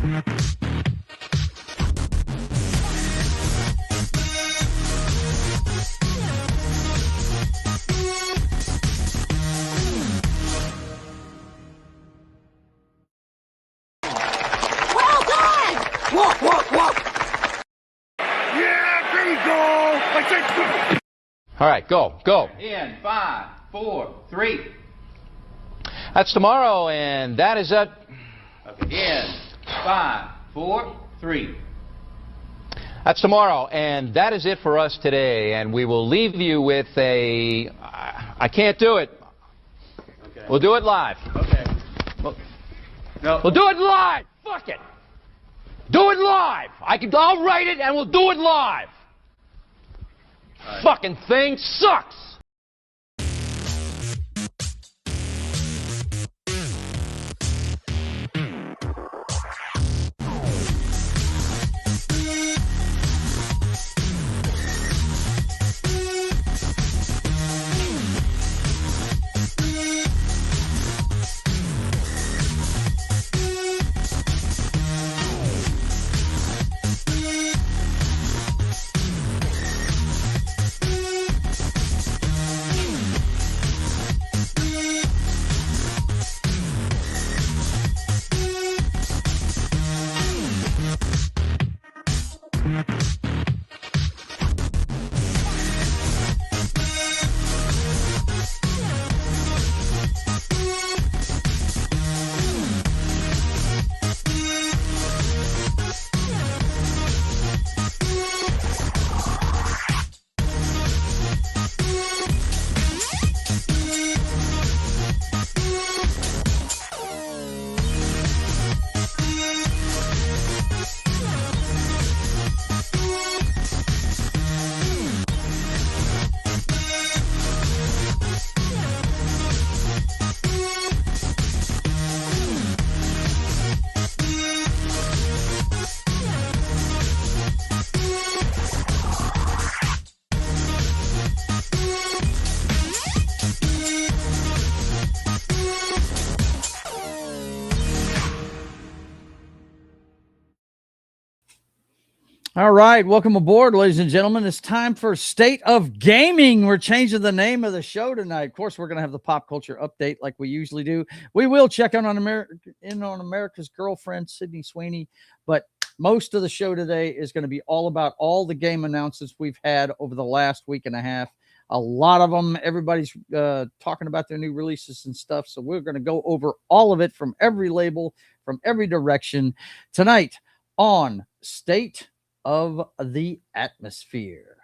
All right, go. In 5, 4, 3. That's tomorrow, and that is it. Okay. In 5, 4, 3. That's tomorrow, and that is it for us today. And we will leave you with a. I can't do it. Okay. We'll do it live. Okay. No. We'll do it live. Fuck it. Do it live. I'll write it, and we'll do it live. Right. Fucking thing sucks. All right, welcome aboard, ladies and gentlemen. It's time for State of Gaming. We're changing the name of the show tonight. Of course, we're going to have the pop culture update like we usually do. We will check in on America's girlfriend, Sydney Sweeney, but most of the show today is going to be all about all the game announcements we've had over the last week and a half. A lot of them, everybody's talking about their new releases and stuff, so we're going to go over all of it from every label, from every direction tonight on State of the Atmosphere.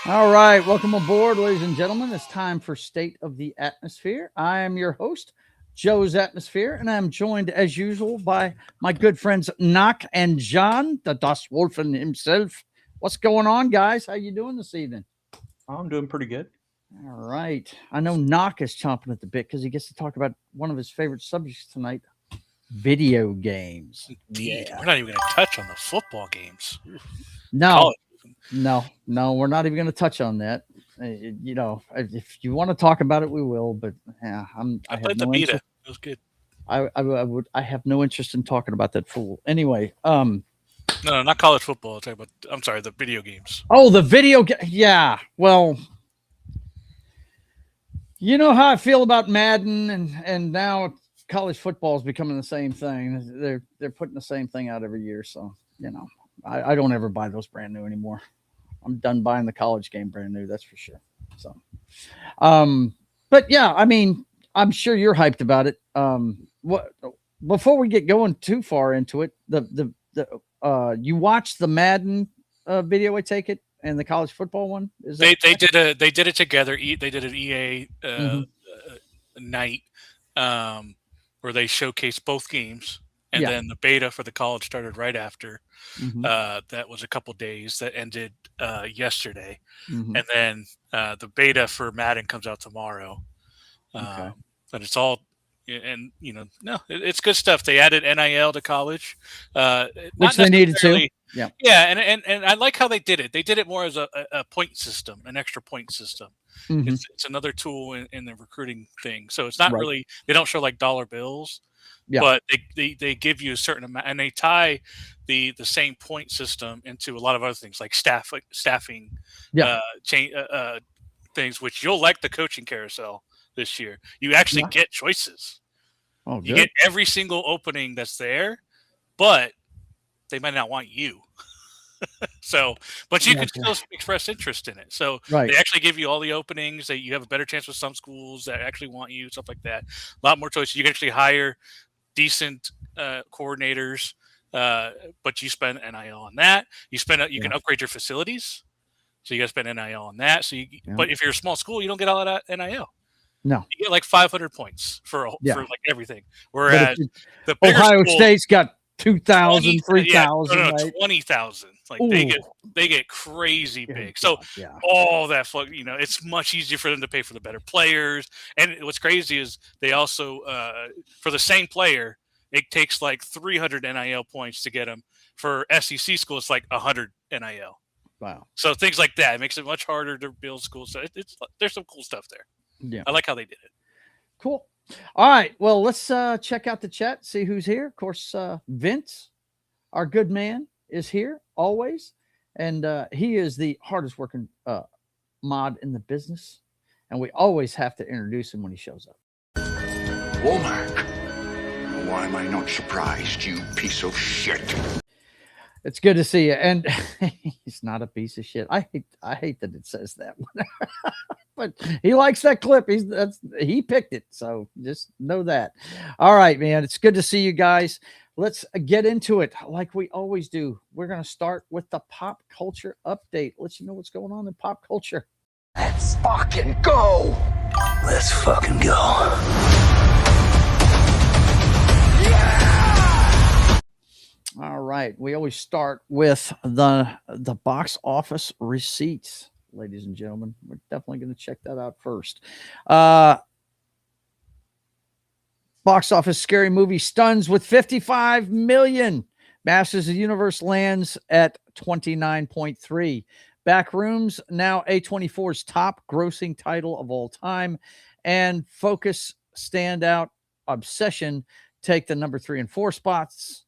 All right, welcome aboard, ladies and gentlemen. It's time for State of the Atmosphere. I am your host, JoesAtmosfere, and I'm joined, as usual, by my good friends Knock and John, the Das Wolfen himself. What's going on, guys? How you doing this evening? I'm doing pretty good. All right. I know Knock is chomping at the bit because he gets to talk about one of his favorite subjects tonight, video games. Indeed. Yeah. We're not even going to touch on the football games. No, we're not even going to touch on that. You know, if you want to talk about it, we will. But yeah, I played the beta. It was good. I have no interest in talking about that fool. Anyway, No, not college football. I'm sorry, the video games. Oh, the video game. Yeah. Well, you know how I feel about Madden, and now college football is becoming the same thing. They're putting the same thing out every year. So, I don't ever buy those brand new anymore. I'm done buying the college game brand new. That's for sure. So, but yeah, I mean, I'm sure you're hyped about it. Before we get going too far into it, you watched the Madden video, I take it, and the college football one. Is that they did it together. They did an EA night where they showcased both games, and then the beta for the college started right after. That was a couple days that ended yesterday, and then the beta for Madden comes out tomorrow. But it's all, and it's good stuff. They added NIL to college, which they needed to. And I like how they did it. They did it more as a point system, an extra point system. It's another tool in the recruiting thing. So it's not really, they don't show like dollar bills, but they give you a certain amount, and they tie the same point system into a lot of other things like staffing, things, which you'll like the coaching carousel this year. You actually get choices. Oh, good. You get every single opening that's there, but they might not want you. So, but you can still express interest in it. So they actually give you all the openings. That you have a better chance with some schools that actually want you, stuff like that. A lot more choices. You can actually hire decent coordinators, but you spend NIL on that. You can upgrade your facilities, so you got to spend NIL on that. So, but if you're a small school, you don't get all that NIL. No, you get like 500 points for like everything. Whereas the Ohio school, State's got 2,000, 3,000, no, 20,000. Like they get crazy big. So all that, it's much easier for them to pay for the better players. And what's crazy is they also, for the same player, it takes like 300 NIL points to get them. For SEC school, it's like 100 NIL. Wow. So things like that, it makes it much harder to build schools. So there's some cool stuff there. Yeah, I like how they did it. Cool. All right. Well, let's check out the chat, see who's here. Of course, Vince, our good man, is here always. And he is the hardest working mod in the business. And we always have to introduce him when he shows up. Womack. Why am I not surprised, you piece of shit? It's good to see you. And he's not a piece of shit. I hate that it says that. But he likes that clip. He picked it. So just know that. All right, man. It's good to see you guys. Let's get into it like we always do. We're going to start with the pop culture update. Let you know what's going on in pop culture. Let's fucking go. Let's fucking go. All right. We always start with the box office receipts. Ladies and gentlemen, we're definitely going to check that out first. Box office scary movie stuns with 55 million. Masters of the Universe lands at 29.3. Backrooms, now A24's top grossing title of all time. And Focus standout Obsession take the number 3 and 4 spots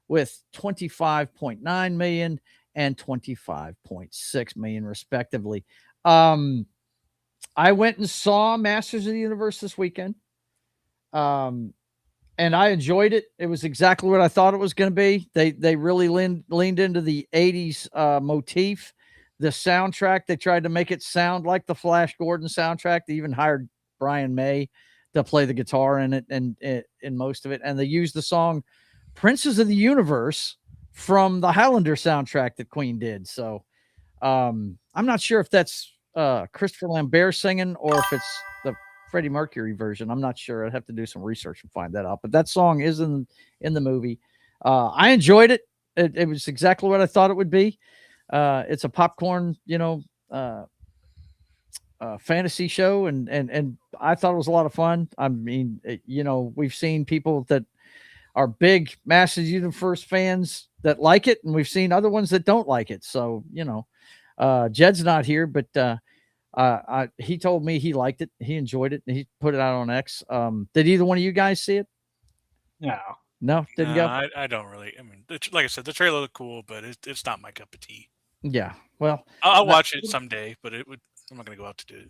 with 25.9 million and 25.6 million respectively. I went and saw Masters of the Universe this weekend. And I enjoyed it. It was exactly what I thought it was going to be. They really leaned into the 80s motif. The soundtrack, they tried to make it sound like the Flash Gordon soundtrack. They even hired Brian May to play the guitar in it and in most of it. And they used the song Princes of the Universe from the Highlander soundtrack that Queen did. So I'm not sure if that's Christopher Lambert singing or if it's the Freddie Mercury version. I'm not sure. I'd have to do some research and find that out. But that song is in the movie. I enjoyed it. It was exactly what I thought it would be. It's a popcorn, fantasy show, and I thought it was a lot of fun. I mean, we've seen people that are big Masters of the Universe fans that like it, and we've seen other ones that don't like it. So, Jed's not here, but he told me he liked it. He enjoyed it, and he put it out on X. Did either one of you guys see it? No. No, didn't go. I don't really. I mean, like I said, the trailer looked cool, but it's not my cup of tea. Yeah. Well, I'll watch it someday, but I'm not going to go out to do it.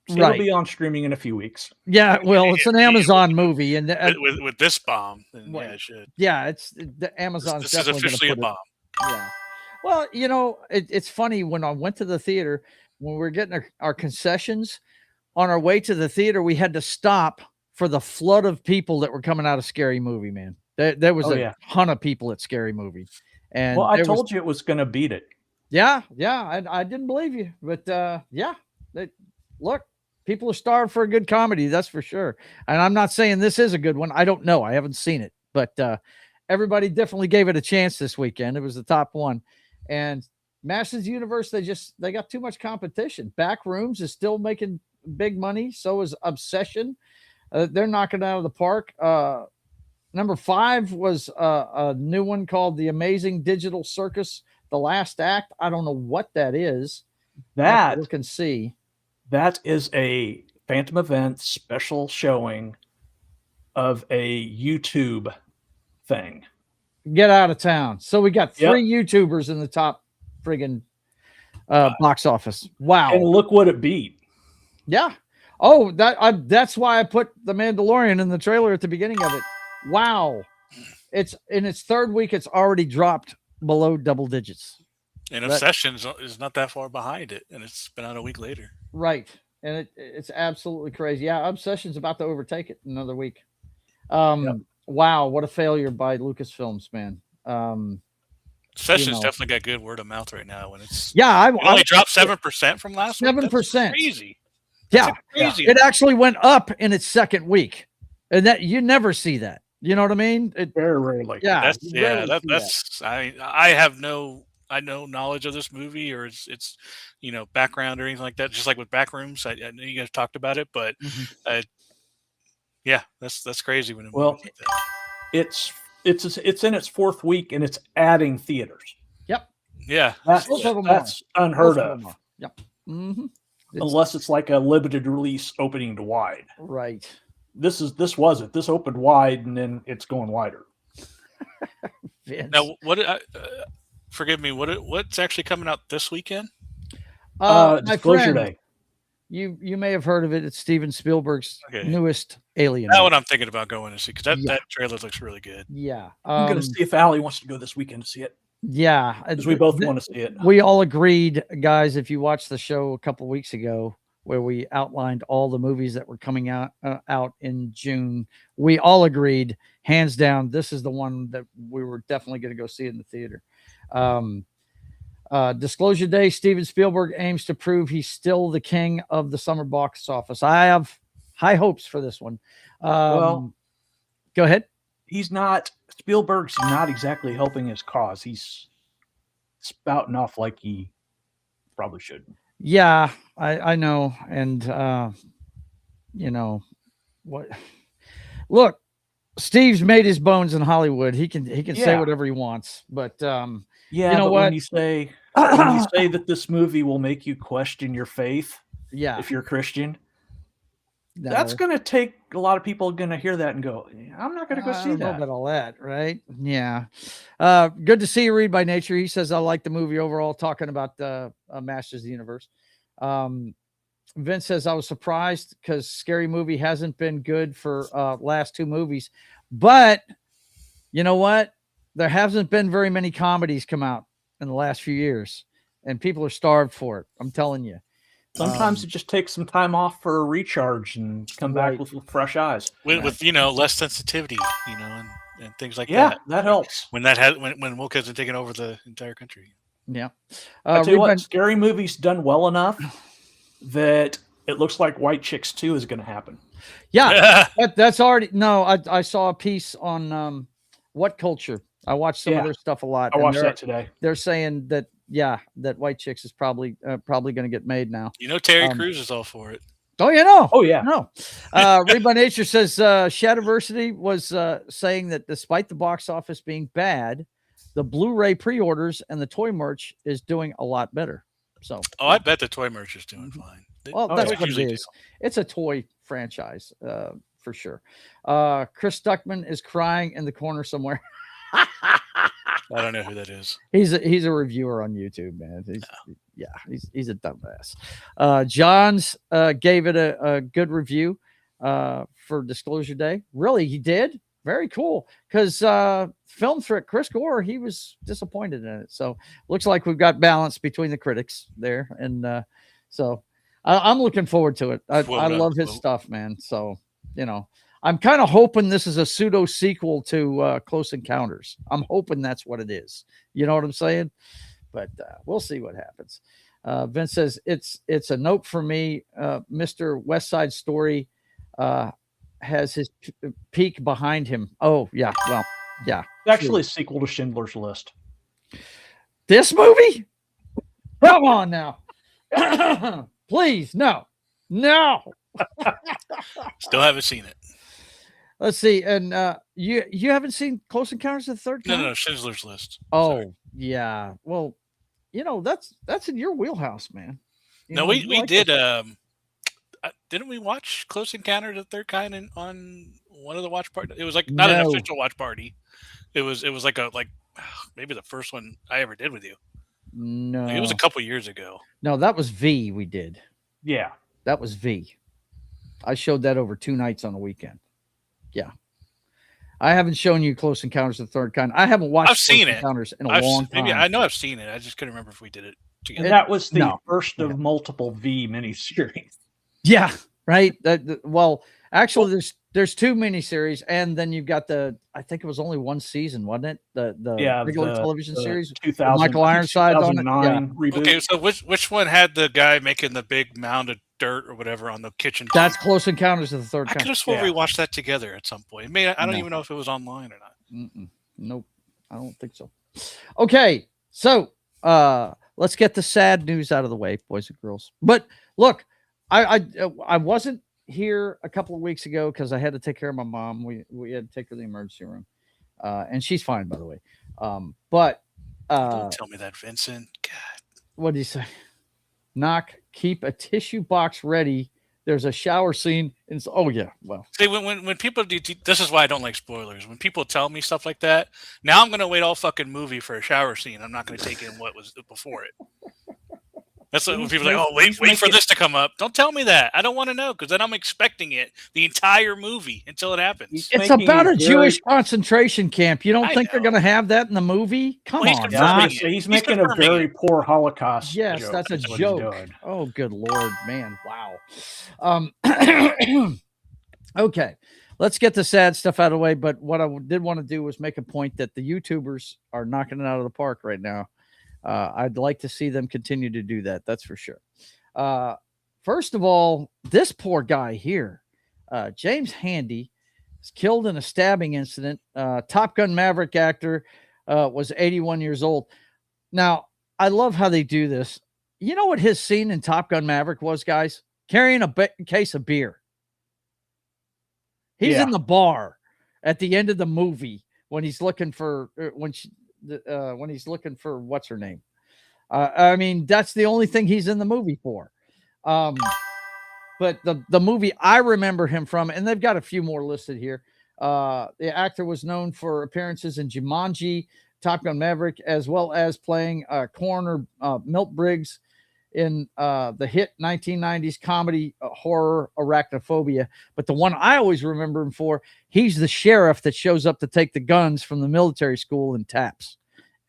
It'll be on streaming in a few weeks. Yeah, well, it's an Amazon movie, and with this bomb, then yeah, it should. Yeah, it's the Amazon's. This is officially a bomb. Yeah. Well, you know, it's funny when I went to the theater when we were getting our concessions on our way to the theater, we had to stop for the flood of people that were coming out of Scary Movie. Man, there was a ton of people at Scary Movie, and well, I told you it was going to beat it. Yeah, I didn't believe you, but look. People are starved for a good comedy, that's for sure. And I'm not saying this is a good one. I don't know. I haven't seen it, but everybody definitely gave it a chance this weekend. It was the top one. And Masters Universe, they got too much competition. Backrooms is still making big money. So is Obsession. They're knocking it out of the park. Number 5 was a new one called The Amazing Digital Circus, The Last Act. I don't know what that is. That you can see. That is a Phantom Event special showing of a YouTube thing. Get out of town. So we got 3 YouTubers in the top friggin' box office. Wow. And look what it beat. Yeah. Oh, that's why I put The Mandalorian in the trailer at the beginning of it. Wow. It's in its 3rd week. It's already dropped below double digits. And Obsession is not that far behind it, and it's been out a week later. Right. And it's absolutely crazy. Yeah, Obsession's about to overtake it in another week. Wow, what a failure by Lucasfilms, man. Obsession's definitely got good word of mouth right now. When it's I only dropped 7% from last week. 7%. Crazy. Yeah, crazy. It actually went up in its 2nd week, and that you never see that. You know what I mean? Very rarely. Yeah, that's I have no knowledge of this movie or its background or anything like that. Just like with Backrooms, I know you guys talked about it, but that's crazy. It's in its 4th week and it's adding theaters. Yep. Yeah, that's unheard of. Yep. Unless it's like a limited release opening to wide. Right. This wasn't. This opened wide and then it's going wider. Now, forgive me. What's actually coming out this weekend? Disclosure Day. You may have heard of it. It's Steven Spielberg's newest Alien. That's what I'm thinking about going to see because that trailer looks really good. Yeah, I'm going to see if Allie wants to go this weekend to see it. Yeah, because we both want to see it. We all agreed, guys. If you watched the show a couple weeks ago, where we outlined all the movies that were coming out in June, we all agreed, hands down, this is the one that we were definitely going to go see in the theater. Disclosure Day, Steven Spielberg aims to prove he's still the king of the summer box office. I have high hopes for this one. Well, go ahead. Spielberg's not exactly helping his cause. He's spouting off like he probably shouldn't. Yeah, I know. And, what? Look, Steve's made his bones in Hollywood. He can say whatever he wants. But, you know what? When you say that this movie will make you question your faith, if you're a Christian, that's going to take a lot of people going to hear that and go, I'm not going to go see that. I don't know about all that, right? Yeah. Good to see you, Read by Nature. He says, I like the movie overall, talking about Masters of the Universe. Vince says, I was surprised because Scary Movie hasn't been good for last 2 movies. But you know what? There hasn't been very many comedies come out in the last few years, and people are starved for it. I'm telling you. Sometimes it just takes some time off for a recharge and come back with fresh eyes. With less sensitivity, and things like that. Yeah, that helps. When woke hasn't taken over the entire country. Yeah. I tell you what, Scary Movie's done well enough that it looks like White Chicks 2 is going to happen. Yeah, that's already I saw a piece on What Culture. I watched some of their stuff a lot. I watched that today. They're saying that that White Chicks is probably going to get made now. Terry Crews is all for it. Oh, you know. Oh, yeah. No. Read by Nature says Shadiversity was saying that despite the box office being bad, the Blu-ray pre-orders and the toy merch is doing a lot better. So. Oh, I bet the toy merch is doing fine. Well, that's what it is. It's a toy franchise for sure. Chris Stuckman is crying in the corner somewhere. I don't know who that is. He's a reviewer on YouTube, man. He's a dumbass. John's gave it a good review for Disclosure Day. Really, he did. Very cool. Because film threat Chris Gore, he was disappointed in it. So looks like we've got balance between the critics there, and so I'm looking forward to it. I love his stuff, man. So I'm kind of hoping this is a pseudo sequel to Close Encounters. I'm hoping that's what it is. You know what I'm saying? But we'll see what happens. Vince says it's a note for me. Mr. West Side Story has his peak behind him. Oh yeah, well yeah. It's actually a sequel to Schindler's List. This movie? Come on now, please, no. Still haven't seen it. Let's see, and you haven't seen Close Encounters of the Third Kind? No, Schindler's List. Oh, sorry. Yeah. Well, that's in your wheelhouse, man. We did. Didn't we watch Close Encounters of the Third Kind on one of the watch parties? It was like not an official watch party. It was like maybe the first one I ever did with you. No, it was a couple years ago. No, that was V. We did. Yeah, that was V. I showed that over 2 nights on a weekend. Yeah. I haven't shown you Close Encounters of the Third Kind. I haven't watched Close Encounters in a long time. Maybe I know I've seen it. I just couldn't remember if we did it together. And that was the first of multiple V miniseries. Yeah, right. Well, actually, there's 2 miniseries, and then you've got I think it was only 1 season, wasn't it? The regular television series. 2000, Michael Ironside on it. Yeah. Reboot. Okay, so which one had the guy making the big mound of dirt or whatever on the kitchen? That's Close Encounters of the Third Kind. I could have sworn we watched that together at some point. I don't even know if it was online or not. Nope, I don't think so. Okay, so let's get the sad news out of the way, boys and girls. But look, I wasn't here a couple of weeks ago because I had to take care of my mom. We had to take her to the emergency room, and she's fine, by the way. But don't tell me that, Vincent. God, what do you say? Knock. Keep a tissue box ready. There's a shower scene. And well. See, when people do, this is why I don't like spoilers. When people tell me stuff like that, now I'm going to wait all fucking movie for a shower scene. I'm not going to take in what was before it. That's when people are like, oh, wait for this to come up. Don't tell me that. I don't want to know because then I'm expecting it the entire movie until it happens. It's about a Jewish concentration camp. You don't think they're going to have that in the movie? Come on, guys. He's making a very poor Holocaust. Yes, joke. That's a joke. Oh, good Lord, man. Wow. Okay, let's get the sad stuff out of the way. But what I did want to do was make a point that the YouTubers are knocking it out of the park right now. I'd like to see them continue to do that. That's for sure. First of all, this poor guy here, James Handy, was killed in a stabbing incident. Top Gun Maverick actor was 81 years old. Now, I love how they do this. You know what his scene in Top Gun Maverick was, guys? Carrying a case of beer. He's in the bar at the end of the movie when he's looking for when he's looking for what's her name. I mean, that's the only thing he's in the movie for. But the movie I remember him from, and they've got a few more listed here. The actor was known for appearances in Jumanji, Top Gun Maverick, as well as playing Coroner Milt Briggs in the hit 1990s comedy horror Arachnophobia. But the one I always remember him for, he's the sheriff that shows up to take the guns from the military school and taps.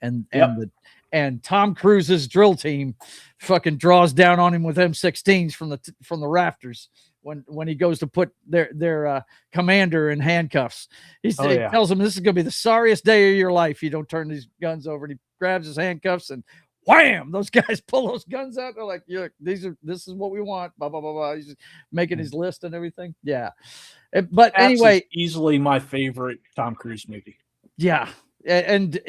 And Tom Cruise's drill team fucking draws down on him with M16s from the rafters when he goes to put their commander in handcuffs. He tells him this is going to be the sorriest day of your life. You don't turn these guns over. And he grabs his handcuffs and wham! Those guys pull those guns out. They're like, "Yeah, this is what we want." Blah blah blah blah. He's making his list and everything. Yeah, but anyway, easily my favorite Tom Cruise movie. Yeah, and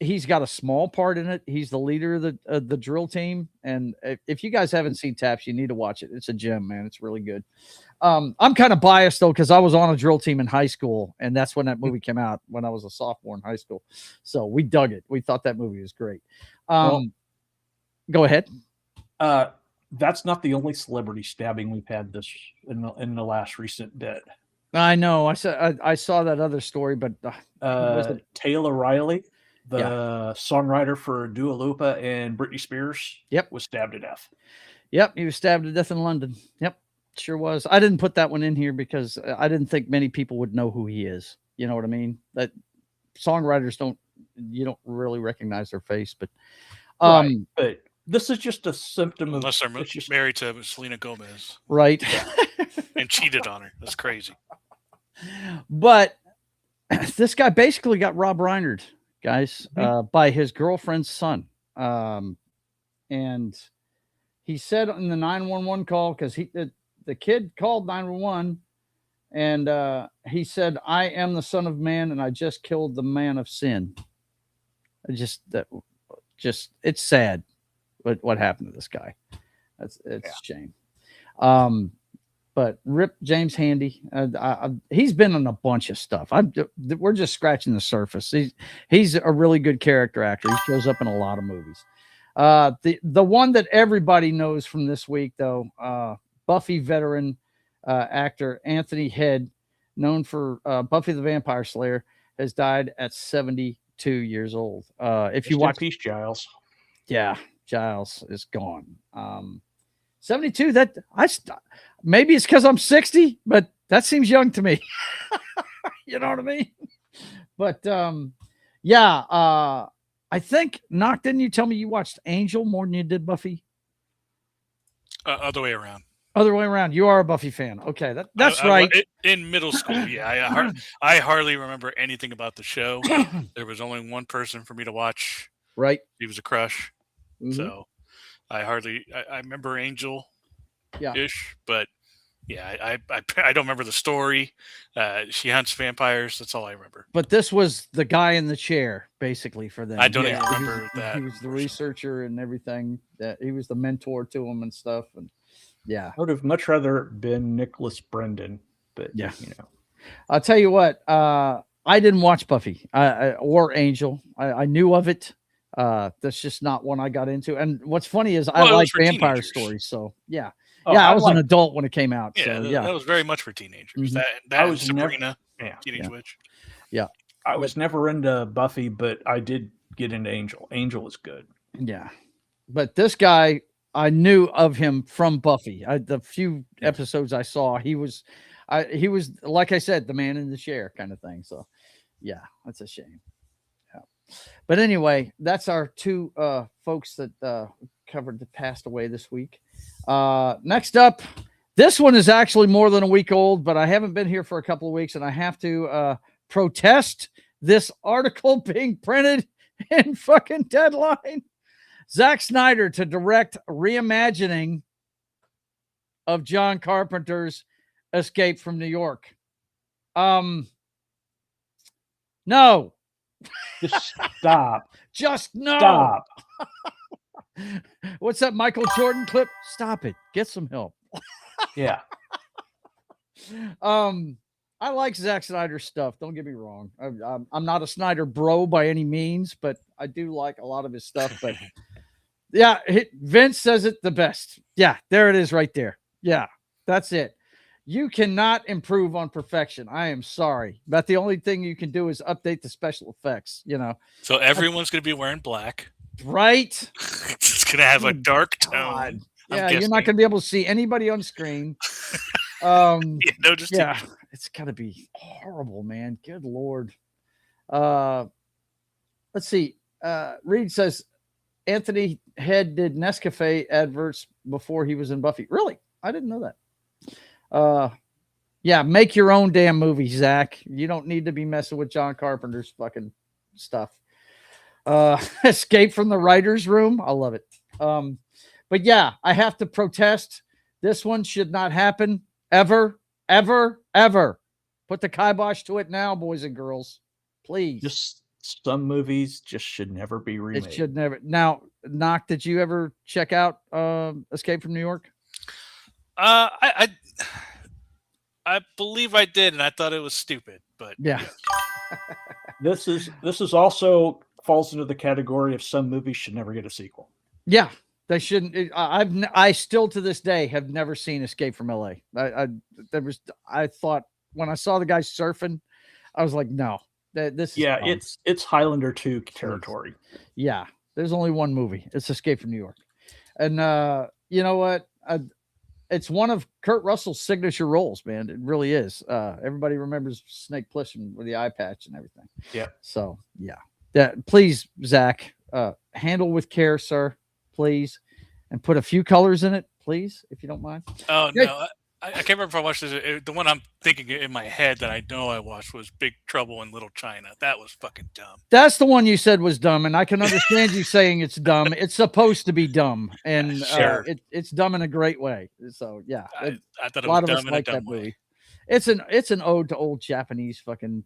he's got a small part in it. He's the leader of the drill team. And if you guys haven't seen Taps, you need to watch it. It's a gem, man. It's really good. I'm kind of biased though, because I was on a drill team in high school, and that's when that movie came out, when I was a sophomore in high school. So we dug it. We thought that movie was great. Go ahead. That's not the only celebrity stabbing we've had in the last recent bit. I know. I saw that other story, but Taylor Riley, the songwriter for Dua Lipa and Britney Spears, was stabbed to death. Yep, he was stabbed to death in London. Yep, sure was. I didn't put that one in here because I didn't think many people would know who he is. You know what I mean? That songwriters you don't really recognize their face, but but this is just a symptom unless they're married to Selena Gomez, right? And cheated on her. That's crazy. But this guy basically got Rob Reinard, guys, by his girlfriend's son, and he said in the 911 call, because the kid called 911, and he said, "I am the son of man, and I just killed the man of sin." It's sad what happened to this guy. It's a shame. But Rip James Handy, he's been in a bunch of stuff. We're just scratching the surface. He's a really good character actor. He shows up in a lot of movies. The one that everybody knows from this week, though, Buffy veteran actor Anthony Head, known for Buffy the Vampire Slayer, has died at 72 years old. If you watch Peace, Giles. Yeah, Giles is gone. 72, maybe it's because I'm 60, but that seems young to me. You know what I mean? But I think, Knock, didn't you tell me you watched Angel more than you did Buffy? Other way around. Other way around. You are a Buffy fan. Okay, that's right. In middle school, yeah. I hardly remember anything about the show. There was only one person for me to watch. Right. He was a crush. Mm-hmm. So I remember Angel-ish, but yeah, I don't remember the story. She hunts vampires. That's all I remember. But this was the guy in the chair, basically, for them. I don't even remember that. He was the researcher and everything. That he was the mentor to him and stuff. And yeah, I would have much rather been Nicholas Brendan, but I'll tell you what. I didn't watch Buffy or Angel. I knew of it. That's just not one I got into. And what's funny is I like vampire stories. So yeah. I was an adult when it came out. Yeah, so, that was very much for teenagers. Mm-hmm. That was Sabrina, Teenage Witch. Yeah. I was never into Buffy, but I did get into Angel. Angel was good. Yeah. But this guy, I knew of him from Buffy. The few episodes I saw, he was, like I said, the man in the chair kind of thing. So yeah, that's a shame. Yeah. But anyway, that's our two folks that covered that passed away this week. Next up, this one is actually more than a week old, but I haven't been here for a couple of weeks, and I have to protest this article being printed in fucking Deadline. Zack Snyder to direct reimagining of John Carpenter's Escape from New York. No. Just stop. Just no. Stop. What's that Michael Jordan clip? Stop it. Get some help. Yeah. I like Zack Snyder's stuff. Don't get me wrong. I'm not a Snyder bro by any means, but I do like a lot of his stuff. But yeah, Vince says it the best. Yeah, there it is right there. Yeah, that's it. You cannot improve on perfection. I am sorry. But the only thing you can do is update the special effects, So everyone's going to be wearing black. Right? It's going to have a dark tone. Yeah, you're not going to be able to see anybody on screen. It's got to be horrible, man. Good Lord. Let's see. Reed says Anthony Head did Nescafe adverts before he was in Buffy. Really? I didn't know that. Yeah, make your own damn movie, Zach. You don't need to be messing with John Carpenter's fucking stuff. Escape from the writer's room. I love it. But yeah, I have to protest. This one should not happen ever, ever, ever. Put the kibosh to it now, boys and girls. Please. Just some movies just should never be remade. It should never. Now, Knock, did you ever check out Escape from New York? I believe I did, and I thought it was stupid. But yeah. This is also falls into the category of some movies should never get a sequel. Yeah, they shouldn't. I still to this day have never seen Escape from LA. I thought when I saw the guy surfing, I was like, no, this is dumb. It's Highlander 2 territory. Yeah, there's only one movie. It's Escape from New York, and you know what? It's one of Kurt Russell's signature roles, man. It really is. Everybody remembers Snake Plissken with the eye patch and everything. Yeah. So yeah. Please, Zach, handle with care, sir. Please, and put a few colors in it, please, if you don't mind. Oh no, I can't remember if I watched this. The one I'm thinking in my head that I know I watched was Big Trouble in Little China. That was fucking dumb. That's the one you said was dumb, and I can understand you saying it's dumb. It's supposed to be dumb, and sure. It's dumb in a great way. So yeah, I thought a lot it of was us dumb in a like dumb that way. movie. It's an ode to old Japanese fucking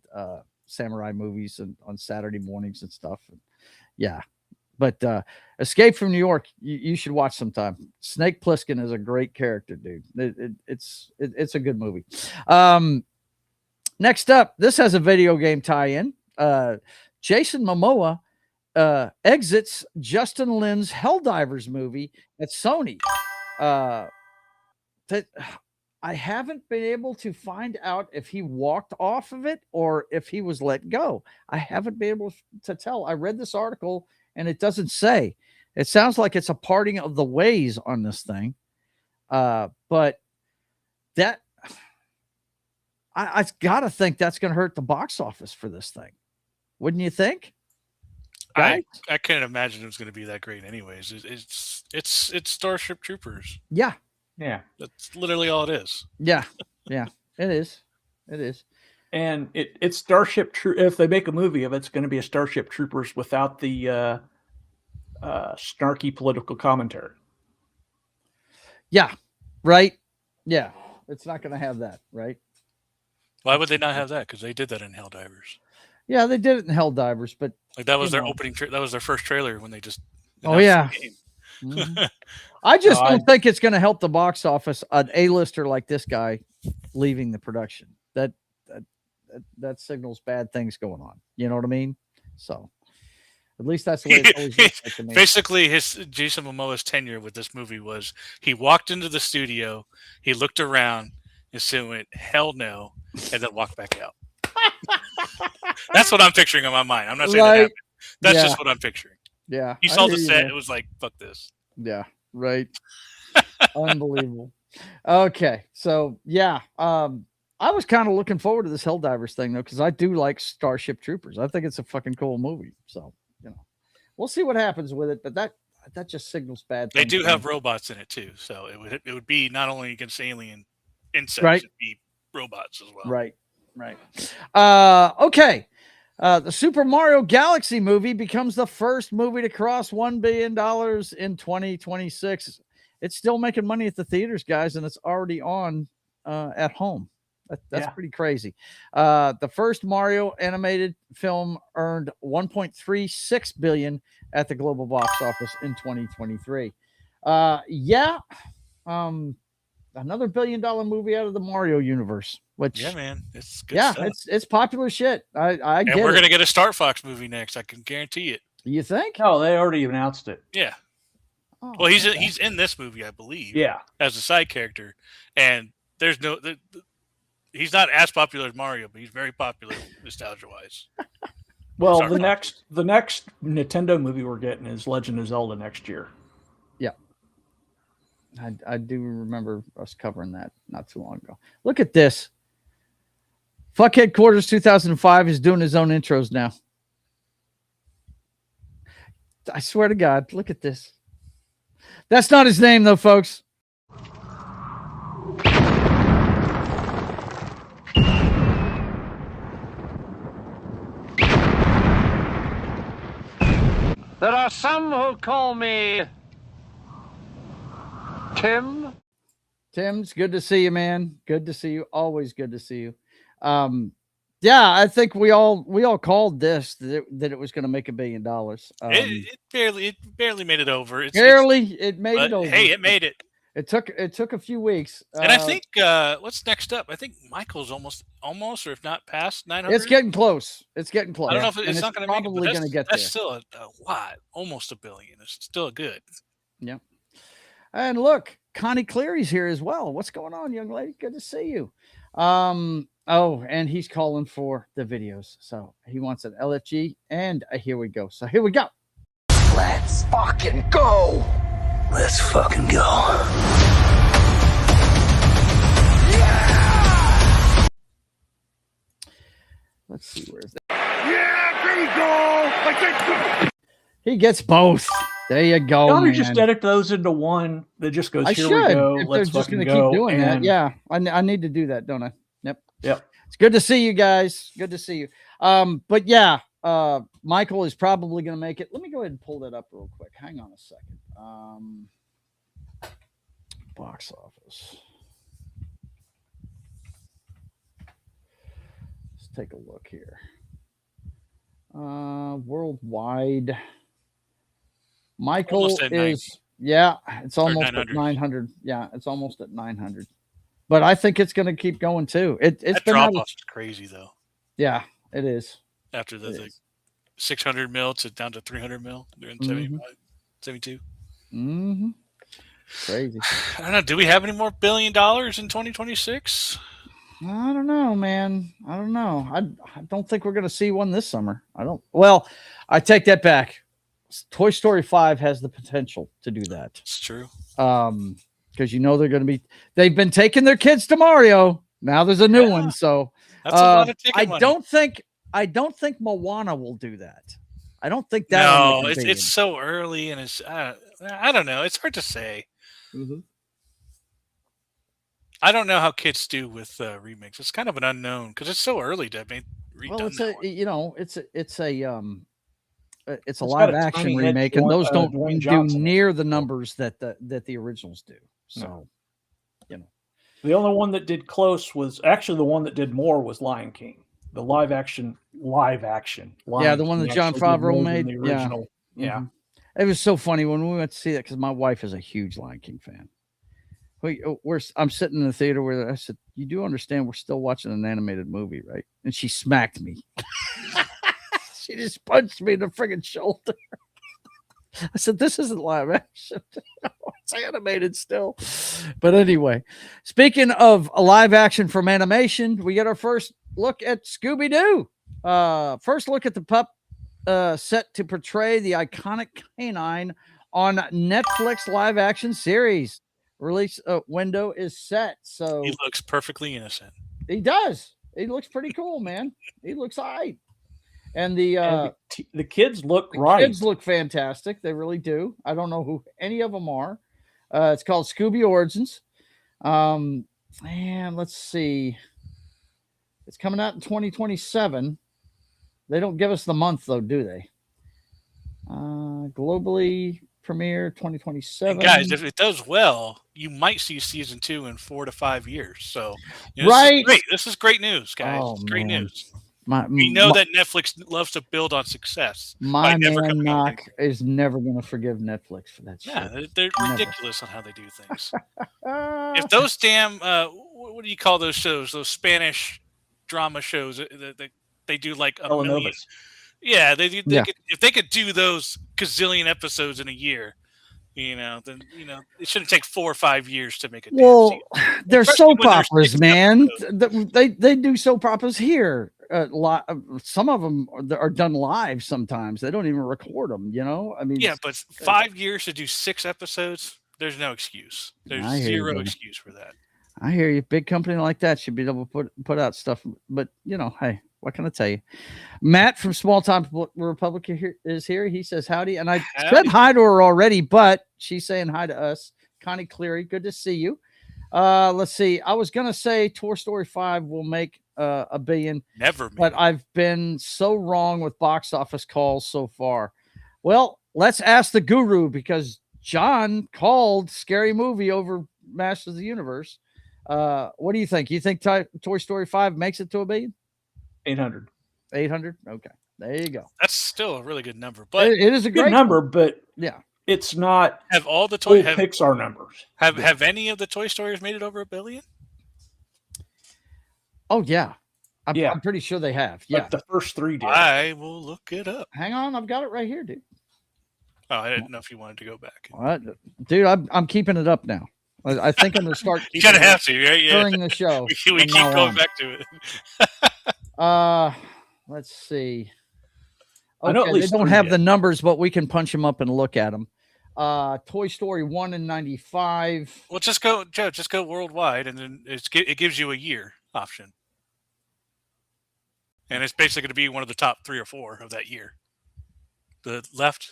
samurai movies and on Saturday mornings and stuff. Yeah. But Escape from New York, you should watch sometime. Snake Plissken is a great character, dude. It's a good movie. Next up, this has a video game tie-in. Jason Momoa exits Justin Lin's Helldivers movie at Sony. That I haven't been able to find out if he walked off of it or if he was let go. I haven't been able to tell. I read this article and it doesn't say. It sounds like it's a parting of the ways on this thing. But that I've got to think that's going to hurt the box office for this thing. Wouldn't you think? I can't imagine it was going to be that great anyways. It's Starship Troopers. Yeah. Yeah. That's literally all it is. Yeah. Yeah. It is. It is. And it's Starship if they make a movie of it, it's going to be a Starship Troopers without the snarky political commentary. Yeah. Right. Yeah. It's not going to have that, right? Why would they not have that? Because they did that in Helldivers. Yeah, they did it in Helldivers, but like that was their opening. That was their first trailer when they just. Oh yeah. Mm-hmm. I just don't think it's going to help the box office. An A-lister like this guy leaving the production. That signals bad things going on. You know what I mean? So at least that's the way it always looks like to me. Basically, Jason Momoa's tenure with this movie was he walked into the studio, he looked around, and so went, "Hell no," and then walked back out. That's what I'm picturing in my mind. I'm not saying that happened. That's just what I'm picturing. Yeah. He saw the set. It was like, fuck this. Yeah. Right. Unbelievable. Okay. So, yeah. I was kind of looking forward to this Helldivers thing, though, because I do like Starship Troopers. I think it's a fucking cool movie. So, we'll see what happens with it. But that just signals bad things. They do have robots in it, too. So it would be not only against alien insects, right. It'd be robots as well. Right. Right. Okay. The Super Mario Galaxy movie becomes the first movie to cross $1 billion in 2026. It's still making money at the theaters, guys, and it's already on at home. That's pretty crazy. The first Mario animated film earned $1.36 billion at the global box office in 2023. Another $1 billion movie out of the Mario universe. Which, yeah, man, it's good stuff. It's popular shit. I get it. And we're gonna get a Star Fox movie next. I can guarantee it. You think? No, they already announced it. Yeah. Oh, well, he's in this movie, I believe. Yeah, as a side character, and there's no. He's not as popular as Mario, but he's very popular nostalgia wise. Well, the next Nintendo movie we're getting is Legend of Zelda next year. Yeah. I do remember us covering that not too long ago. Look at this. Fuck Headquarters 2005 is doing his own intros now. I swear to God, look at this. That's not his name, though, folks. There are some who call me Tim. Tim's good to see you, man. Good to see you. Always good to see you. Yeah, I think we all called this that it was going to make $1 billion. It barely made it over. It made it over. Hey, it made it. It took a few weeks. And I think what's next up? I think Michael's almost, or if not past 900. It's getting close. I don't know if it's not going to make it, but going to get that's there. still a lot, almost $1 billion. It's still good. Yeah. And look, Connie Cleary's here as well. What's going on, young lady? Good to see you. Oh, and he's calling for the videos. So he wants an LFG, and here we go. So here we go. Let's fucking go. Let's fucking go. Yeah! Let's see, where's that? Yeah, bingo! He gets both. There you go. Y'all just edit those into one that just goes, here we go. If let's they're just fucking gonna go. keep doing that. Yeah, I need to do that, don't I? Yep. It's good to see you guys. Good to see you. But yeah, Michael is probably going to make it. Let me go ahead and pull that up real quick. Hang on a second. Box office. Let's take a look here. Worldwide. Michael is, yeah, it's almost at 900. Yeah, it's almost at 900. But I think it's going to keep going too. It's that been drop off is crazy though. Yeah, it is. After the 600 mil to down to 300 mil during 72. Mm-hmm. Crazy. I don't know. Do we have any more $1 billion in 2026? I don't know, man. I don't know. I don't think we're going to see one this summer. I don't. Well, I take that back. Toy Story 5 has the potential to do that. It's true. Because they're going to be. They've been taking their kids to Mario. Now there's a new one. So that's a lot of ticket money. I don't think Moana will do that. I don't think that. No, it's so early, and it's I don't know. It's hard to say. Mm-hmm. I don't know how kids do with remakes. It's kind of an unknown because it's so early to make redone. It's a live action remake, and those don't do near the numbers that the originals do. So, the only one that did close was actually the one that did more was Lion King, the live action. Yeah, the one that Jon Favreau made. The original. Yeah. Mm-hmm. It was so funny when we went to see that because my wife is a huge Lion King fan. I'm sitting in the theater where I said, "You do understand we're still watching an animated movie, right?" And she smacked me. She just punched me in the friggin' shoulder. I said, "This isn't live action. It's animated still." But anyway, speaking of a live action from animation, we get our first look at Scooby-Doo. First look at the pup set to portray the iconic canine on Netflix live action series. Release window is set. So he looks perfectly innocent. He does. He looks pretty cool, man. He looks all right. And the kids look right. Kids look fantastic. They really do. I don't know who any of them are. It's called Scooby Origins. And let's see. It's coming out in 2027. They don't give us the month though, do they? Globally premiere 2027. And guys, if it does well, you might see season 2 in 4 to 5 years. So right. This is great news, guys. It's great news. We know that Netflix loves to build on success. My man Knock is never going to forgive Netflix for that shit. Yeah, they're ridiculous on how they do things. If those damn, what do you call those shows? Those Spanish drama shows that they do like a million. Yeah, if they could do those gazillion episodes in a year, then it shouldn't take 4 or 5 years to make a. Well, they're soap operas, man. They do soap operas here. Some of them are done live. Sometimes they don't even record them. I mean, yeah, but 5 years to do 6 episodes, there's no excuse. There's zero excuse for that. I hear you. Big company like that should be able to put out stuff. But hey, what can I tell you? Matt from Small Time Republic is here. He says howdy, and I said hi to her already, but she's saying hi to us. Connie Cleary, good to see you. Let's see. I was gonna say Toy Story 5 will make $1 billion. But I've been so wrong with box office calls so far. Well, let's ask the guru because John called Scary Movie over Masters of the Universe. What do you think? You think Toy Story 5 makes it to $1 billion? 800. 800? Okay. There you go. That's still a really good number. But it is a great number, but yeah. It's not have all the Pixar numbers. Have any of the Toy Stories made it over $1 billion? Oh yeah. I'm pretty sure they have. Yeah. Like the first 3 did. I will look it up. Hang on, I've got it right here, dude. Oh, I didn't know if you wanted to go back. Dude, I'm keeping it up now. I think I'm going to start. You kind of have to, right? Yeah. During the show. we keep going back to it. Let's see. Okay, I know at least they don't have the numbers, but we can punch them up and look at them. Toy Story 1 in 95. Well, just go, Joe. Just go worldwide, and then it gives you a year option, and it's basically going to be one of the top 3 or 4 of that year. The left,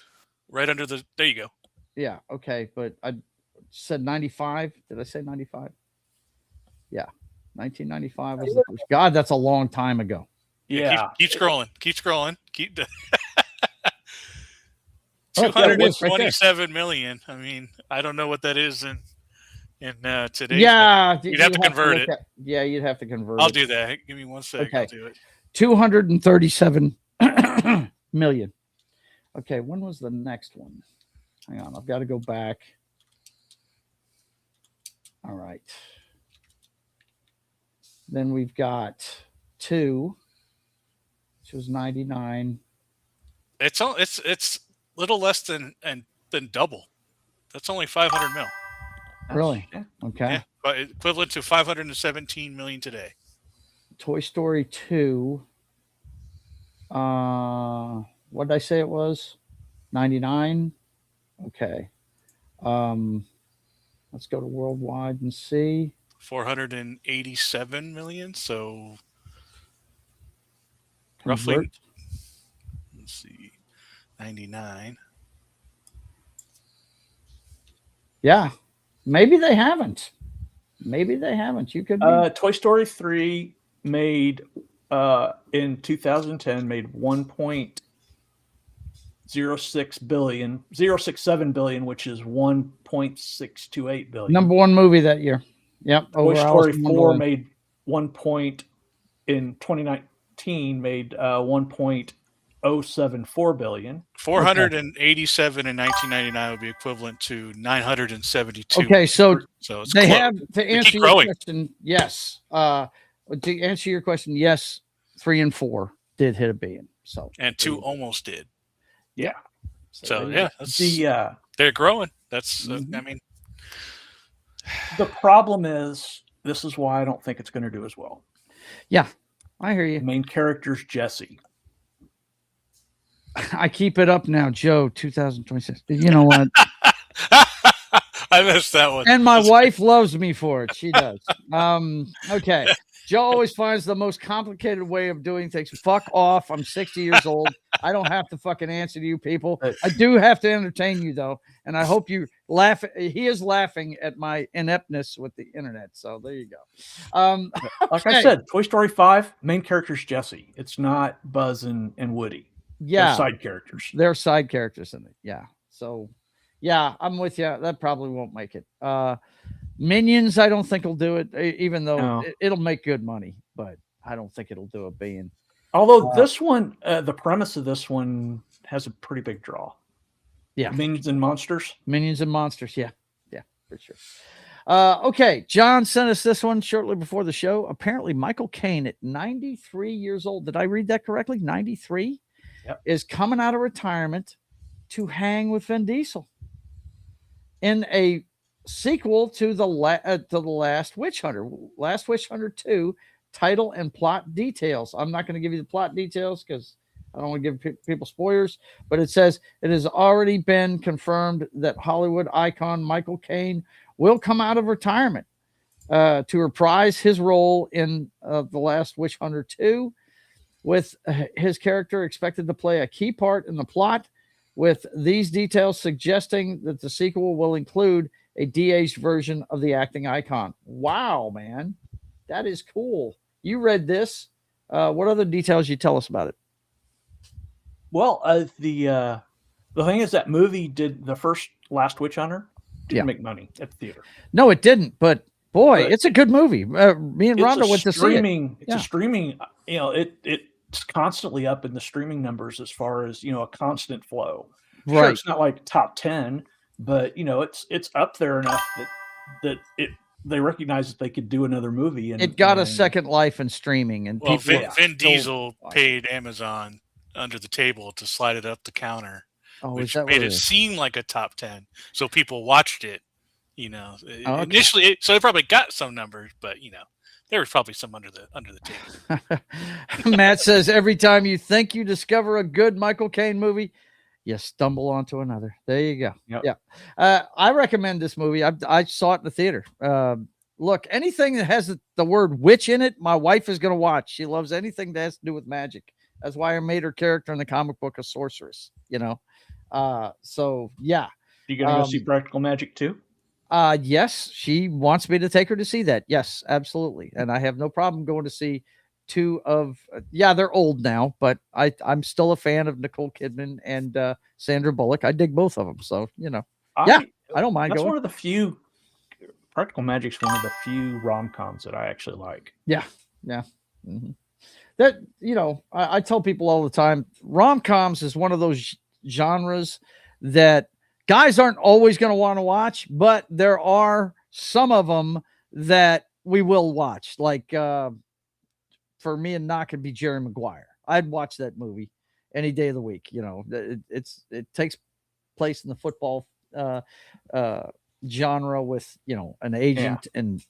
right under the. There you go. Yeah. Okay, but I said 95. Did I say 95? Yeah, 1995 was the first. God, that's a long time ago. Yeah. Keep scrolling. Keep scrolling. Keep. 227 million. I mean, I don't know what that is in today's. Yeah, you'd have to convert it. Yeah, you'd have to convert. I'll do that. Give me 1 second. Okay. I'll do it. 237 million. Okay, when was the next one? Hang on, I've got to go back. All right. Then we've got 2, which was 99. It's little less than double. That's only 500 mil. Really? Okay. Yeah, but equivalent to 517 million today. Toy Story 2. What did I say it was? 99. Okay. Let's go to worldwide and see. 487 million. So Convert. Roughly. Let's see. 99. Yeah. Maybe they haven't. You could be. Toy Story 3 made in 2010 made 1.067 billion, which is 1.628 billion. Number 1 movie that year. Yep. Toy Story 4 made in 2019 made 1.074 billion. 487 in 1999 would be equivalent to 972. Okay, so it's they close. have to answer your question. Yes. To answer your question, yes, 3 and 4 did hit $1 billion. So and 2 almost did. Yeah. So yeah, they're growing. That's I mean, the problem is this is why I don't think it's going to do as well. Yeah, I hear you. The main character's Jesse. I keep it up now, Joe. 2026. You know what? I missed that one. And my wife loves me for it. She does. Okay. Joe always finds the most complicated way of doing things. Fuck off. I'm 60 years old. I don't have to fucking answer to you people. I do have to entertain you, though. And I hope you laugh. He is laughing at my ineptness with the internet. So there you go. Like I said, Toy Story 5, main character's Jesse. It's not Buzz and Woody. Yeah. They're side characters. They're side characters in it. Yeah. So, yeah, I'm with you. That probably won't make it. Minions, I don't think will do it, even though it'll make good money, but I don't think it'll do $1 billion. Although this one, the premise of this one has a pretty big draw. Yeah. Minions and Monsters. Minions and Monsters. Yeah. Yeah, for sure. Okay. John sent us this one shortly before the show. Apparently, Michael Caine at 93 years old. Did I read that correctly? 93 is coming out of retirement to hang with Vin Diesel in a sequel to the Last Witch Hunter. Last Witch Hunter 2 title and plot details. I'm not going to give you the plot details because I don't want to give people spoilers, but it says it has already been confirmed that Hollywood icon Michael Caine will come out of retirement to reprise his role in The Last Witch Hunter 2, with his character expected to play a key part in the plot, with these details suggesting that the sequel will include a de-aged version of the acting icon. Wow, man. That is cool. You read this. What other details you tell us about it? Well, the thing is that movie did the first Last Witch Hunter didn't make money at the theater. No, it didn't. But boy, it's a good movie. Me and Rhonda went to see it. It's a streaming. You know, it's constantly up in the streaming numbers as far as a constant flow. Sure, Right. it's not like top 10, but it's up there enough that they recognize that they could do another movie, and it got a second life in streaming. And Vin Diesel paid Amazon under the table to slide it up the counter, which made it seem like a top 10. So people watched it, You know, okay. Initially, so they probably got some numbers, but you know, there was probably some under the table. Matt says every time you think you discover a good Michael Caine movie, you stumble onto another. There you go. Yep. Yeah. I recommend this movie. I saw it in the theater. Look, anything that has the word witch in it, my wife is going to watch. She loves anything that has to do with magic. That's why I made her character in the comic book a sorceress, you know? So yeah. You going to go see Practical Magic too? Yes, she wants me to take her to see that. Yes, absolutely. And I have no problem going to see two of, they're old now, but I'm still a fan of Nicole Kidman and Sandra Bullock. I dig both of them. So, you know, I don't mind that's going. One of the few, Practical Magic's one of the few rom-coms that I actually like. Yeah. Mm-hmm. That, you know, I tell people all the time, rom-coms is one of those genres that guys aren't always going to want to watch, but there are some of them that we will watch. Like for me and Knock, it'd be Jerry Maguire. I'd watch that movie any day of the week. You know, it takes place in the football genre with, you know, an agent and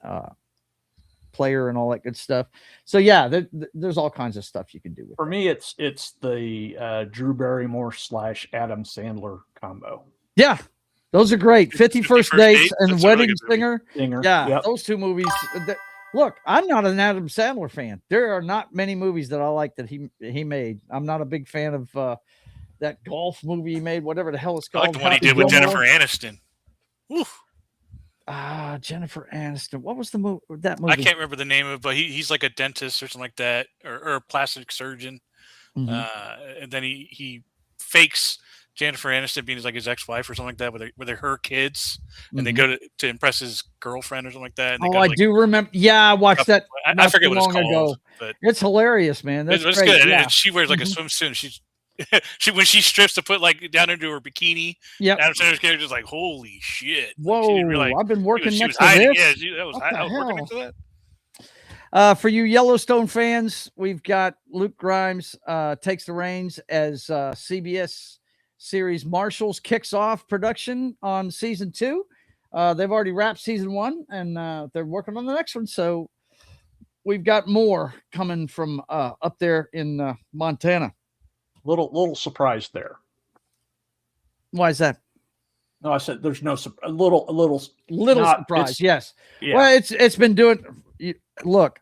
player and all that good stuff. So yeah, there's all kinds of stuff you can do with For me, it's the Drew Barrymore / Adam Sandler combo. Yeah, those are great. 51st Dates and Wedding Singer. Yeah, yep. Those two movies. Look, I'm not an Adam Sandler fan. There are not many movies that I like that he made. I'm not a big fan of that golf movie he made, whatever the hell it's called. I like the one he did with Jennifer Aniston. Oof. Jennifer Aniston. What was that movie? I can't remember the name of it, but he's like a dentist or something like that, or a plastic surgeon. Mm-hmm. And then he fakes Jennifer Aniston being like his ex-wife or something like that with her kids, and they go to impress his girlfriend or something like that. And I do remember. Yeah, I watched that. I forget what it's called, but it's hilarious, man. That's it's great. good. Yeah. And she wears like a swimsuit. And she's when she strips to put like down into her bikini. Yeah, Adam Sandler's character is like, holy shit! Whoa, like, I've been working next to hiding. this. Yeah, I was working next to that. For you Yellowstone fans, we've got Luke Grimes takes the reins as CBS series Marshals kicks off production on season 2. They've already wrapped season 1, and they're working on the next one. So we've got more coming from up there in Montana. Little surprise there. Why is that? No, I said there's no a little surprise. Yes. Yeah. Well, it's been doing. Look,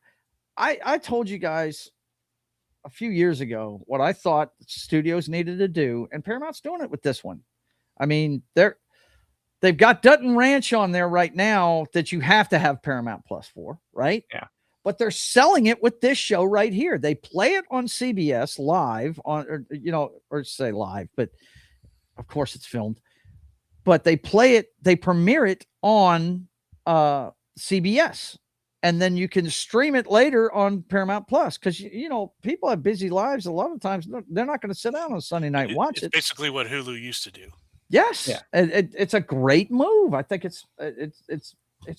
I told you guys a few years ago what I thought studios needed to do, and Paramount's doing it with this one. I mean, they've got Dutton Ranch on there right now that you have to have Paramount Plus for, right? Yeah. But they're selling it with this show right here. They play it on CBS live or say live, but of course it's filmed. But they premiere it on CBS, and then you can stream it later on Paramount Plus. Because you know, people have busy lives. A lot of times they're not going to sit down on Sunday night and watch it. It's basically what Hulu used to do. Yes, yeah. It's a great move. I think it's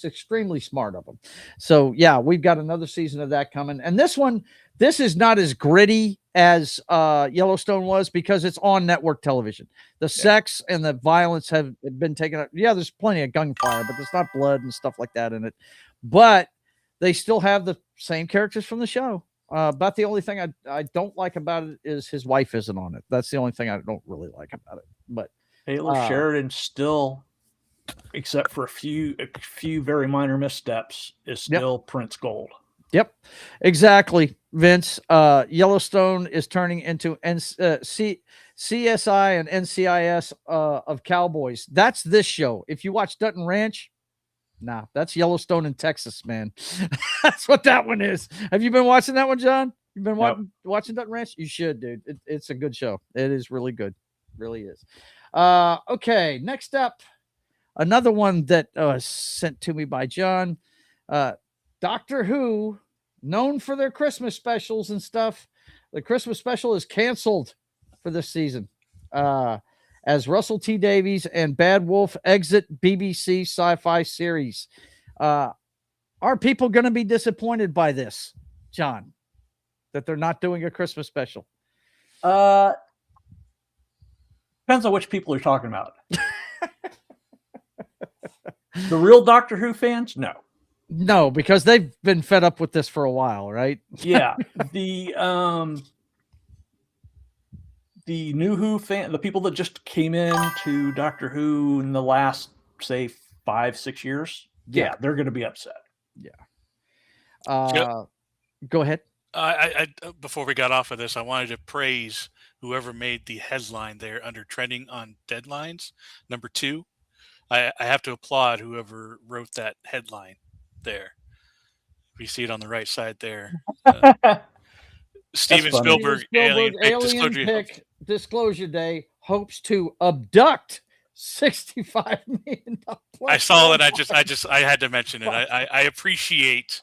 extremely smart of them. So yeah, we've got another season of that coming. And this is not as gritty as Yellowstone was because it's on network television. The sex and the violence have been taken out. Yeah, there's plenty of gunfire, but there's not blood and stuff like that in it. But they still have the same characters from the show. About the only thing I don't like about it is his wife isn't on it. That's the only thing I don't really like about it. But Taylor Sheridan still, except for a few very minor missteps, is still Prince Gold. Yep, exactly, Vince. Yellowstone is turning into CSI and NCIS of cowboys. That's this show. If you watch Dutton Ranch, nah, that's Yellowstone in Texas, man. That's what that one is. Have you been watching that one, John? You've been watching Dutton Ranch? You should, dude. It's a good show. It is really good. Really is. Okay, next up, another one that sent to me by John. Doctor Who, known for their Christmas specials and stuff. The Christmas special is canceled for this season. As Russell T. Davies and Bad Wolf exit BBC sci-fi series. Are people going to be disappointed by this, John? That they're not doing a Christmas special? Depends on which people you're talking about. The real Doctor Who fans, no. No, because they've been fed up with this for a while, right? Yeah. The new Who fan, the people that just came in to Doctor Who in the last, say, 5-6 years, yeah, they're going to be upset. Yeah. Go ahead. I before we got off of this, I wanted to praise whoever made the headline there under trending on deadlines, number 2. I have to applaud whoever wrote that headline there. You see it on the right side there. Steven Spielberg, Alien pick Disclosure Day hopes to abduct $65 million. I saw it. I had to mention it. I appreciate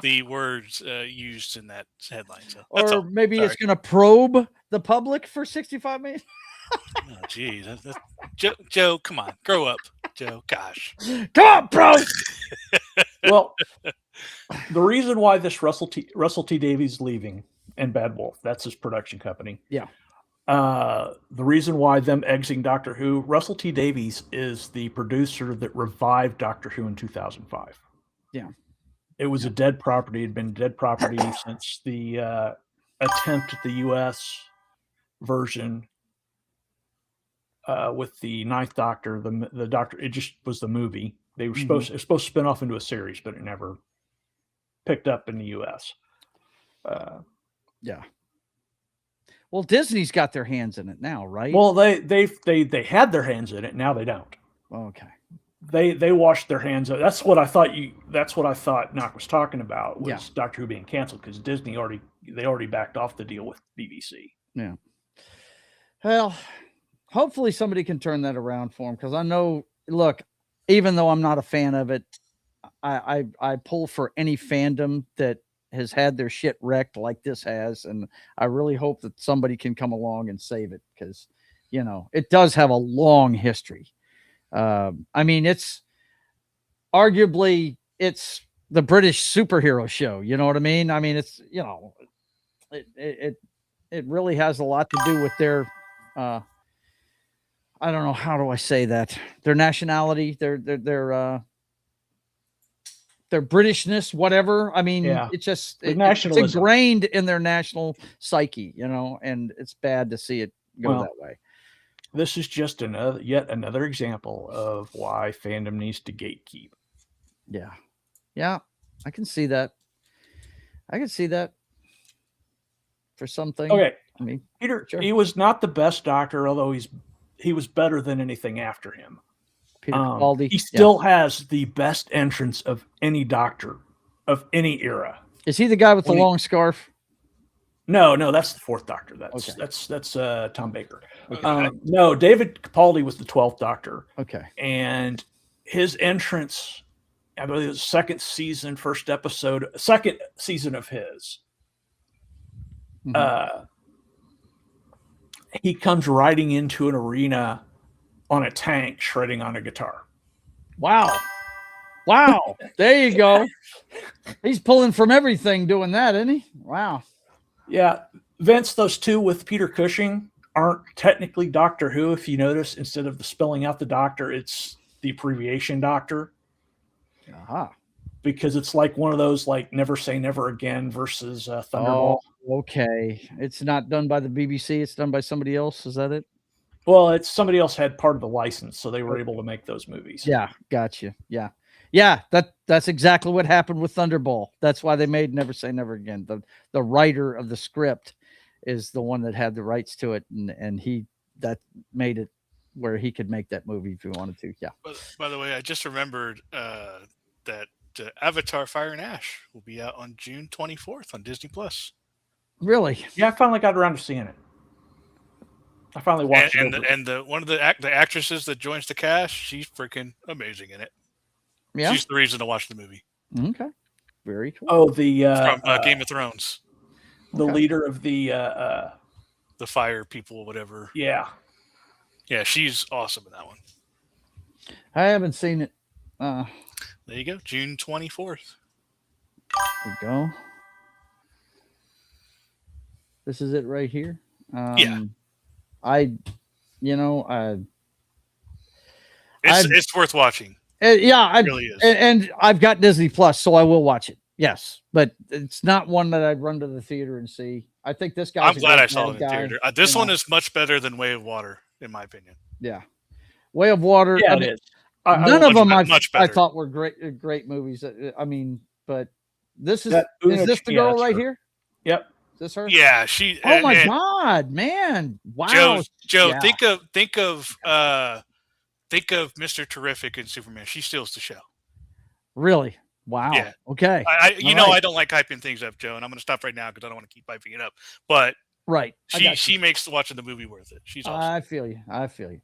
the words used in that headline. So or maybe it's going to probe the public for $65 million. Oh, geez. Joe, come on. Grow up, Joe. Gosh. Come on, bro. Well, the reason why this Russell T. Davies leaving and Bad Wolf, that's his production company. Yeah. The reason why them exiting Doctor Who, Russell T. Davies is the producer that revived Doctor Who in 2005. Yeah. It was a dead property. It had been a dead property since the attempt at the U.S. version with the Ninth Doctor. The Doctor, it just was the movie. They were supposed to spin off into a series, but it never picked up in the U.S. Yeah. Well, Disney's got their hands in it now, right? Well, they had their hands in it. Now they don't. Okay. They washed their hands. That's what I thought Knock was talking about, was Doctor Who being canceled, because Disney already backed off the deal with BBC. Yeah. Well, hopefully somebody can turn that around for him, because I know. Look, even though I'm not a fan of it, I pull for any fandom that has had their shit wrecked like this has, and I really hope that somebody can come along and save it, because it does have a long history. I mean, it's arguably the British superhero show. You know what I mean? I mean, it's it really has a lot to do with their I don't know, how do I say that? Their nationality, their Britishness, whatever. I mean, it's just it's ingrained in their national psyche, and it's bad to see it go that way. This is just yet another example of why fandom needs to gatekeep. Yeah. Yeah. I can see that. For something. Okay. I mean, Peter, he was not the best Doctor, although he was better than anything after him. Peter Capaldi. He still has the best entrance of any Doctor of any era. Is he the guy with the long scarf? No, that's the 4th Doctor. That's Tom Baker. Okay. No, David Capaldi was the 12th Doctor. Okay. And his entrance, I believe it was second season of his. He comes riding into an arena on a tank, shredding on a guitar. Wow. There you go. He's pulling from everything doing that, isn't he? Wow. Yeah. Vince, those two with Peter Cushing aren't technically Doctor Who. If you notice, instead of the spelling out the Doctor, it's the abbreviation Doctor. Because it's like one of those, like Never Say Never Again versus Thunderball. Oh, okay. It's not done by the BBC. It's done by somebody else. Is that it? Well, it's somebody else had part of the license, so they were able to make those movies. Yeah, gotcha. Yeah. That's exactly what happened with Thunderball. That's why they made Never Say Never Again. The writer of the script is the one that had the rights to it, and that made it where he could make that movie if he wanted to. Yeah. By the way, I just remembered that Avatar: Fire and Ash will be out on June 24th on Disney Plus. Really? Yeah, I finally got around to seeing it. I finally watched it. And one of the actresses that joins the cast, she's freaking amazing in it. Yeah, she's the reason to watch the movie. Okay, very cool. Oh, the from Game of Thrones, the leader of the fire people, whatever. Yeah, she's awesome in that one. I haven't seen it. There you go, June 24th. There you go. This is it right here. It's worth watching. Yeah, It really is. And I've got Disney Plus, so I will watch it. Yes, but it's not one that I'd run to the theater and see. I think this guy's. I'm glad I saw it in theater. This one is much better than Way of Water, in my opinion. Yeah, Way of Water. Yeah, it is. None of them I thought were great movies. I mean, but this is this the girl right here? Yep. Is this her? Yeah, she. Oh my God, man! Wow, Joe, think of Mr. Terrific and Superman. She steals the show. Really? Wow. Yeah. Okay. I don't like hyping things up, Joe, and I'm going to stop right now because I don't want to keep hyping it up. But right, she makes watching the movie worth it. She's awesome. I feel you.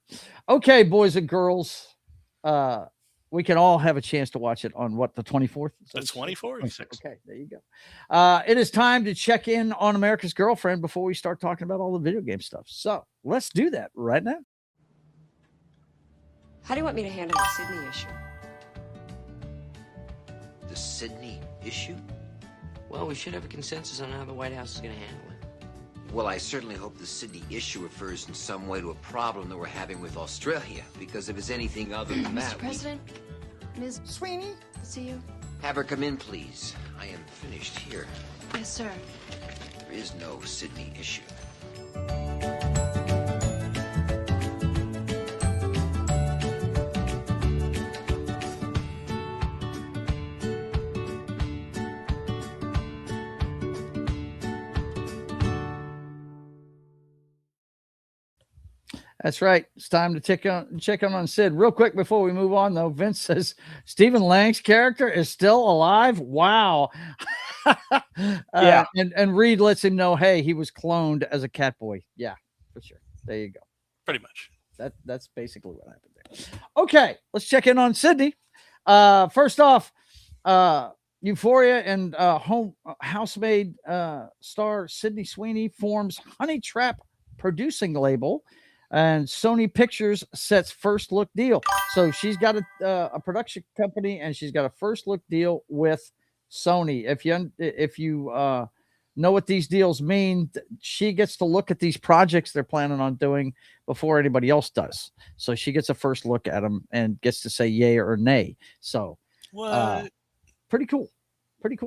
Okay, boys and girls, we can all have a chance to watch it on what, the 24th? The 24th. Okay, there you go. It is time to check in on America's Girlfriend before we start talking about all the video game stuff. So let's do that right now. How do you want me to handle the Sydney issue? The Sydney issue? Well, we should have a consensus on how the White House is going to handle it. Well, I certainly hope the Sydney issue refers in some way to a problem that we're having with Australia, because if it's anything other than that, Mr. President, Ms. Sweeney, to see you. Have her come in, please. I am finished here. Yes, sir. There is no Sydney issue. That's right. It's time to check on Sid. Real quick before we move on, though, Vince says Stephen Lang's character is still alive. Wow. Yeah. And Reed lets him know, hey, he was cloned as a Catboy. Yeah, for sure. There you go. Pretty much. That's basically what happened there. Okay, let's check in on Sydney. First off, Euphoria and housemaid star Sydney Sweeney forms Honey Trap producing label, and Sony Pictures sets first look deal. So she's got a production company, and she's got a first look deal with Sony. If you know what these deals mean, she gets to look at these projects they're planning on doing before anybody else does. So she gets a first look at them and gets to say yay or nay. So pretty cool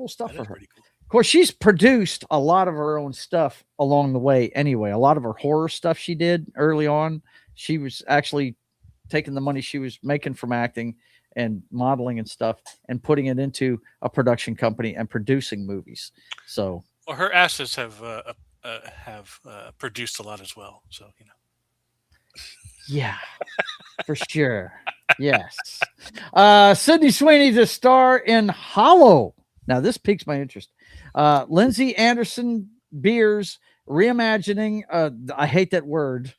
stuff for her. Cool. Of course, she's produced a lot of her own stuff along the way anyway. A lot of her horror stuff she did early on, she was actually taking the money she was making from acting and modeling and stuff and putting it into a production company and producing movies. So, well, her assets have produced a lot as well. So, you know. Yeah, for sure. Yes. Sydney Sweeney to star in Hollow. Now, this piques my interest. Lindsay Anderson Beers reimagining, I hate that word,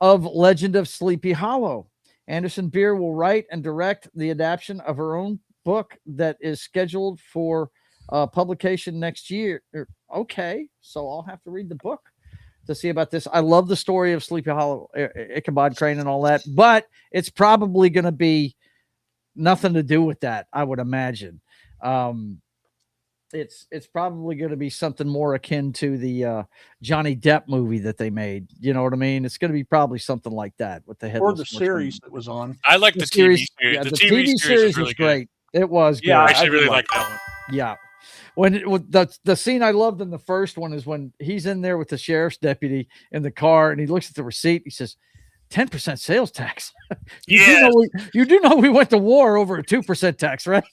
of Legend of Sleepy Hollow. Anderson Beer will write and direct the adaptation of her own book that is scheduled for publication next year. Okay, so I'll have to read the book to see about this. I love the story of Sleepy Hollow, Ichabod Crane and all that, but it's probably going to be nothing to do with that, I would imagine. It's probably going to be something more akin to the Johnny Depp movie that they made. You know what I mean? It's going to be probably something like that with the headless or the series that was on. I like the TV series. Yeah, the TV series was great. It was good. Yeah, I actually really like that one. Yeah. When the scene I loved in the first one is when he's in there with the sheriff's deputy in the car and he looks at the receipt. He says, 10% sales tax. You do know we went to war over a 2% tax, right?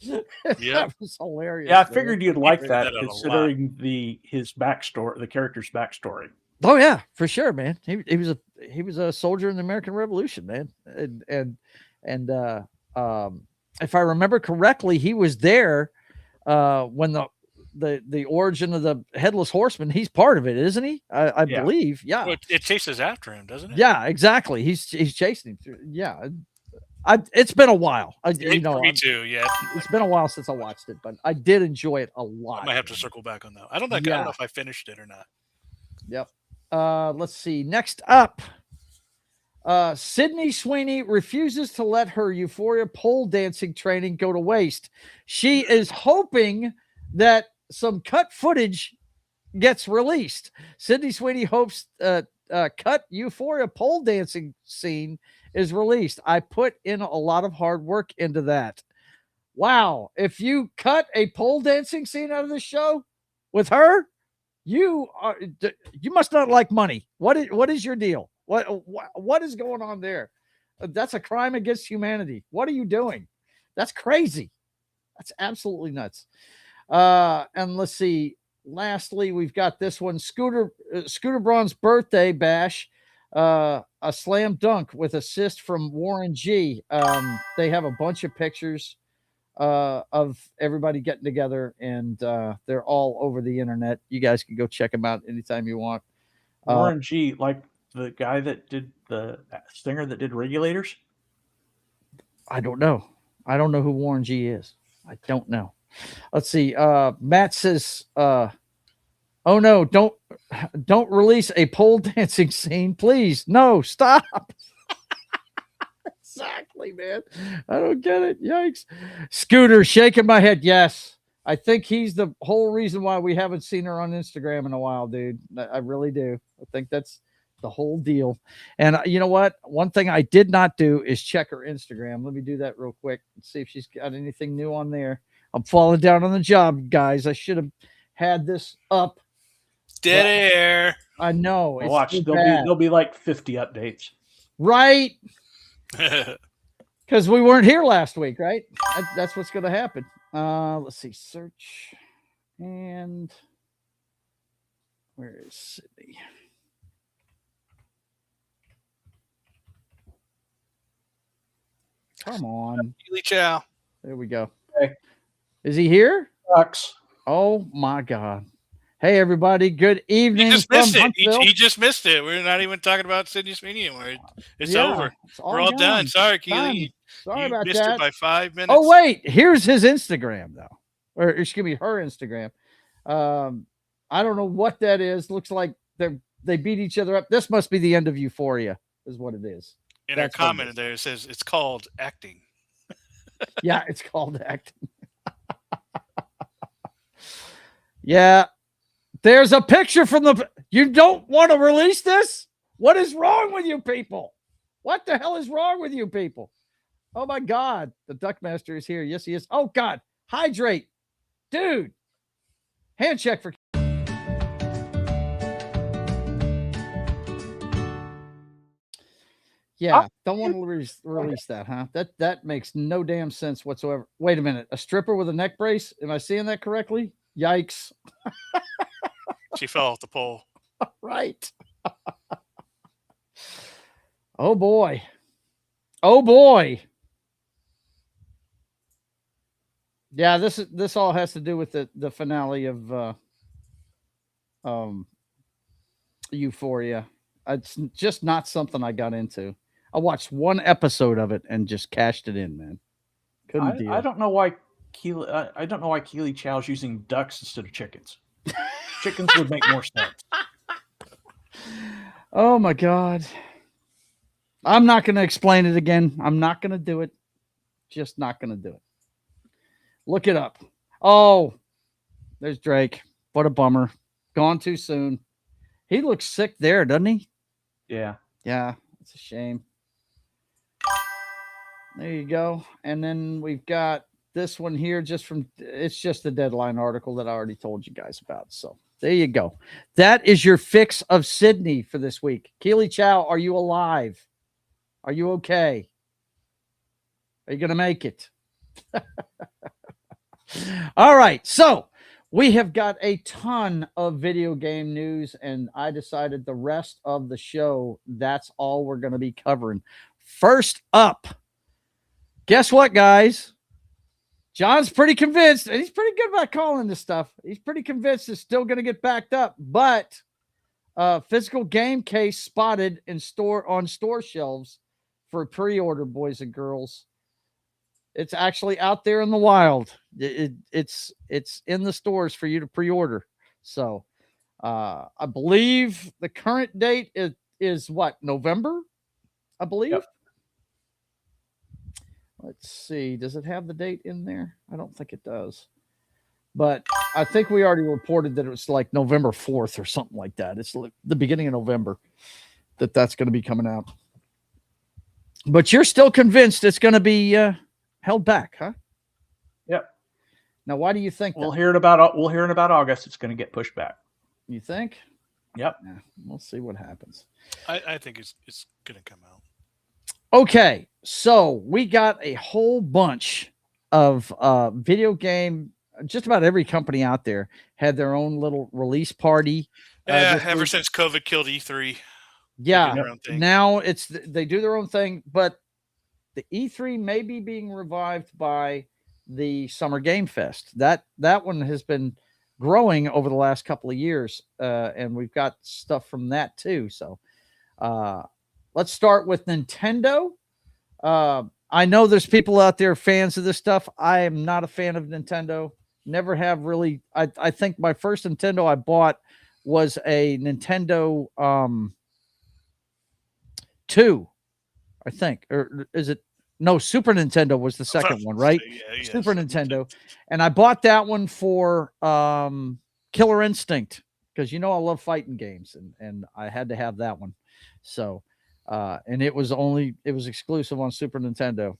Yeah, that was hilarious. Yeah, I figured you'd like that, considering his backstory, the character's backstory. Oh yeah, for sure, man. He was a soldier in the American Revolution, man. And if I remember correctly, he was there when the origin of the Headless Horseman. He's part of it, isn't he? I believe. Yeah. Well, it chases after him, doesn't it? Yeah, exactly. He's chasing him through. Yeah. It's been a while. Me too. Yeah, it's been a while since I watched it, but I did enjoy it a lot. I might have to circle back on that. I don't know if I finished it or not. Yep. Let's see. Next up, Sydney Sweeney refuses to let her Euphoria pole dancing training go to waste. She is hoping that some cut footage gets released. Sydney Sweeney hopes cut Euphoria pole dancing scene is released. I put in a lot of hard work into that. Wow. If you cut a pole dancing scene out of the show with her, you must not like money. What is your deal? What is going on there? That's a crime against humanity. What are you doing? That's crazy. That's absolutely nuts. And let's see. Lastly, we've got this one. Scooter Braun's birthday bash. A slam dunk with assist from Warren G. They have a bunch of pictures of everybody getting together, and they're all over the internet. You guys can go check them out anytime you want. Warren G, like the guy that did the singer that did Regulators? I don't know. I don't know who Warren G is. I don't know. Let's see. Matt says, oh no, don't release a pole dancing scene, please. No, stop. Exactly, man. I don't get it. Yikes. Scooter shaking my head. Yes. I think he's the whole reason why we haven't seen her on Instagram in a while, dude. I really do. I think that's the whole deal. And you know what? One thing I did not do is check her Instagram. Let me do that real quick and see if she's got anything new on there. I'm falling down on the job, guys. I should have had this up. Dead air. I know. Watch. There'll be like 50 updates. Right. Because we weren't here last week, right? That's what's going to happen. Let's see. Search. And where is Sydney? Come on. Chow. There we go. Okay. Is he here? Sucks. Oh my God. Hey everybody, good evening. He just missed it. He just missed it. We're not even talking about Sydney Sweeney anymore. It's over. We're all done. Sorry, Keely. Sorry about missed that. it by 5 minutes. Oh wait, here's his Instagram though. Or excuse me, her Instagram. I don't know what that is. Looks like they beat each other up. This must be the end of Euphoria, is what it is. In her comment there, it says it's called acting. Yeah, it's called acting. Yeah. There's a picture from you don't want to release this? What is wrong with you people? What the hell is wrong with you people? Oh my God. The Duckmaster is here. Yes, he is. Oh God. Hydrate. Dude. Hand check for. Yeah, don't want to release that, huh? That makes no damn sense whatsoever. Wait a minute. A stripper with a neck brace? Am I seeing that correctly? Yikes. She fell off the pole. Right. Oh boy. Oh boy. Yeah, this all has to do with the finale of Euphoria. It's just not something I got into. I watched one episode of it and just cashed it in, man. Couldn't deal. I don't know why Keely Chow's using ducks instead of chickens. Chickens would make more sense. Oh my God. I'm not going to explain it again. I'm not going to do it. Just not going to do it. Look it up. Oh, there's Drake. What a bummer. Gone too soon. He looks sick there, doesn't he? Yeah. Yeah. It's a shame. There you go. And then we've got this one here it's just the Deadline article that I already told you guys about. So there you go. That is your fix of Sydney for this week. Keely Chow, are you alive? Are you okay? Are you going to make it? All right. So we have got a ton of video game news, and I decided the rest of the show, that's all we're going to be covering. First up, guess what, guys? John's pretty convinced, and he's pretty good about calling this stuff. He's pretty convinced it's still going to get backed up, but physical game case spotted on store shelves for pre-order, boys and girls. It's actually out there in the wild. It's in the stores for you to pre-order. So I believe the current date is what, November? I believe. Yep. Let's see. Does it have the date in there? I don't think it does. But I think we already reported that it was like November 4th or something like that. It's the beginning of November that's going to be coming out. But you're still convinced it's going to be held back, huh? Yep. Now, why do you think we'll hear in about August? It's going to get pushed back. You think? Yep. Yeah, we'll see what happens. I think it's going to come out. Okay, so we got a whole bunch of video game. Just about every company out there had their own little release party. Ever since COVID killed E3. Yeah. Now they do their own thing, but the E3 may be being revived by the Summer Game Fest. That one has been growing over the last couple of years, and we've got stuff from that too. So let's start with Nintendo. I know there's people out there fans of this stuff. I am not a fan of Nintendo. Never have really. I think my first Nintendo I bought was a Nintendo 2, I think. Or is it? No, Super Nintendo was the second one, right? Yeah, Super Nintendo. And I bought that one for Killer Instinct because I love fighting games, and I had to have that one. So and it was exclusive on Super Nintendo.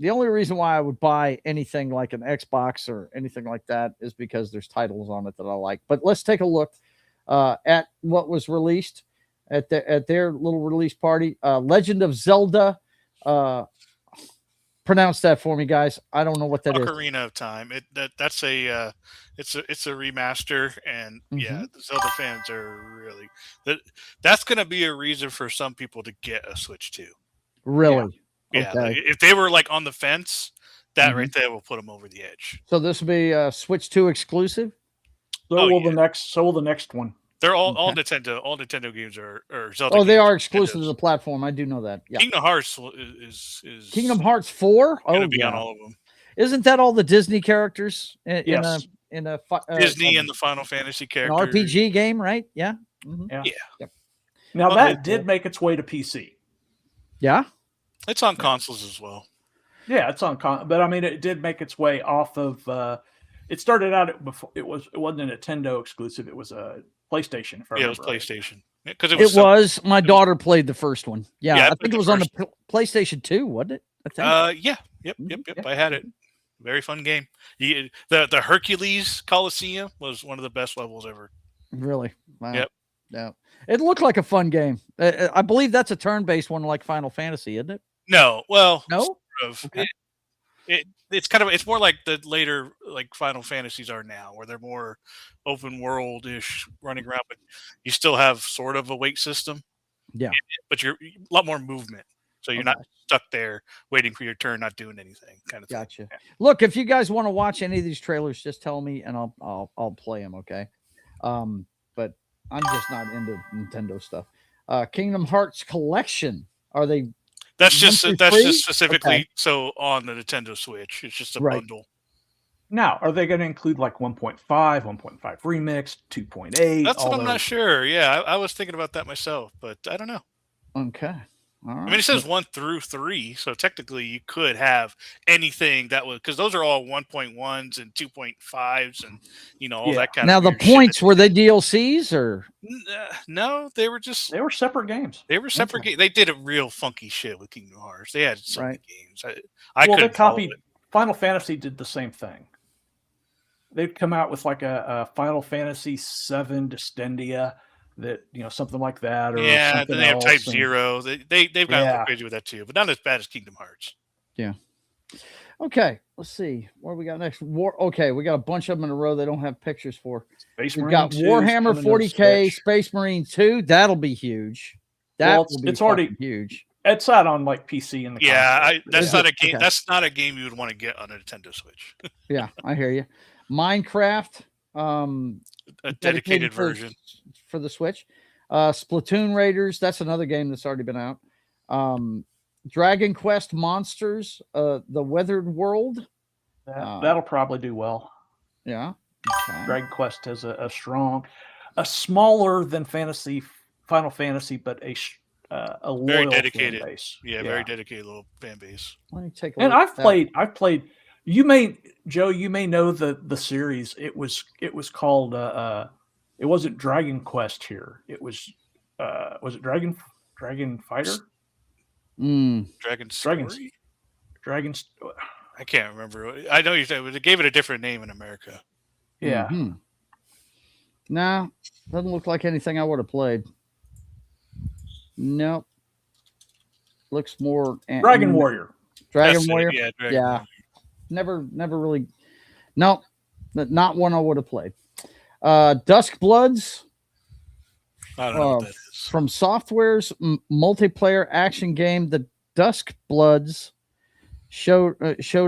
The only reason why I would buy anything like an Xbox or anything like that is because there's titles on it that I like. But let's take a look at what was released at their little release party. Legend of Zelda. Pronounce that for me, guys. I don't know what that is. Ocarina of Time. That's a it's a remaster, and yeah, the Zelda fans are really that's going to be a reason for some people to get a Switch 2. Really? Yeah. Okay. Like, if they were like on the fence, that right there will put them over the edge. So this will be a Switch 2 exclusive. So will the next one. They're all Nintendo. All Nintendo games are Zelda. Oh, they are exclusive to the platform. I do know that. Yeah. Kingdom Hearts is Kingdom Hearts 4. Going to be on all of them. Isn't that all the Disney characters in a Disney and the Final Fantasy characters? An RPG game, right? Yeah. Yeah. Yep. Now that did make its way to PC. Yeah. It's on consoles as well. Yeah, it's on but I mean, it did make its way off of. It started out before it wasn't a Nintendo exclusive. It was a PlayStation. It was PlayStation. Because my daughter played the first one. Yeah, I think it was on the PlayStation 2, wasn't it? I think. Yeah. Yep. I had it. Very fun game. The Hercules Coliseum was one of the best levels ever. Really? Wow. Yep. Yeah. It looked like a fun game. I believe that's a turn-based one like Final Fantasy, isn't it? No. Well, no. Sort of. Okay. It's more like the later like Final Fantasies are now, where they're more open world-ish, running around, but you still have sort of a wait system. Yeah. But you're a lot more movement. So you're not stuck there waiting for your turn, not doing anything, kind of thing. Gotcha. Yeah. Look, if you guys want to watch any of these trailers, just tell me and I'll play them, okay? But I'm just not into Nintendo stuff. Kingdom Hearts Collection. Are they That's just specifically so on the Nintendo Switch. It's just a bundle. Now, are they going to include like 1.5, 1.5 remix, 2.8? That's what I'm not sure. Yeah, I was thinking about that myself, but I don't know. Okay. All right. I mean, it says 1 through 3, so technically you could have anything that was, because those are all 1.1s and 2.5s and all that kind of. Now the points were they DLCs or no? They were separate games. They were separate games. They did a real funky shit with Kingdom Hearts. They had so many games. They copied. Final Fantasy did the same thing. They'd come out with like a Final Fantasy 7 Descendia. That something like that, or then they have Type 0. They've gotten a little crazy with that too, but not as bad as Kingdom Hearts. Yeah. Okay, let's see what we got next. Okay, we got a bunch of them in a row. They don't have pictures for. We've got Warhammer 40K, Space Marine 2. That'll be huge. It's already huge. It's out on like PC and that's not a game. Okay. That's not a game you would want to get on a Nintendo Switch. Yeah, I hear you. Minecraft. A dedicated version for the Switch. Splatoon Raiders, that's another game that's already been out. Dragon Quest Monsters, The Weathered World. That'll probably do well. Yeah. Okay. Dragon Quest has a smaller than Final Fantasy, but a loyal very dedicated fan base. Yeah, very dedicated little fan base. Let me take a look. And I've played. You may know the series. It was called it wasn't Dragon Quest here. It was it Dragon Fighter? Dragon Story? Dragons. I can't remember. I know you said they gave it a different name in America. Yeah. Nah, doesn't look like anything I would have played. Nope. Looks more Dragon Warrior. Dragon Warrior. Yeah, Dragon Warrior. Never really. No, not one I would have played. Dusk Bloods. I don't know what that is. From Software's multiplayer action game, the Dusk Bloods showed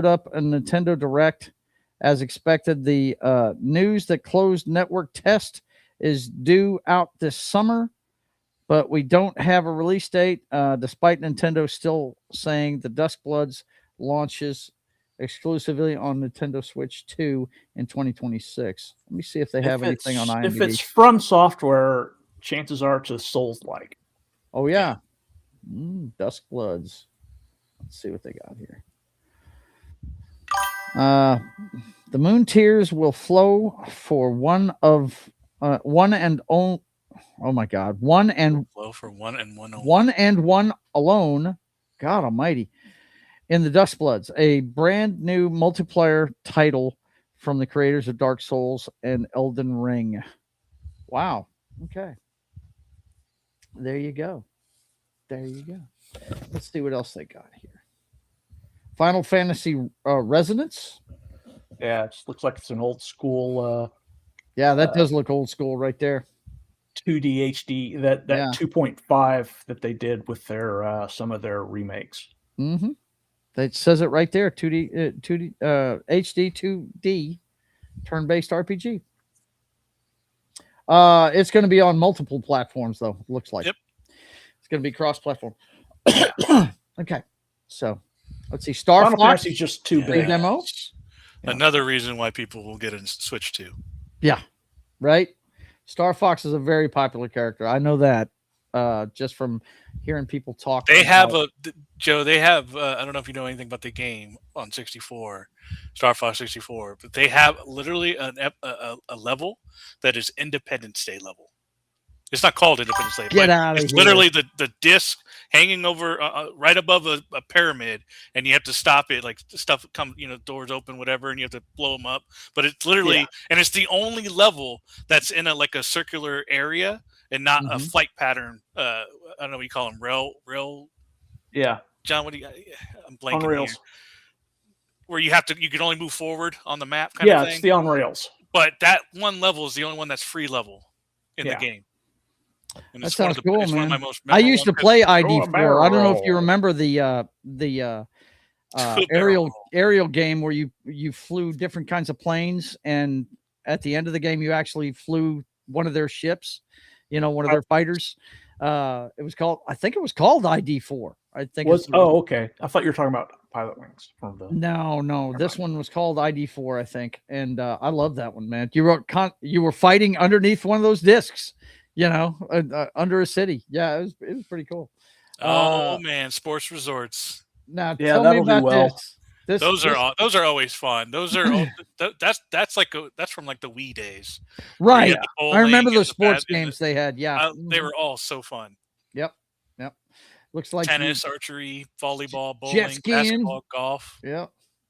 up a Nintendo Direct. As expected, the news that closed network test is due out this summer, but we don't have a release date, despite Nintendo still saying the Dusk Bloods launches exclusively on Nintendo Switch 2 in 2026. Let me see if they have anything on IMDb. If it's from Software, chances are it's a Souls-like. Oh, yeah. Dusk Bloods. Let's see what they got here. The moon tears will flow for one and only. Oh my God! One and one alone. God Almighty! In the Dusk Bloods, a brand new multiplayer title from the creators of Dark Souls and Elden Ring. Wow. Okay. There you go. Let's see what else they got here. Final Fantasy Resonance. Yeah, it just looks like it's an old school. Yeah, that does look old school right there. 2D HD. That 2.5 that they did with their some of their remakes. Mm-hmm. It says it right there. 2D HD 2D turn-based RPG. It's going to be on multiple platforms, though. Looks like. Yep. It's going to be cross-platform. Okay, so let's see. Star Final Fox Fantasy's just too big. Demo. Another reason why people will get a Switch 2. Yeah, right. Star Fox is a very popular character. I know that just from hearing people talk. They have Joe. They have. I don't know if you know anything about the game on 64, Star Fox 64, but they have literally a level that is Independence Day level. It's not called Independence Day. Get out of it's here. Literally the disc hanging over right above a pyramid, and you have to stop it. Like stuff come, doors open, whatever, and you have to blow them up. But it's literally, and it's the only level that's in a circular area and not a flight pattern. I don't know what you call them. Rail. Yeah. John, what do you? I'm blanking on rails. Here. Where you can only move forward on the map. Kind of thing. It's the on rails. But that one level is the only one that's free level in the game. And that sounds cool, man. I used to play ID4. I don't know if you remember the aerial game where you flew different kinds of planes, and at the end of the game you actually flew one of their ships, one of their fighters. I think it was called ID4. I think okay. I thought you were talking about Pilot Wings from the. No. This one was called ID4, I think, and I love that one, man. You were fighting underneath one of those discs. Under a city. Yeah, it was pretty cool. Oh man, sports resorts. Now tell me about this. Those are always fun. Those are that's from like the Wii days. Right. I remember those sports games they had. Yeah. They were all so fun. Yep. Looks like tennis, archery, volleyball, bowling, basketball, golf. Yeah.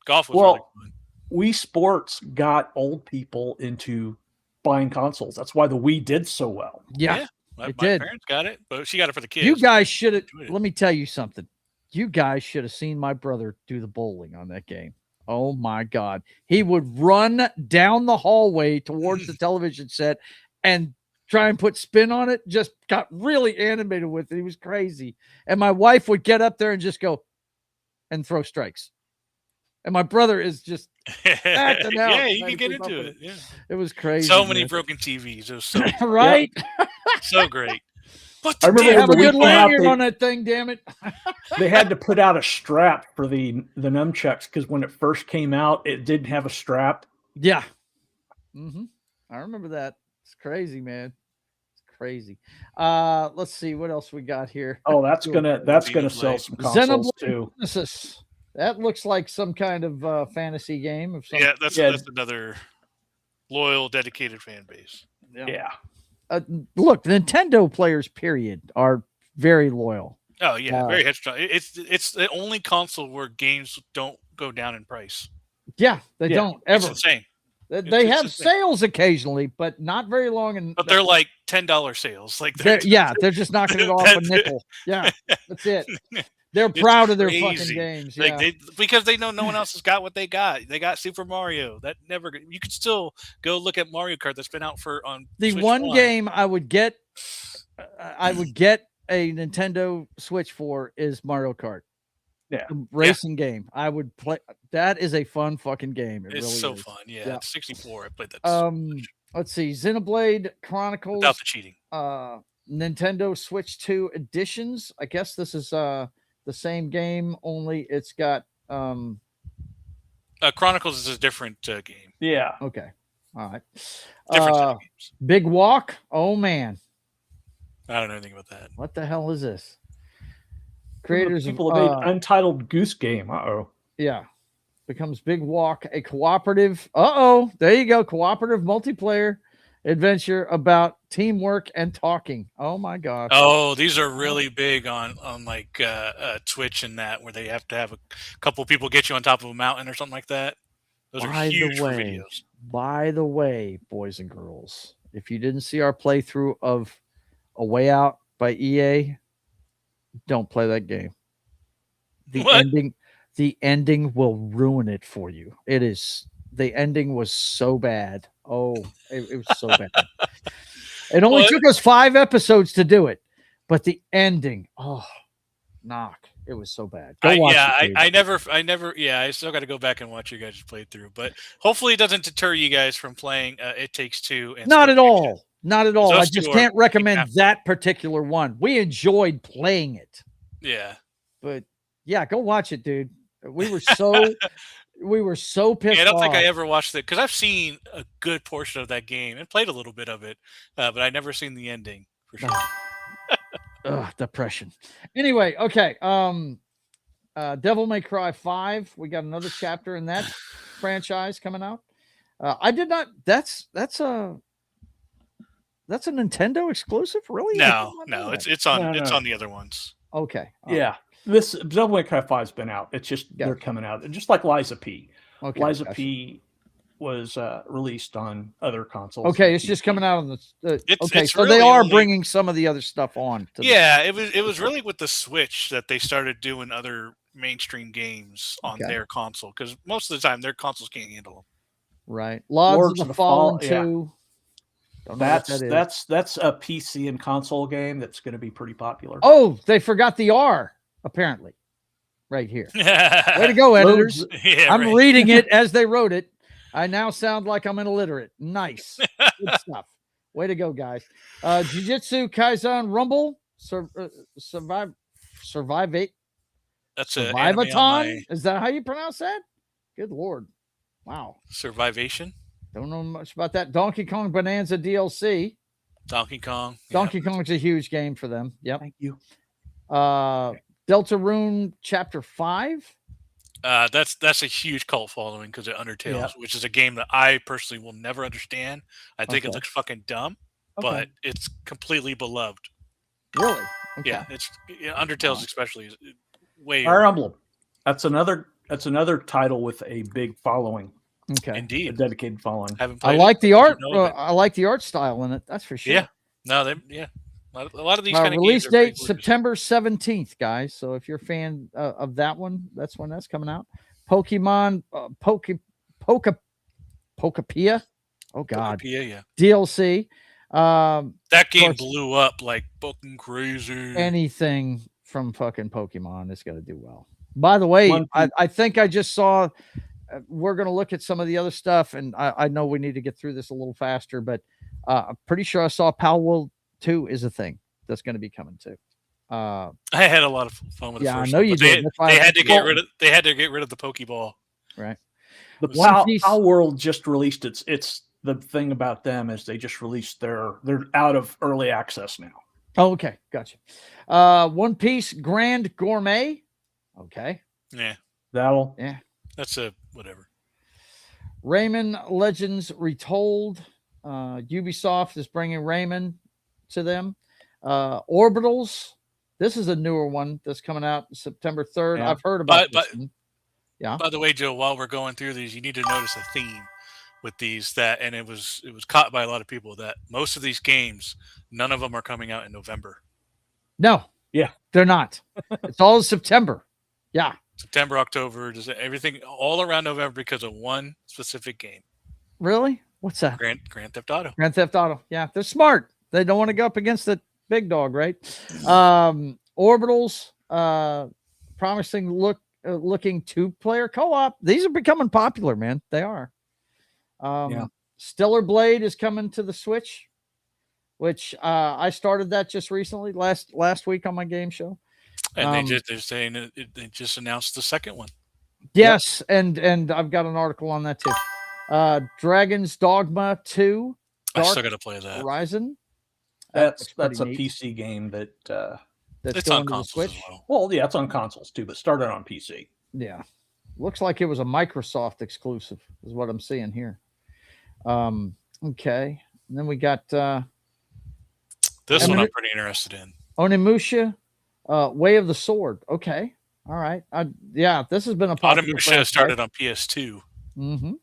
Golf was really fun. Wii Sports got old people into buying consoles. That's why the Wii did so well. Yeah, my parents got it, but she got it for the kids. You guys should have. Let me tell you something. You guys should have seen my brother do the bowling on that game. Oh my God, he would run down the hallway towards the television set and try and put spin on it. Just got really animated with it. He was crazy. And my wife would get up there and just go and throw strikes. And my brother is just acting out. Yeah, you can get into it. Yeah, it was crazy. So many broken TVs. It was so right, so great. But I remember have a good lanyard on that thing. Damn it! They had to put out a strap for the nunchucks because when it first came out, it didn't have a strap. Yeah, I remember that. It's crazy, man. It's crazy. Let's see what else we got here. Oh, that's gonna sell some consoles too. Genesis. That looks like some kind of fantasy game of some. Yeah, that's another loyal, dedicated fan base. Yeah. Look, Nintendo players, period, are very loyal. Oh yeah, very headstrong. It's the only console where games don't go down in price. Yeah, they don't ever. It's insane. They have sales occasionally, but not very long. And but they're like $10 sales. Like they're just knocking it off a nickel. Yeah, that's it. They're proud of their fucking games. Like yeah. because they know no one else has got what they got. They got Super Mario. That never. You could still go look at Mario Kart that's been out on the Switch one game I would get a Nintendo Switch for is Mario Kart. Yeah, racing game. I would play. That is a fun fucking game. It's really so is. fun. Yeah, it's 64. I played that. Let's see, Xenoblade Chronicles without the cheating. Nintendo Switch 2 editions. I guess this is the same game, only it's got Chronicles is a different game. Yeah. Okay. All right. Different set of games. Big Walk. Oh man. I don't know anything about that. What the hell is this? Creators people have made Untitled Goose Game. Yeah. Becomes Big Walk a cooperative. There you go. Cooperative multiplayer adventure about teamwork and talking. Oh my gosh. Oh, these are really big on like Twitch and that, where they have to have a couple of people get you on top of a mountain or something like that. Those are huge for videos. By the way, boys and girls, if you didn't see our playthrough of A Way Out by EA, don't play that game. The ending will ruin it for you. The ending was so bad. Oh, it was so bad. It only took us 5 episodes to do it, but the ending, it was so bad. Go watch it, I never. Yeah, I still got to go back and watch you guys play through. But hopefully, it doesn't deter you guys from playing It Takes Two. And Not at all. Not at all. I just can't recommend that particular one. We enjoyed playing it. Yeah. But yeah, go watch it, dude. We were so pissed off. I don't think I ever watched it because I've seen a good portion of that game and played a little bit of it, but I never seen the ending for sure. Depression. Anyway, okay. Devil May Cry 5. We got another chapter in that franchise coming out. I did not. That's a Nintendo exclusive, really? No, it's on the other ones. Okay. Yeah. This Devil May Cry 5's been out. It's just they're coming out. Just like Liza P. Okay. Liza P was released on other consoles. Okay, it's just coming out on the. It's so really they are bringing some of the other stuff on. It was really with the Switch that they started doing other mainstream games on their console, because most of the time their consoles can't handle them. Right. Lords of the Fallen 2. That's a PC and console game that's going to be pretty popular. Oh, they forgot the R. Apparently, right here. Way to go, editors. I'm reading it as they wrote it. I now sound like I'm an illiterate. Nice. Good stuff. Way to go, guys. Jujutsu Kaisen Rumble. Survive 8. That's Survivathon? Is that how you pronounce that? Good Lord. Wow. Survivation? Don't know much about that. Donkey Kong Bonanza DLC. Donkey Kong Kong's a huge game for them. Yep. Thank you. Deltarune Chapter 5. That's a huge cult following because of Undertale, which is a game that I personally will never understand. I think it looks fucking dumb, but it's completely beloved. Really? Okay. Yeah, it's Undertale's especially way. Fire Emblem. That's another title with a big following. Okay. Indeed. A dedicated following. I like the art. I like the art style in it. That's for sure. Yeah. No, a lot of these kind of release date September 17th, guys. So if you're a fan of that one, that's when that's coming out. Pokemon Pokapia. Oh God. Pokapia, yeah. DLC. That game blew up like fucking crazy. Anything from fucking Pokemon is going to do well. By the way, I think I just saw. We're going to look at some of the other stuff, and I know we need to get through this a little faster, but I'm pretty sure I saw Pal World 2 is a thing that's going to be coming too. I had a lot of fun with the first. I know you did. They had to get rid of the Pokeball. Right. The Pal World just released it's the thing about them is they just released they're out of early access now. Oh, okay, gotcha. One Piece Grand Gourmet. Okay. Yeah. That's a whatever. Rayman Legends Retold. Ubisoft is bringing Rayman to them. Orbitals. This is a newer one that's coming out September 3rd. I've heard about this one. Yeah. By the way, Joe, while we're going through these, you need to notice a theme with these and it was caught by a lot of people that most of these games, none of them are coming out in November. No. Yeah. They're not. It's all September. Yeah. September, October, just everything all around November because of one specific game. Really? What's that? Grand Theft Auto. Grand Theft Auto. Yeah, they're smart. They don't want to go up against the big dog, right? Orbitals, promising looking 2-player co-op. These are becoming popular, man. They are. Stellar Blade is coming to the Switch, which I started that just recently, last week on my game show. And they're saying they just announced the second one. Yes, and I've got an article on that too. Dragon's Dogma 2. I still got to play that. Horizon. That's a PC game that's it's on consoles as well. Well, yeah, it's on consoles too, but started on PC. Yeah, looks like it was a Microsoft exclusive, is what I'm seeing here. Okay, and then we got this one I'm pretty interested in. Onimusha, Way of the Sword. Okay, all right. This has been a popular. Onimusha started on PS2. Mm-hmm.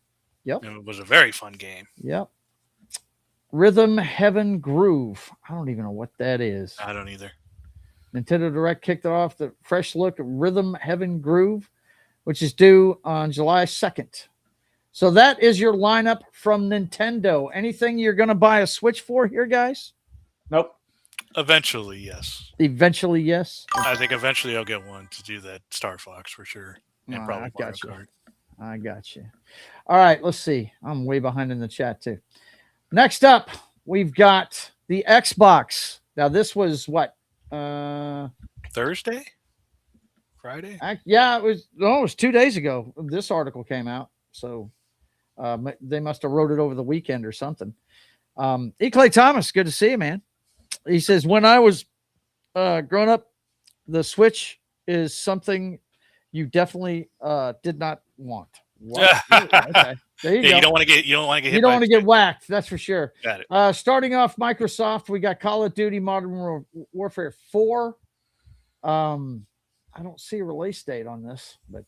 Yep. And it was a very fun game. Yep. Rhythm Heaven Groove. I don't even know what that is. I don't either. Nintendo Direct kicked it off, the fresh look at Rhythm Heaven Groove, which is due on July 2nd. So that is your lineup from Nintendo. Anything you're going to buy a Switch for here, guys? Nope. Eventually, yes. Eventually, yes. I think eventually I'll get one to do that Star Fox for sure. And probably Mario Kart. I got you. All right, let's see. I'm way behind in the chat too. Next up, we've got the Xbox. Now, this was what? Thursday? Friday? It was 2 days ago. This article came out. So they must have wrote it over the weekend or something. E. Clay Thomas, good to see you, man. He says, when I was growing up, the Switch is something you definitely did not want. Okay. There you go. You don't want to get You don't want to get whacked. That's for sure. Got it. Starting off Microsoft, we got Call of Duty Modern Warfare 4. I don't see a release date on this, but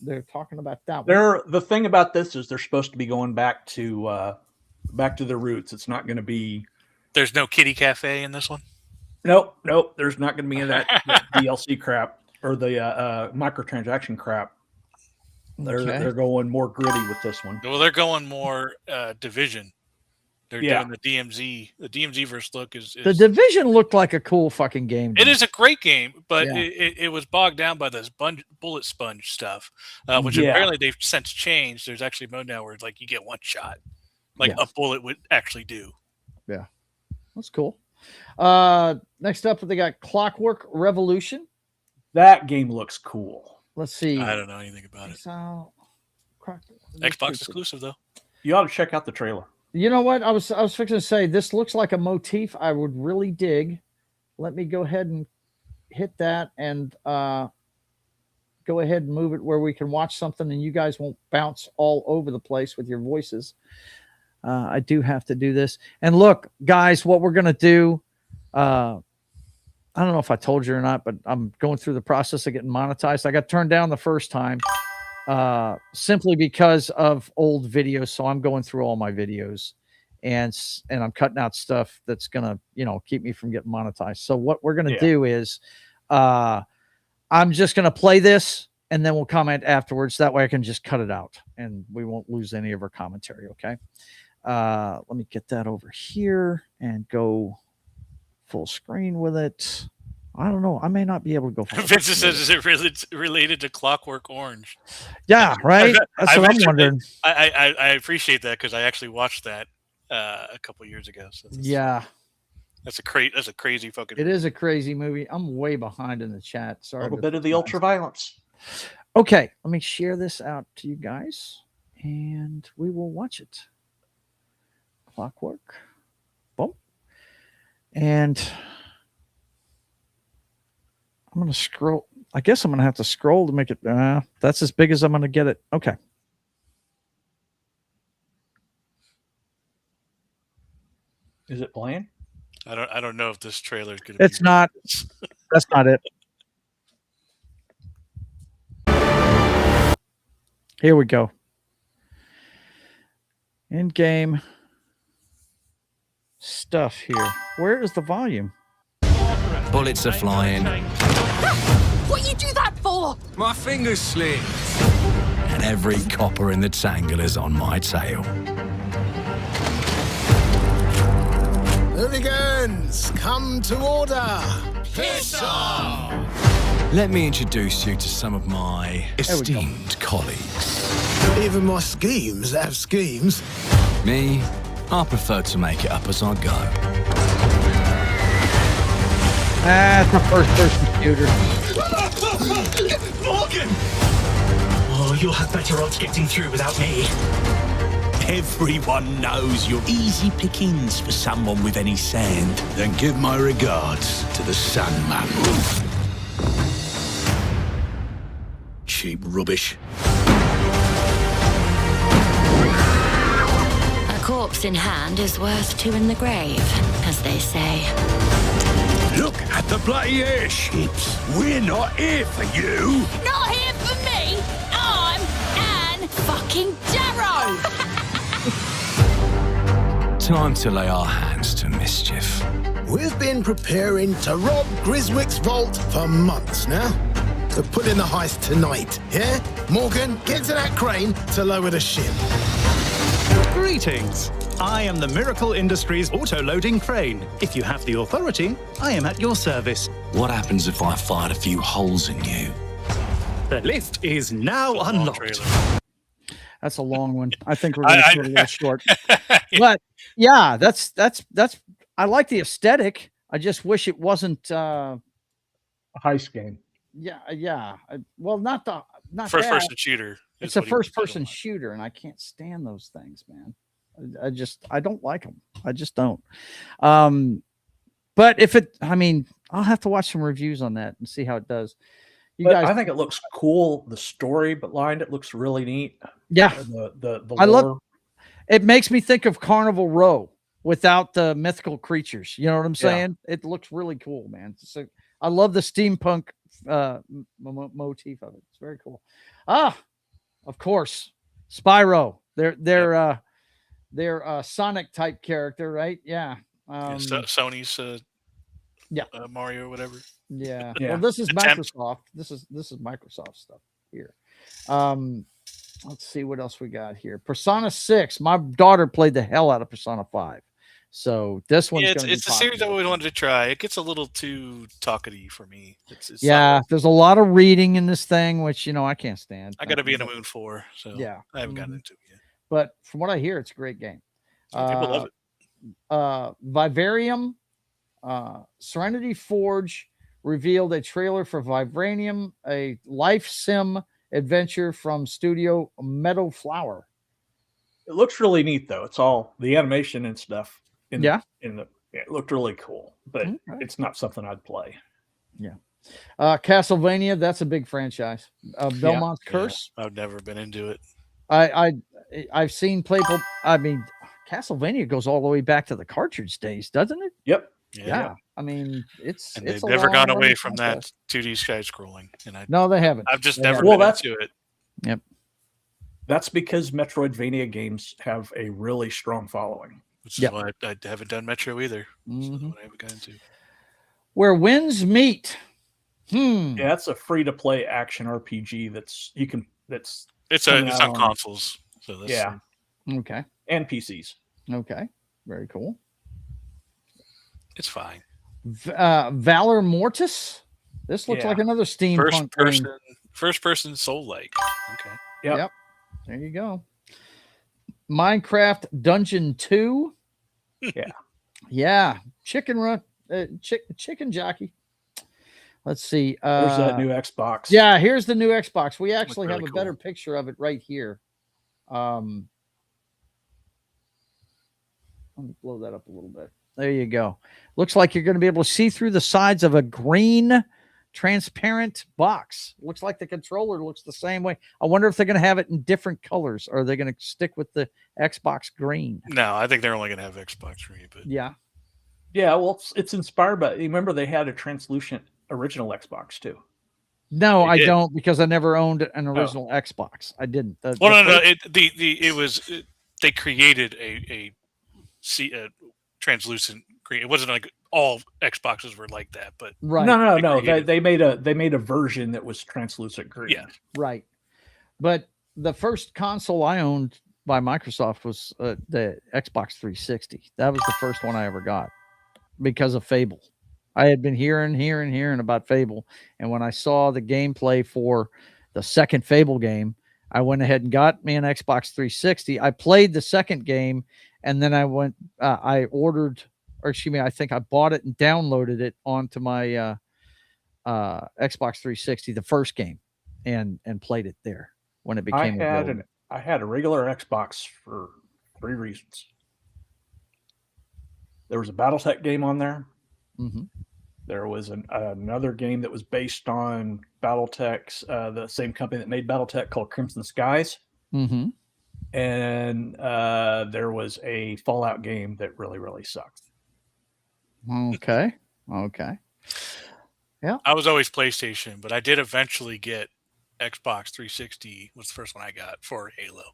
they're talking about that one. The thing about this is they're supposed to be going back to their roots. It's not going to be. There's no Kitty Cafe in this one. Nope. There's not going to be that DLC crap or the microtransaction crap. They're going more gritty with this one. Well, they're going more Division. They're doing the DMZ. The DMZ verse look is the Division looked like a cool fucking game. It is a great game, but it was bogged down by this bullet sponge stuff, which apparently they've since changed. There's actually a mode now where like you get one shot, like a bullet would actually do. Yeah, that's cool. Next up, they got Clockwork Revolution. That game looks cool. Let's see. I don't know anything about it. Xbox exclusive though. You ought to check out the trailer. You know what? I was fixing to say this looks like a motif I would really dig. Let me go ahead and hit that and go ahead and move it where we can watch something and you guys won't bounce all over the place with your voices. I do have to do this. And look, guys, what we're gonna do. I don't know if I told you or not, but I'm going through the process of getting monetized. I got turned down the first time simply because of old videos. So I'm going through all my videos and I'm cutting out stuff that's going to, keep me from getting monetized. So what we're going to do is I'm just going to play this and then we'll comment afterwards. That way I can just cut it out and we won't lose any of our commentary. Okay. Let me get that over here and go full screen with it. I don't know. I may not be able to go. Vince says, "Is it really related to Clockwork Orange?" Yeah, right. That's what I'm wondering. I appreciate that because I actually watched that a couple years ago. So that's a crazy fucking. It is a crazy movie. I'm way behind in the chat. Sorry. A little bit of the ultra violence. Okay, let me share this out to you guys, and we will watch it. Clockwork. Boom. And I'm going to scroll. I guess I'm going to have to scroll to make it. That's as big as I'm going to get it. Okay. Is it playing? I don't know if this trailer is going to. It's not. That's not it. Here we go. In-game stuff here. Where is the volume? Bullets are flying. What you do that for? My fingers slip. And every copper in the tangle is on my tail. Hooligans, come to order. Piss off! Let me introduce you to some of my esteemed colleagues. Even my schemes have schemes. Me, I prefer to make it up as I go. That's a first-person shooter. Morgan! Oh, you'll have better odds getting through without me. Everyone knows you're easy pickings for someone with any sand. Then give my regards to the Sandman. Cheap rubbish. A corpse in hand is worth two in the grave, as they say. Look at the bloody airships. We're not here for you. Not here for me! I'm Anne fucking Darrow! Time to lay our hands to mischief. We've been preparing to rob Griswick's vault for months now. So put in the heist tonight, yeah? Morgan, get to that crane to lower the ship. Greetings. I am the Miracle Industries auto-loading crane. If you have the authority, I am at your service. What happens if I fired a few holes in you? The lift is now unlocked. That's a long one. I think we're going to put it a little short. But yeah, that's. I like the aesthetic. I just wish it wasn't a heist game. Yeah. Well, not first-person shooter. It's a first-person shooter, and I can't stand those things, man. I don't like them. I just don't. But I'll have to watch some reviews on that and see how it does. I think it looks cool. The story behind it looks really neat. Yeah, the I love. It makes me think of Carnival Row without the mythical creatures. You know what I'm saying? Yeah. It looks really cool, man. So I love the steampunk motif of it. It's very cool. Of course, Spyro. They're Sonic type character, right? Yeah. Sony's Mario or whatever. Yeah. Well, this is Microsoft. This is Microsoft stuff here. Let's see what else we got here. Persona 6. My daughter played the hell out of Persona 5. So this one's it's a series I always wanted to try. It gets a little too talkative for me. It's there's a lot of reading in this thing, which I can't stand. I got to be in the mood for. So yeah, I haven't gotten into it yet. But from what I hear, it's a great game. People love it. Vivarium, Serenity Forge revealed a trailer for Vibranium, a life sim adventure from Studio Meadow Flower. It looks really neat, though. It's all the animation and stuff. It looked really cool, but it's not something I'd play. Yeah. Castlevania, that's a big franchise. Belmont's Curse. I've never been into it. I've seen people. Castlevania goes all the way back to the cartridge days, doesn't it? Yep. Yeah. It's they've never gone away from that 2D side scrolling. No, they haven't. I've just never been into it. Yep. That's because Metroidvania games have a really strong following. Which is why I haven't done Metro either. Mm-hmm. So I haven't gotten into. Where Winds Meet. Yeah, it's a free-to-play action RPG It's on consoles. So that's okay. And PCs. Okay. Very cool. It's fine. Valor Mortis. This looks like another steampunk first person soul-like. Okay. Yep. There you go. Minecraft Dungeon 2. Yeah. Chicken Run. Chicken Jockey. Let's see. There's that new Xbox. Yeah, here's the new Xbox. We actually have a better picture of it right here. Let me blow that up a little bit. There you go. Looks like you're going to be able to see through the sides of a green transparent box. Looks like the controller looks the same way. I wonder if they're going to have it in different colors, or are they going to stick with the Xbox green? No, I think they're only going to have Xbox green. But yeah. Well, it's inspired by. Remember, they had a translucent original Xbox too. No, I don't, because I never owned an original Xbox. I didn't. No. They created a translucent green. It wasn't like all Xboxes were like that, but right. No. They made a version that was translucent green. Yeah, right. But the first console I owned by Microsoft was the Xbox 360. That was the first one I ever got because of Fable. I had been hearing about Fable, and when I saw the gameplay for the second Fable game, I went ahead and got me an Xbox 360. I played the second game, and then I went. I ordered, or excuse me, I think I bought it and downloaded it onto my Xbox 360, the first game, and played it there when it became available. I had a regular Xbox for 3 reasons. There was a BattleTech game on there. Mm-hmm. There was another game that was based on BattleTech's, the same company that made BattleTech, called Crimson Skies. Mm-hmm. And there was a Fallout game that really, really sucked. Okay. Yeah. I was always PlayStation, but I did eventually get Xbox 360. Was the first one I got for Halo.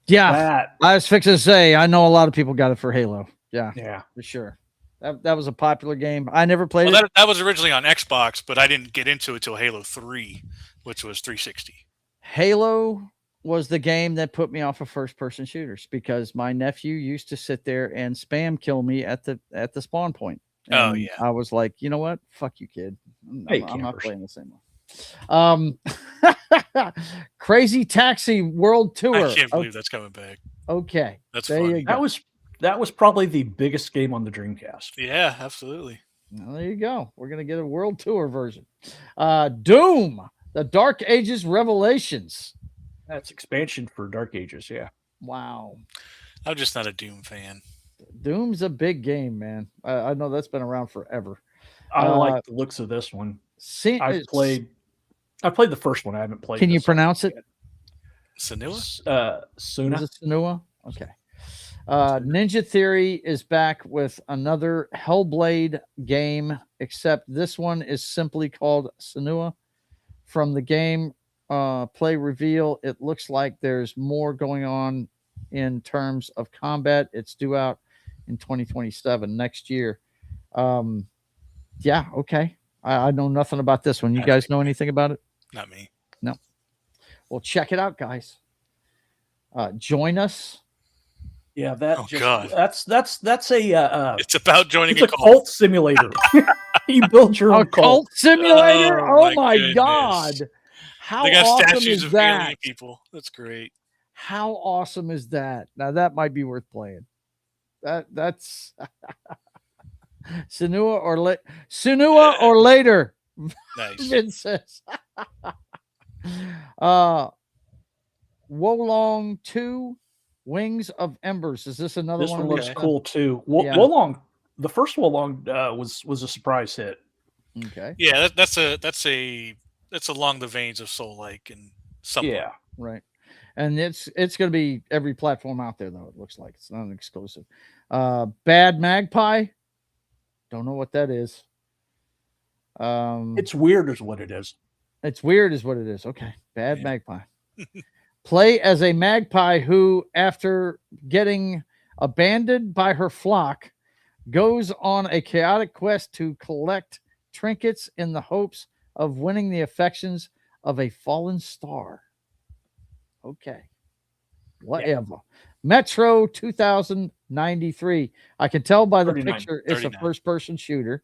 Yeah, I was fixing to say, I know a lot of people got it for Halo. Yeah, for sure. That was a popular game. I never played it. That was originally on Xbox, but I didn't get into it until Halo 3, which was 360. Halo was the game that put me off of first-person shooters because my nephew used to sit there and spam kill me at the spawn point. And I was like, you know what? Fuck you, kid. I'm not playing the same one. Crazy Taxi World Tour. I can't believe that's coming back. Okay, that's there funny. you go. That was probably the biggest game on the Dreamcast. Yeah, absolutely. Well, there you go. We're gonna get a World Tour version. Doom, the Dark Ages Revelations. That's expansion for Dark Ages. Yeah. Wow. I'm just not a Doom fan. Doom's a big game, man. I know that's been around forever. I like the looks of this one. I played the first one. I haven't played. Can you pronounce it? Senua? Suna. Is it Senua? Okay. Ninja Theory is back with another Hellblade game, except this one is simply called Senua. From the game play reveal, it looks like there's more going on in terms of combat. It's due out in 2027, next year. Yeah, okay. I know nothing about this one. You guys know anything about it? Not me. No. Well, check it out, guys. Join us. Yeah, God. That's a it's about joining a cult simulator. You build your own cult simulator. Oh my goodness. God! How they got awesome statues is of that? alien people. That's great. How awesome is that? Now that might be worth playing. That's Senua or later. Nice. Vince says. Wolong 2 Wings of Embers. Is this another This one? one looks cool too. Yeah. Wolong, the first Wolong was a surprise hit. Okay. Yeah, that's along the veins of Soul-like and something. Yeah. Right. And it's going to be every platform out there, though. It looks like it's not an exclusive. Bad Magpie. Don't know what that is. It's weird, is what it is. It's weird, is what it is. Okay. Bad Magpie. Play as a magpie who, after getting abandoned by her flock, goes on a chaotic quest to collect trinkets in the hopes of winning the affections of a fallen star. Okay. Whatever. Yeah. Metro 2093. I can tell by the 39. picture it's a first-person shooter.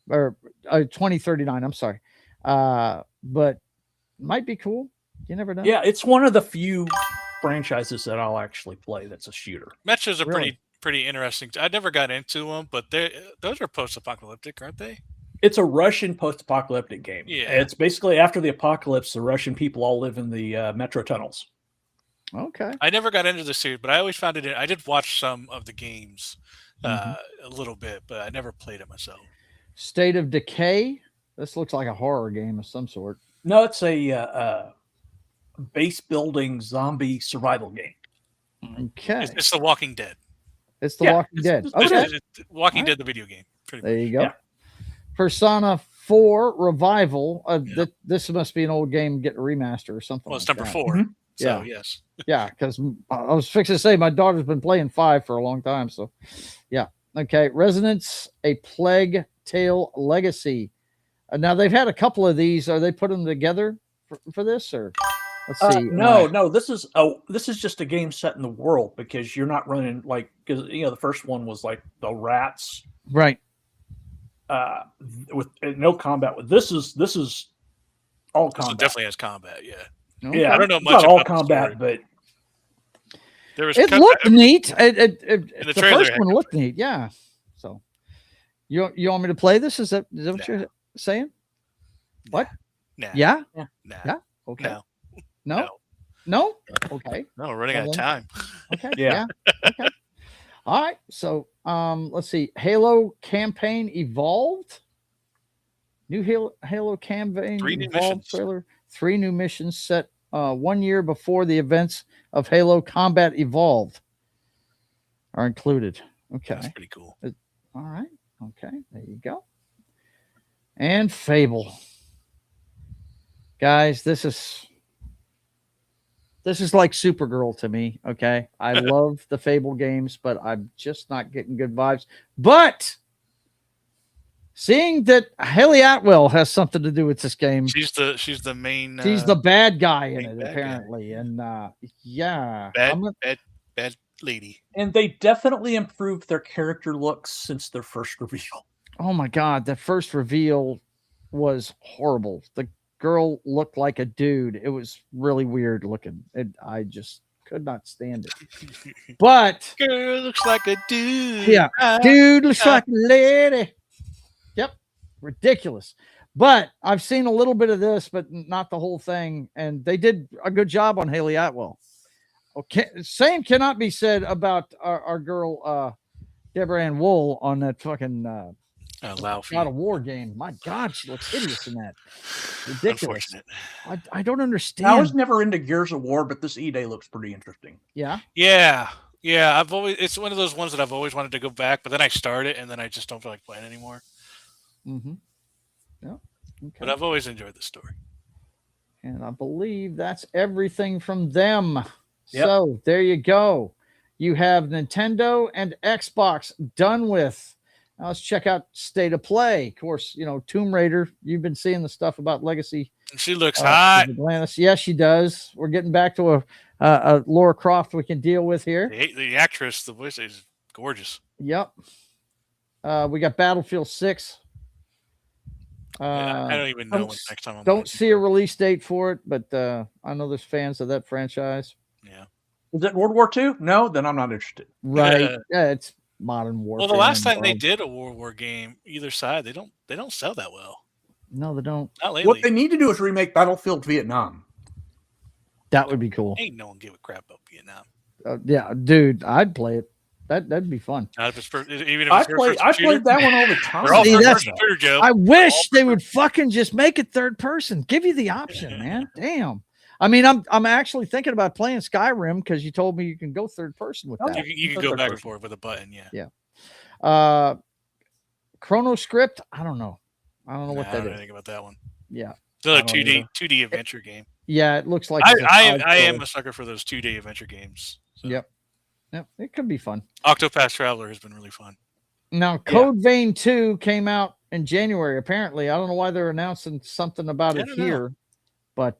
Or 2039, I'm sorry. But might be cool. You never know. Yeah, it's one of the few franchises that I'll actually play that's a shooter. Metro's are pretty interesting. I never got into them, but those are post-apocalyptic, aren't they? It's a Russian post-apocalyptic game. Yeah. It's basically after the apocalypse, the Russian people all live in the metro tunnels. Okay. I never got into the series, but I always found it. I did watch some of the games a little bit, but I never played it myself. State of Decay. This looks like a horror game of some sort. No, it's a base building zombie survival game. Okay. It's The Walking Dead. It's The Walking Dead. Okay. Walking Dead, the video game. There you go. Yeah. Persona 4 revival. This must be an old game getting a remaster or something. Well, it's like number that. 4. Mm-hmm. So, yeah. yes. Yeah, because I was fixing to say my daughter's been playing 5 for a long time. So, yeah. Okay. Resonance, A Plague Tale Legacy. Now, they've had a couple of these. Are they putting them together for this? Or let's see. No. This is just a game set in the world, because you're not running because the first one was like the rats. Right. With no combat. This is all combat. It definitely has combat. Yeah. Okay. Yeah, I don't know it's much not all about combat, but it looked neat. The trailer first one looked neat. Yeah. So, you want me to play this? Is that what you're saying? What? Nah. Yeah. Nah. Yeah. Okay. No. No. Okay. No, we're running out of time. Okay. Yeah. Okay. All right. So, let's see. Halo campaign evolved. New Halo campaign 3 new evolved missions. trailer. 3 new missions set 1 year before the events of Halo Combat Evolved are included. Okay. That's pretty cool. All right. Okay. There you go. And Fable. Guys, this is like Supergirl to me. Okay. I love the Fable games, but I'm just not getting good vibes. But seeing that Haley Atwell has something to do with this game. She's the main. She's the bad guy in it, apparently. Guy. And yeah. Bad lady. And they definitely improved their character looks since their first reveal. Oh my God. The first reveal was horrible. The girl looked like a dude. It was really weird looking. I just could not stand it. But girl looks like a dude. Yeah. Dude looks like a lady. Yep. Ridiculous. But I've seen a little bit of this, but not the whole thing. And they did a good job on Haley Atwell. Okay. Same cannot be said about our girl, Deborah Ann Wool on that fucking God of War game. My God, she looks hideous in that. Ridiculous. I don't understand. I was never into Gears of War, but this E-Day looks pretty interesting. Yeah. Yeah. It's one of those ones that I've always wanted to go back, but then I start it and then I just don't feel like playing anymore. Mm-hmm. Yeah. Okay. But I've always enjoyed the story. And I believe that's everything from them. Yep. So there you go. You have Nintendo and Xbox done with. Now let's check out State of Play. Of course, Tomb Raider. You've been seeing the stuff about Legacy. She looks hot. Atlantis. Yes, she does. We're getting back to a Lara Croft we can deal with here. The actress, the voice is gorgeous. Yep. We got Battlefield 6. I don't even know when next time. Don't see a release date for it, but I know there's fans of that franchise. Yeah. Is it World War II? No, then I'm not interested. Right. Yeah, it's Modern Warfare. Well, the last time they did a World War game, either side, they don't sell that well. No, they don't. Not lately. What they need to do is remake Battlefield Vietnam. That would be cool. Ain't no one give a crap about Vietnam. Yeah, dude, I'd play it. That'd be fun. Not if it's even if I it's played that one all the time. All See, shooter, Joe. I wish they would fucking just make it third person. Give you the option, man. Damn. I mean, I'm actually thinking about playing Skyrim because you told me you can go third person with that. You can go back and forth with a button. Yeah. Yeah. Chrono Script. I don't know. I don't know what that is. I don't know anything about that one. Yeah. It's a 2D adventure game. Yeah, it looks like. I am a sucker for those 2D adventure games. So. Yep. Yep. It could be fun. Octopath Traveler has been really fun. Now, Code Vein 2 came out in January. Apparently, I don't know why they're announcing something about it here, but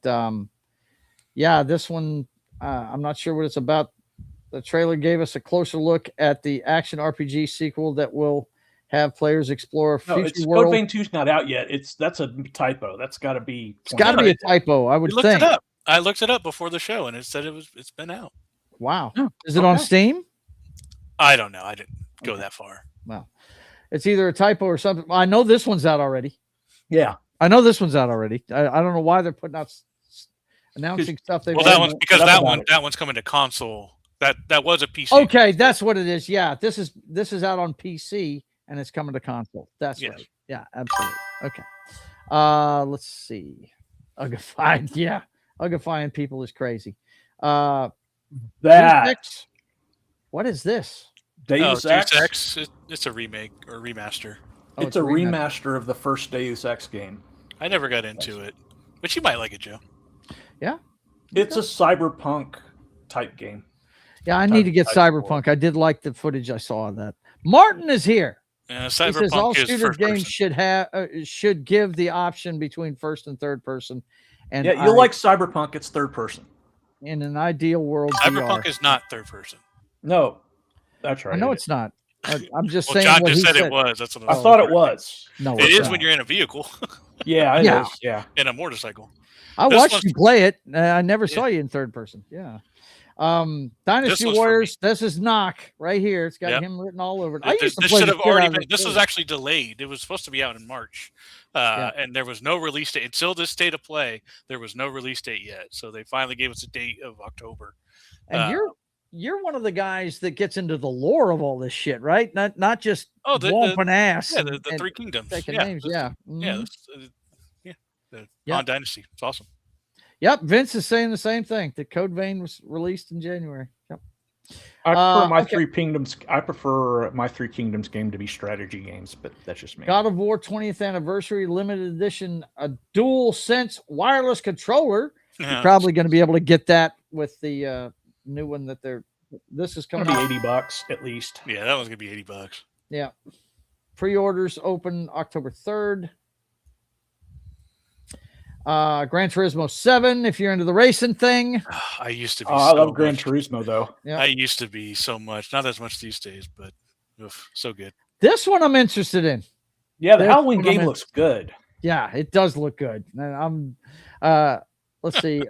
yeah, this one I'm not sure what it's about. The trailer gave us a closer look at the action RPG sequel that will have players explore a future world. Code Vein 2's not out yet. That's a typo. That's got to be. It's got to be a typo. I would think. I looked it up before the show, and it said it's been out. Wow. Is it on Steam? I don't know. I didn't go that far. Well, it's either a typo or something. I know this one's out already. Yeah. I know this one's out already. I don't know why they're putting out announcing stuff. That one's coming to console. That was a PC. Okay, that's what it is. Yeah, this is out on PC and it's coming to console. That's right. Yeah, absolutely. Okay. Let's see. Ugified. Yeah. Ugifying people is crazy. What is this? Deus Ex. It's a remake or remaster. It's a remaster of the first Deus Ex game. I never got into it, but you might like it, Joe. Yeah, it's a cyberpunk type game. Yeah, I need to get Cyberpunk. I did like the footage I saw of that. Martin is here. Yeah, he says all shooter games should give the option between first and third person. And yeah, you'll like Cyberpunk. It's third person. In an ideal world, Cyberpunk is not third person. No, that's right. I know it's not. I'm just well, saying. John what just he said it was. That's what I thought it was. No, it is when you're in a vehicle. Yeah, it is. Yeah, in a motorcycle. I watched you play it. I never saw you in third person. Yeah. Dynasty Warriors. This is Knock right here. It's got him written all over it. This should have already been. This was actually delayed. It was supposed to be out in March, and there was no release date until this state of play. There was no release date yet, so they finally gave us a date of October. And you're one of the guys that gets into the lore of all this shit, right? Not just whomping ass. Yeah, the Three Kingdoms. Names. Yeah. On Dynasty. It's awesome. Yep, Vince is saying the same thing. The Code Vein was released in January. Yep. I prefer my Three Kingdoms. I prefer my Three Kingdoms game to be strategy games, but that's just me. God of War 20th Anniversary Limited Edition, a Dual Sense wireless controller. You're probably going to be able to get that with the new one that they're. This is coming. It'll be $80 at least. Yeah, that one's gonna be $80. Yeah. Pre-orders open October 3rd. Gran Turismo 7, if you're into the racing thing. I used to be. I love Gran Turismo though. Yeah. I used to be so much, not as much these days, but so good. This one I'm interested in. Yeah, the Halloween game looks good. Yeah, it does look good. And I'm let's see,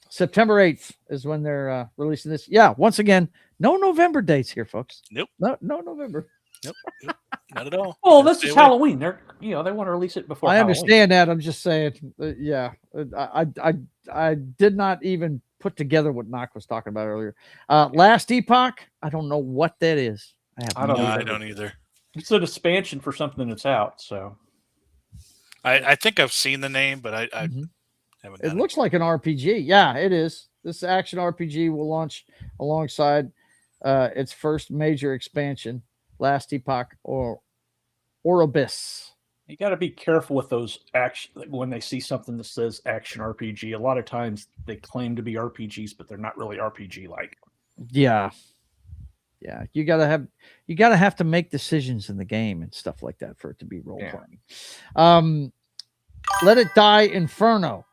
September 8th is when they're releasing this. Yeah, once again, no November dates here, folks. Nope. No November. Nope. Not at all. Well, this is Halloween. They're they want to release it before. I understand that. I'm just saying. I did not even put together what Knock was talking about earlier. Last Epoch. I don't know what that is. I don't either. It's an expansion for something that's out. So I think I've seen the name, but I haven't. It looks like an RPG. Yeah, it is. This action RPG will launch alongside its first major expansion. Last Epoch or Abyss. You got to be careful with those action when they see something that says action RPG. A lot of times they claim to be RPGs, but they're not really RPG like. Yeah. Yeah. You gotta have to make decisions in the game and stuff like that for it to be role playing. Let It Die Inferno.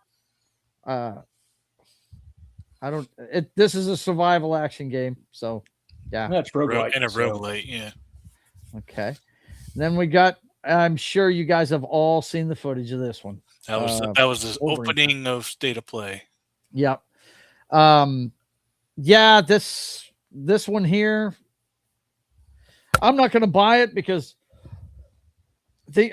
This is a survival action game, so yeah. That's roguelike. And a roguelite, yeah. Okay. Then we got, I'm sure you guys have all seen the footage of this one. That was the opening of State of Play. Yep. Yeah, this one here, I'm not going to buy it because the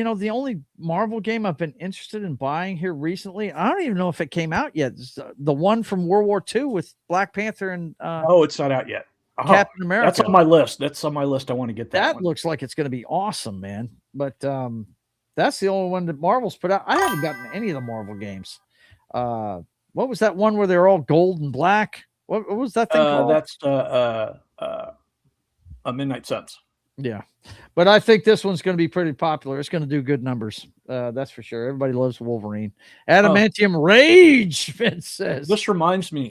only Marvel game I've been interested in buying here recently, I don't even know if it came out yet. It's the one from World War II with Black Panther and it's not out yet. Captain America. That's on my list. That's on my list. I want to get that. That looks like it's going to be awesome, man. But that's the only one that Marvel's put out. I haven't gotten any of the Marvel games. What was that one where they're all gold and black? What was that thing called? That's a Midnight Suns. Yeah, but I think this one's going to be pretty popular. It's going to do good numbers. That's for sure. Everybody loves Wolverine. Adamantium Rage, Vince says. This reminds me,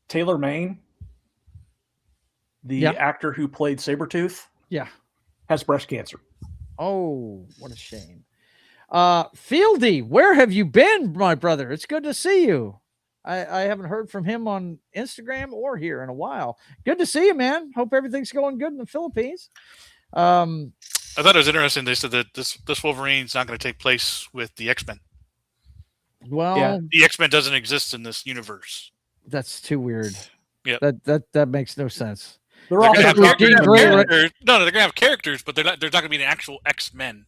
Taylor Maine, the actor who played Sabretooth, has breast cancer. Oh, what a shame. Fieldy, where have you been, my brother? It's good to see you. I haven't heard from him on Instagram or here in a while. Good to see you, man. Hope everything's going good in the Philippines. I thought it was interesting. They said that this Wolverine's not going to take place with the X-Men. Well, the X-Men doesn't exist in this universe. That's too weird. Yeah, that makes no sense. They're going to have characters. No, they're going to have characters, but they're not going to be an actual X-Men.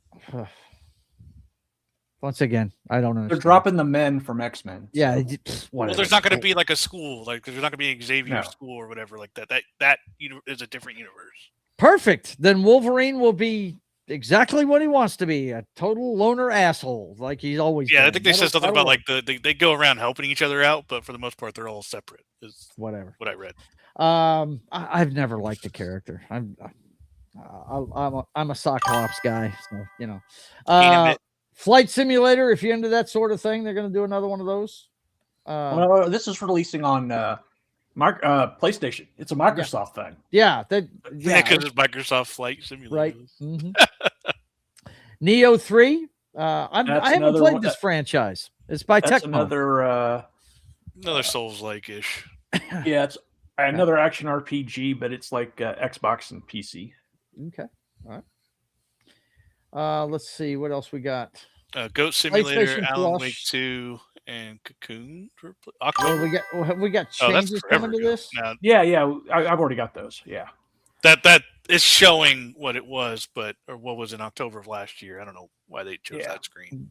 Once again, I don't understand. They're dropping the men from X-Men. Yeah, well, there's not going to be like a school, like there's not going to be Xavier school or whatever like that. That is a different universe. Perfect. Then Wolverine will be exactly what he wants to be, a total loner asshole, like he's always been. I think they said something about like they go around helping each other out, but for the most part, they're all separate. Is whatever what I read. I've never liked the character. I'm a Cyclops guy, so you know. Flight Simulator. If you're into that sort of thing, they're going to do another one of those. Well, this is releasing on PlayStation. It's a Microsoft thing. Yeah, because it's Microsoft Flight Simulator. Right. Neo 3. I haven't played this franchise. It's by Tecmo. Another Souls-like-ish. Yeah, it's another action RPG, but it's like Xbox and PC. Okay. All right. Let's see what else we got. Goat Simulator, Alan Wake 2, and Cocoon. We got changes coming to this. Now, yeah. I've already got those. Yeah. That is showing what it was, or what was in October of last year. I don't know why they chose that screen.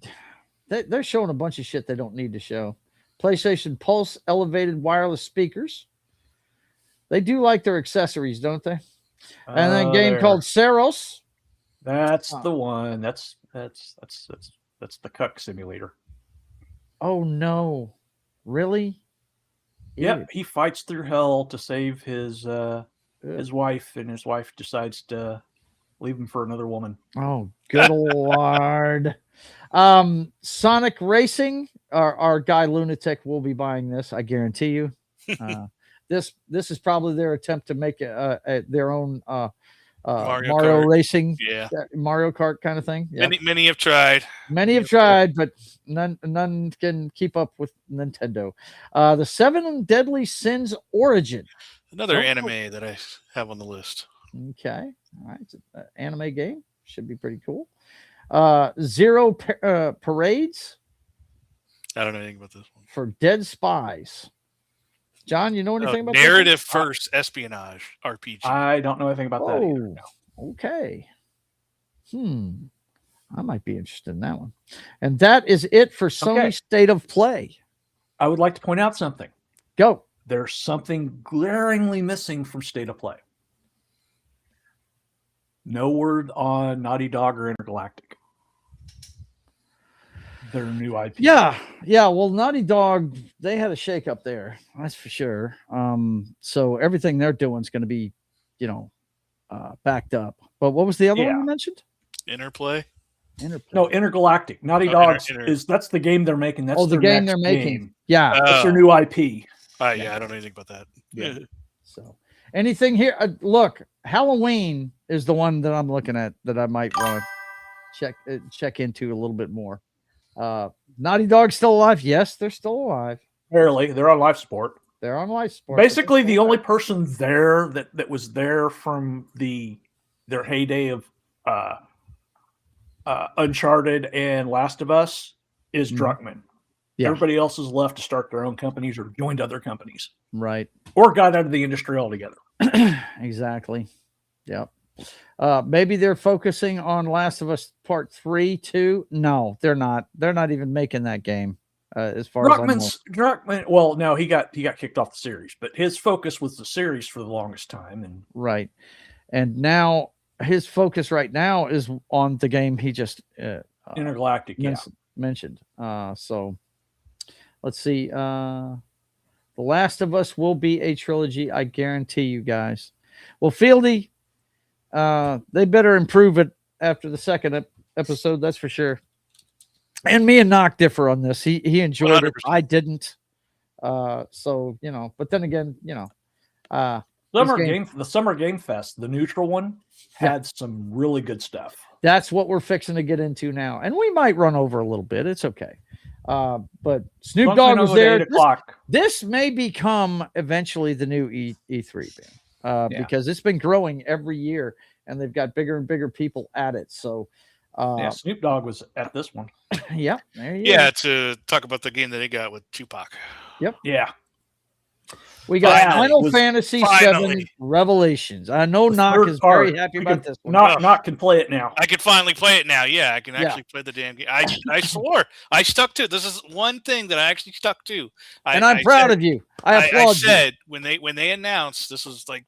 They're showing a bunch of shit they don't need to show. PlayStation Pulse elevated wireless speakers. They do like their accessories, don't they? And then a game called Saros. That's the one. That's the cuck simulator. Oh no. Really? Yep, he fights through hell to save his wife, and his wife decides to leave him for another woman. Oh, good Lord. Sonic Racing, our guy Lunatic will be buying this, I guarantee you. This is probably their attempt to make their own Mario Racing, Mario Kart kind of thing. Yeah. Many have tried. Many have tried, but none can keep up with Nintendo. The Seven Deadly Sins Origin. Another anime that I have on the list. Okay. All right. It's an anime game. Should be pretty cool. Zero Parades. I don't know anything about this one. For Dead Spies. John, you know anything about narrative first espionage RPG? I don't know anything about that either. No. Okay. I might be interested in that one. And that is it for Sony State of Play. I would like to point out something. Go. There's something glaringly missing from State of Play. No word on Naughty Dog or Intergalactic. Their new IP. Yeah. Well, Naughty Dog, they had a shake up there. That's for sure. So everything they're doing is going to be, backed up. But what was the other one you mentioned? Interplay. No, Intergalactic. Naughty Dog that's the game they're making. That's the game they're making. Yeah. That's their new IP. I don't know anything about that. Yeah. So anything here? Look, Halloween is the one that I'm looking at that I might want to check into a little bit more. Naughty Dog still alive? Yes, they're still alive. Barely. They're on life support. They're on life support. Basically, the only person there that was there from their heyday of Uncharted and Last of Us is Druckmann. Yeah. Everybody else is left to start their own companies or joined other companies. Right. Or got out of the industry altogether. Exactly. Yep. Maybe they're focusing on Last of Us Part 3 too. No, they're not. They're not even making that game. As far as I know. Druckmann. Well, no, he got kicked off the series, but his focus was the series for the longest time. And right. And now his focus right now is on the game he just Intergalactic mentioned. So let's see. The Last of Us will be a trilogy, I guarantee you guys. Well, Fieldy, they better improve it after the second episode, that's for sure. And me and Knock differ on this. He enjoyed 100%. It. I didn't. So, but then again, the Summer Game Fest, the neutral one, had some really good stuff. That's what we're fixing to get into now. And we might run over a little bit. It's okay. But Snoop Dogg was there. This may become eventually the new E3 band, because it's been growing every year and they've got bigger and bigger people at it. So, Snoop Dogg was at this one. Yeah. There you go. To talk about the game that they got with Tupac. Yep. Yeah. We got Final Fantasy VII Revelations. I know Knock is very happy about this one. Knock can play it now. I can finally play it now. Yeah, I can actually play the damn game. I swore. I stuck to it. This is one thing that I actually stuck to. And I'm proud of you. I applaud you. I said when they announced, this was like,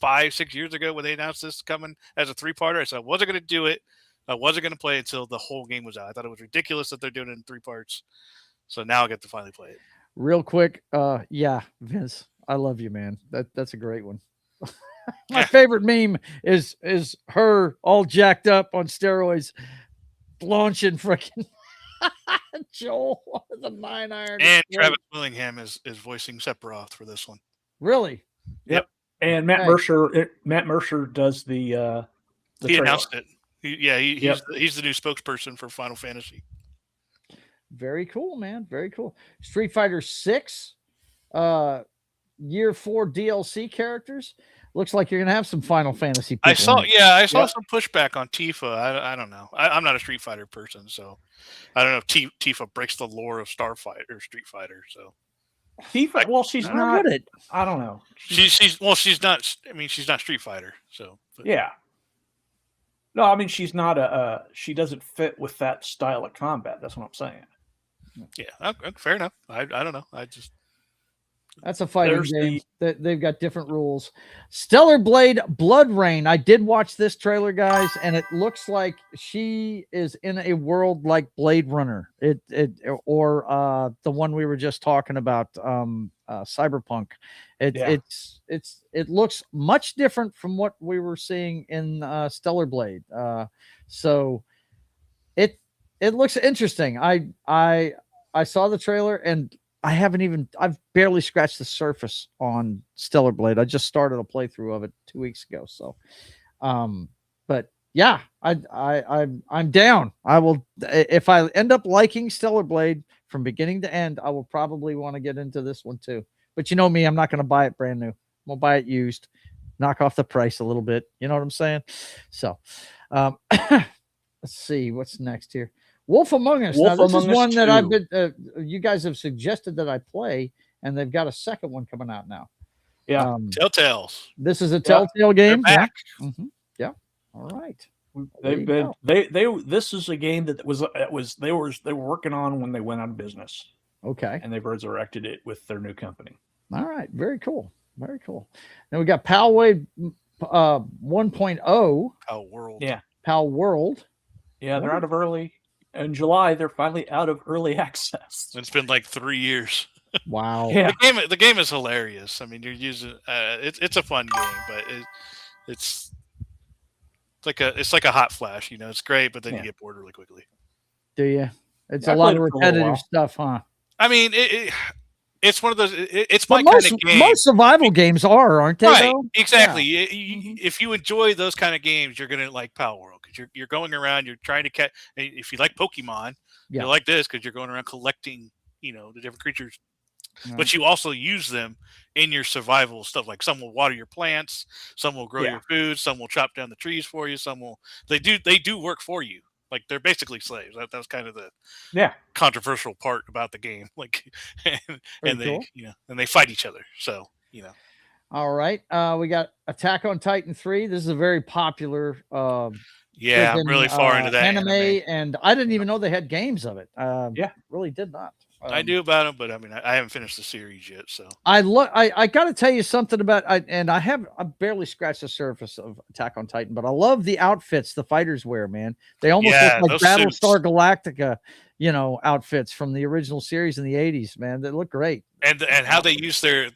5-6 years ago when they announced this coming as a 3-parter, I said I wasn't going to do it. I wasn't going to play it until the whole game was out. I thought it was ridiculous that they're doing it in 3 parts. So now I get to finally play it. Real quick, Vince, I love you, man. That's a great one. My favorite meme is her all jacked up on steroids, launching freaking Joel with a 9-iron. And Travis Willingham is voicing Sephiroth for this one. Really? Yep. And Matt Mercer does the he announced it. He's the new spokesperson for Final Fantasy. Very cool, man. Very cool. Street Fighter 6, year 4 DLC characters. Looks like you're gonna have some Final Fantasy people. I saw some pushback on Tifa. I don't know. I'm not a Street Fighter person, so I don't know if Tifa breaks the lore of Starfighter or Street Fighter. So Tifa, well, she's not. I don't know. She's not. I mean, she's not Street Fighter. So yeah. No, I mean she's not she doesn't fit with that style of combat. That's what I'm saying. Yeah, fair enough. I don't know. That's a fighting game. They've got different rules. Stellar Blade Blood Rain. I did watch this trailer, guys, and it looks like she is in a world like Blade Runner. Or the one we were just talking about, Cyberpunk. It looks much different from what we were seeing in Stellar Blade. So it looks interesting. I saw the trailer and I've barely scratched the surface on Stellar Blade. I just started a playthrough of it 2 weeks ago. So, but yeah, I'm down. I will, if I end up liking Stellar Blade from beginning to end, I will probably want to get into this one too. But you know me, I'm not going to buy it brand new. I'm going to buy it used, knock off the price a little bit. You know what I'm saying? So, let's see what's next here. Wolf Among Us. Now, this is one that I've been, you guys have suggested that I play, and they've got a second one coming out now. Yeah. Telltales. This is a Telltale game. They're back. Yeah. Mm-hmm. Yeah. All right. This is a game that they were working on when they went out of business. Okay. And they've resurrected it with their new company. All right. Very cool. Very cool. Now we got Palway 1.0. Pal World. Yeah. Pal World. Yeah, they're out of early. In July, they're finally out of early access. It's been like 3 years. Wow. Yeah. The game is hilarious. I mean, you're using it's a fun game, but it's like a hot flash. You know, it's great, but then you get bored really quickly. Do you? It's a lot of repetitive stuff, huh? I mean, it's one of those. It's my kind of game. Most survival games aren't they? Right, though? exactly. Yeah. If you enjoy those kind of games, you're gonna like Pal World because you're going around, you're trying to catch. If you like Pokemon, you like this because you're going around collecting, the different creatures. Right. But you also use them in your survival stuff. Like some will water your plants, some will grow your food, some will chop down the trees for you, some will. They do work for you. Like they're basically slaves. That was kind of the controversial part about the game. Like, and they and they fight each other. So All right, we got Attack on Titan 3. This is a very popular. I'm really far into that anime, and I didn't even know they had games of it. Really did not. I knew about them, but I mean, I haven't finished the series yet. So I got to tell you something about. I barely scratched the surface of Attack on Titan, but I love the outfits the fighters wear. Man, they almost look like Battlestar Galactica, outfits from the original series in the '80s. Man, they look great. And how they use their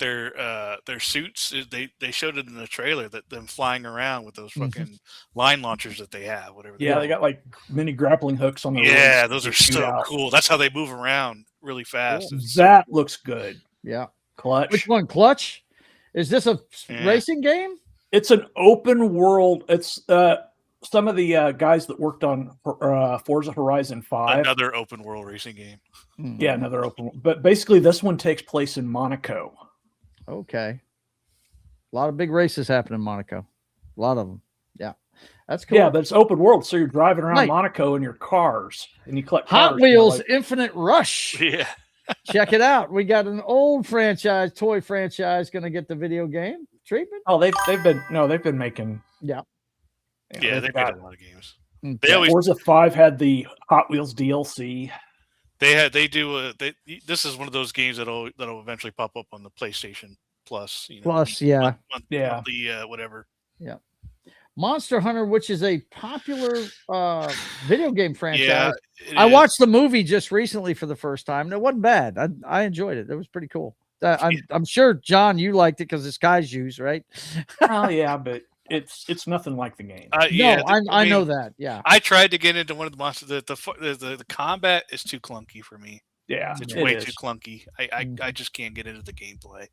suits, they showed it in the trailer that them flying around with those fucking line launchers that they have, whatever. They got like mini grappling hooks on the those are so cool. That's how they move around really fast. That looks good. Yeah. Clutch. Which one? Clutch? Is this a racing game? It's an open world. It's some of the guys that worked on Forza Horizon 5. Another open world racing game. Yeah, another open. But basically, this one takes place in Monaco. Okay. A lot of big races happen in Monaco. A lot of them. Yeah. That's cool. Yeah, but it's open world, so you're driving around Monaco in your cars, and you collect Hot cars, Wheels Infinite Rush. Yeah. Check it out. We got an old toy franchise going to get the video game treatment. Oh, they've been making. Yeah. They've made a lot of games. Forza 5 had the Hot Wheels DLC. This is one of those games that'll eventually pop up on the PlayStation Plus. Monthly, whatever. Yeah. Monster Hunter, which is a popular video game franchise. Yeah, I watched the movie just recently for the first time, and it wasn't bad. I enjoyed it. It was pretty cool. I'm sure, John, you liked it because it's Kaiju's, right? Oh yeah, but it's nothing like the game. No, I know that. Yeah, I tried to get into one of the monsters. The combat is too clunky for me. Yeah, it's way too clunky. I just can't get into the gameplay.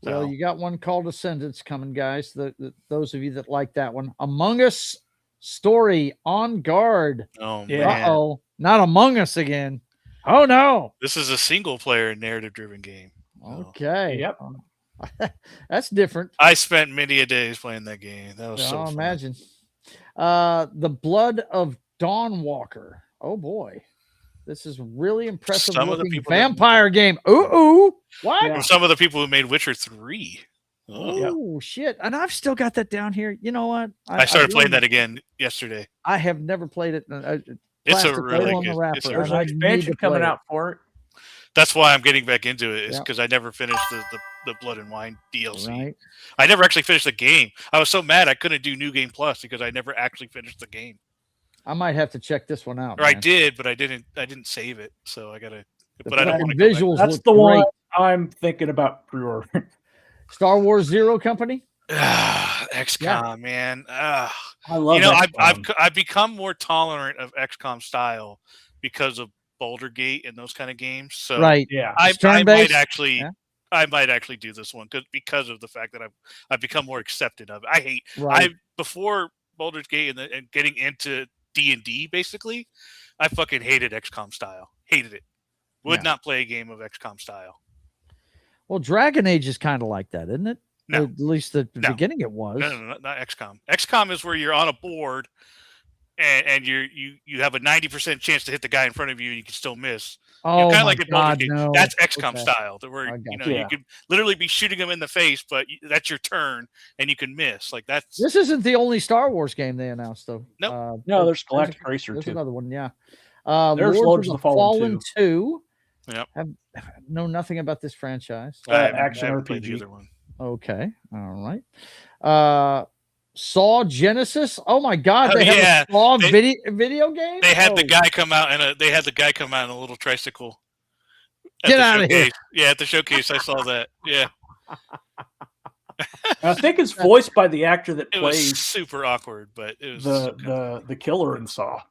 Well, you got one called Ascendants coming, guys. Those of you that like that one, Among Us story on guard. Oh man! Uh-oh, not Among Us again. Oh no! This is a single player narrative-driven game. Okay. Yep. That's different. I spent many a days playing that game. That was so fun. Imagine. The Blood of Dawnwalker. Oh boy. This is really impressive looking vampire game. Ooh. What? From some of the people who made Witcher 3. Oh shit. And I've still got that down here. You know what? I started playing that again yesterday. I have never played it. It's a really good. There's an expansion coming out for it. That's why I'm getting back into it. Is because I never finished the Blood and Wine DLC. Right. I never actually finished the game. I was so mad I couldn't do New Game Plus because I never actually finished the game. I might have to check this one out. Or I did, but I didn't save it. So I gotta. But I don't want to. Visuals. That's the one I'm thinking about pre-ordering. Star Wars Zero Company. XCOM, man. I love. I've become more tolerant of XCOM style because of Boulder Gate and those kind of games. So right, yeah, I might actually do this one because of the fact that I've become more accepted of it. Before Boulder Gate and getting into D&D, basically, I fucking hated XCOM style. Hated it. Would not play a game of XCOM style. Well, Dragon Age is kind of like that, isn't it? No. At least at the beginning it was. No, not XCOM. XCOM is where you're on a board and you have a 90% chance to hit the guy in front of you and you can still miss. Oh, kind of like God, no. That's XCOM style. Where you could literally be shooting him in the face, but that's your turn and you can miss. Like that's. This isn't the only Star Wars game they announced, though. Nope. No, there's Galactic Racer there's too. Another one, yeah. There's Lords of the Fallen 2. Yep. I know nothing about this franchise. Action I RPG. the other one. Okay, all right. Saw Genesis. Oh my God, they have a Saw video game. They had the guy come out in a little tricycle. Get out of here! Yeah, at the showcase, I saw that. Yeah. I think it's voiced by the actor that It plays was super awkward, but it was the killer in Saw.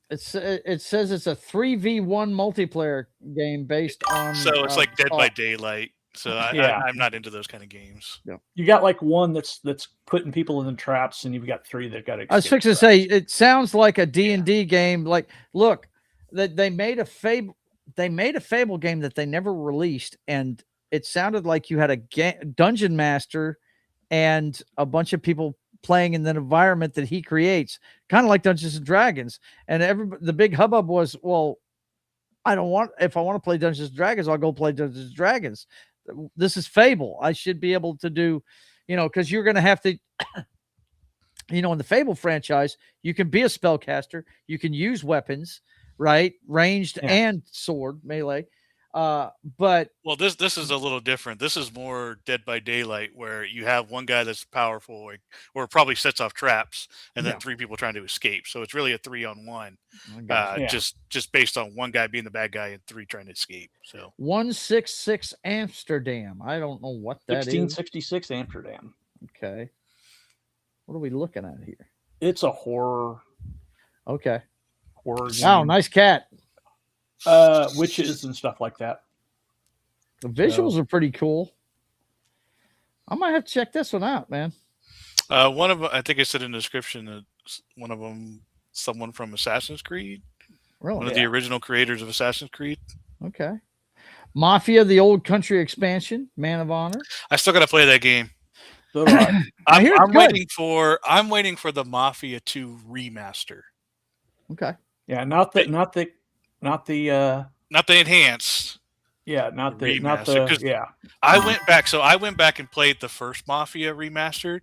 It says it's a 3v1 multiplayer game based on. So it's like Dead by Daylight. So I'm not into those kind of games. Yeah. You got like one that's putting people in traps, and you've got three that got. I was fixing to say it sounds like a D&D game. Like, look, they made a Fable. They made a Fable game that they never released, and it sounded like you had a dungeon master and a bunch of people playing in the environment that he creates, kind of like Dungeons and Dragons. And the big hubbub was, well, if I want to play Dungeons and Dragons, I'll go play Dungeons and Dragons. This is Fable. I should be able to do, because you're going to have to, in the Fable franchise, you can be a spellcaster. You can use weapons, right? Ranged and sword, melee. But this is a little different. This is more Dead by Daylight, where you have one guy that's powerful, or probably sets off traps, and then three people trying to escape. So it's really a 3-on-1, just based on one guy being the bad guy and three trying to escape. So 166 Amsterdam. I don't know what that 1666 Amsterdam. Okay, what are we looking at here? It's a horror. Okay. Horror. Wow, nice cat. Witches and stuff like that. The visuals are pretty cool. I might have to check this one out, man. One of them, I think I said in the description that one of them, someone from Assassin's Creed. Really? One of the original creators of Assassin's Creed. Okay. Mafia, the old country expansion, Man of Honor. I still got to play that game. I'm waiting for the Mafia 2 remaster. Okay. Yeah, not the enhanced. Yeah, I went back and played the first Mafia remastered.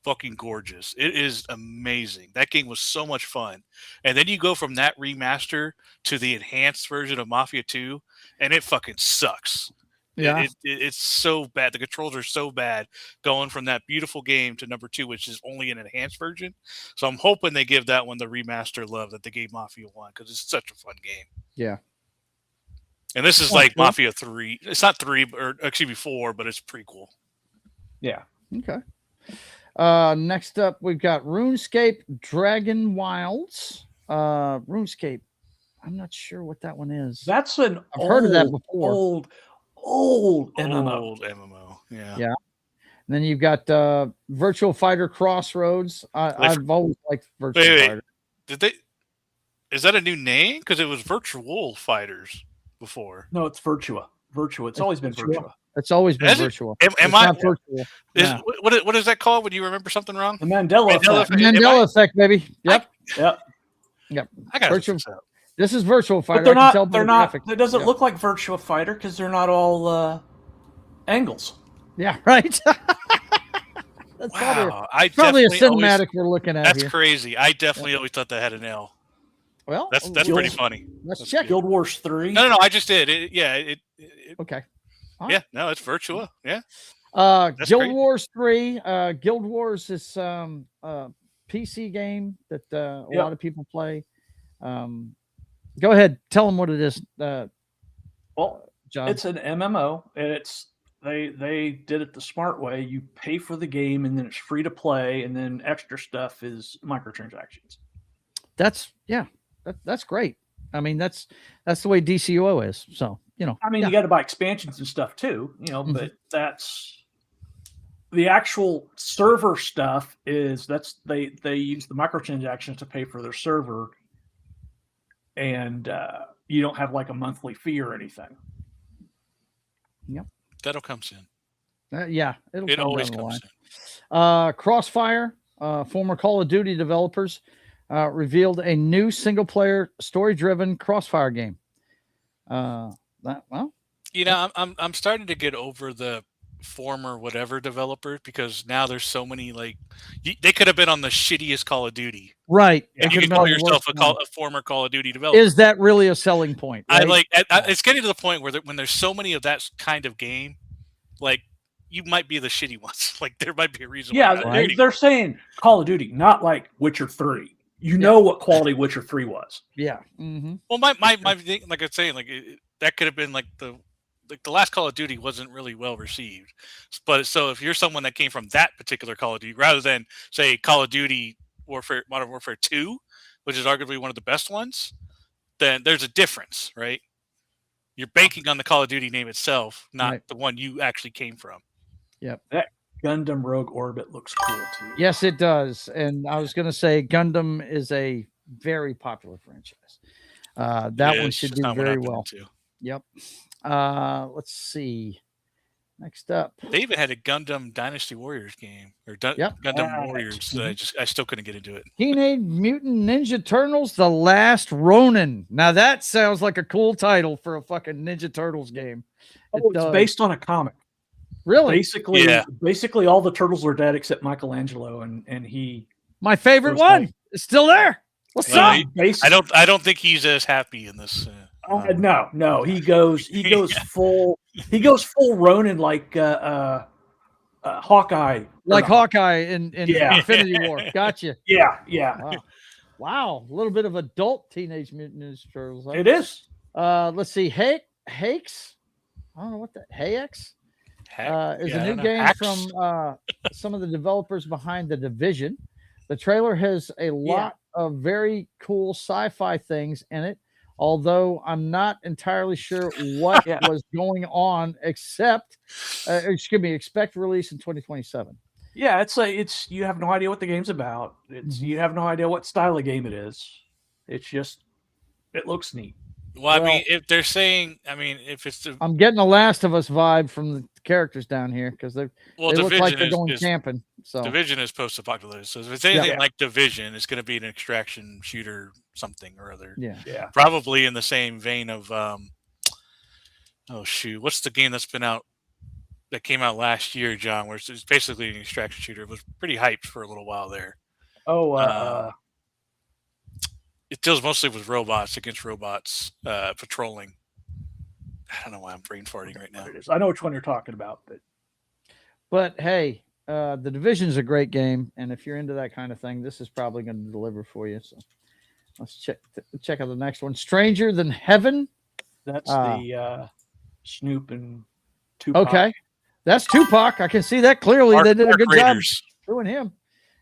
Fucking gorgeous. It is amazing. That game was so much fun. And then you go from that remaster to the enhanced version of Mafia 2, and it fucking sucks. Yeah. It's so bad. The controls are so bad going from that beautiful game to number 2, which is only an enhanced version. So I'm hoping they give that one the remaster love that they gave Mafia 1, because it's such a fun game. Yeah. And this is like Mafia 3. It's not 3, or excuse me, 4, but it's prequel. Yeah. Okay. Next up, we've got RuneScape Dragon Wilds. RuneScape. I'm not sure what that one is. That's an I've heard of that before. Old MMO. Old MMO. Yeah. Yeah. And then you've got Virtual Fighter Crossroads. I've always liked Virtual Fighter. Did they? Is that a new name? Because it was Virtual Fighters before. No, it's Virtua. Virtua. It's always been Virtua. It's always been Virtua. Am I? Virtual. Yeah. What is that called when you remember something wrong? The Mandela effect. Mandela effect, baby. Yep. Yep. I got Virtual. This is Virtual Fighter. But they're not. It doesn't look like Virtua Fighter because they're not all angles. Yeah. Right. That's wow. probably a cinematic we're looking at. That's here. crazy. I definitely always thought that had an L. Well, that's pretty funny. Let's check. Guild Wars 3. No. I just did. Okay. Yeah. No, it's Virtua. Yeah. Guild Wars 3. Guild Wars is a PC game that a lot of people play. Go ahead. Tell them what it is. John. It's an MMO, and they did it the smart way. You pay for the game, and then it's free to play, and then extra stuff is microtransactions. That's great. I mean, that's the way DCUO is. So, you got to buy expansions and stuff too, but that's the actual server stuff they use the microtransactions to pay for their server, and you don't have like a monthly fee or anything. Yep. That'll come soon. It always comes soon. Crossfire, former Call of Duty developers, revealed a new single-player, story-driven Crossfire game. I'm starting to get over the former whatever developer because now there's so many they could have been on the shittiest Call of Duty, right? And you can call yourself a former Call of Duty developer. Is that really a selling point? Right? It's getting to the point where when there's so many of that kind of game, you might be the shitty ones. There might be a reason. Yeah, they're saying Call of Duty, not like Witcher 3. You know what quality Witcher 3 was. Yeah. Mm-hmm. Well, my thing, like I'm saying, that could have been the last Call of Duty wasn't really well received. But so if you're someone that came from that particular Call of Duty, rather than say Call of Duty Modern Warfare 2, which is arguably one of the best ones, then there's a difference, right? You're banking on the Call of Duty name itself, not the one you actually came from. Yep. That Gundam Rogue Orbit looks cool too. Yes, it does. And I was going to say Gundam is a very popular franchise. That one should do very well. Yep. Let's see. Next up, they even had a Gundam Dynasty Warriors game Gundam Warriors. I still couldn't get into it. Teenage Mutant Ninja Turtles: The Last Ronin. Now that sounds like a cool title for a fucking Ninja Turtles game. It's based on a comic. Really? Basically, all the turtles are dead except Michelangelo, and he. My favorite one is still there. What's up? I don't think he's as happy in this. No, he goes full Ronin like Hawkeye, Hawkeye in Infinity War. Gotcha. Yeah. Wow, a little bit of adult Teenage Mutant Ninja Turtles. Huh? It is. Let's see, Hakes. I don't know what that Hayx is a new game from some of the developers behind The Division. The trailer has a lot of very cool sci-fi things in it. Although I'm not entirely sure what was going on, expect release in 2027. Yeah, it's you have no idea what the game's about. You have no idea what style of game it is. It looks neat. Well, I mean, if they're saying, if it's I'm getting a Last of Us vibe from the characters down here because they look like they're going camping. So Division is post-apocalyptic. So if it's anything like Division, it's going to be an extraction shooter something or other. Yeah. Probably in the same vein of what's the game that's been out that came out last year, John, where it's basically an extraction shooter. It was pretty hyped for a little while there. It deals mostly with robots against robots patrolling. I don't know why I'm brain farting right now. I know which one you're talking about, but hey, The Division's a great game, and if you're into that kind of thing, this is probably going to deliver for you. So let's check out the next one. Stranger Than Heaven. That's the Snoop and Tupac. Okay, that's Tupac. I can see that clearly. They did a good job doing him.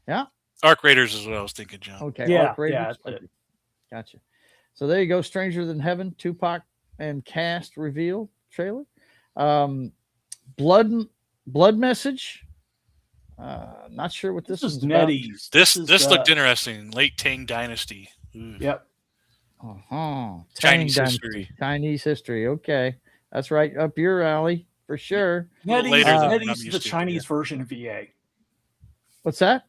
Yeah. Arc Raiders is what I was thinking, John. Okay. Yeah, Arc Raiders. yeah. Okay. Gotcha. So there you go. Stranger Than Heaven, Tupac and cast reveal trailer. Blood Message. Not sure what this is. NetEase. This looked interesting. Late Tang Dynasty. Ooh. Yep. Chinese history. Chinese history. Okay, that's right up your alley for sure. NetEase is the Chinese version of EA. What's that?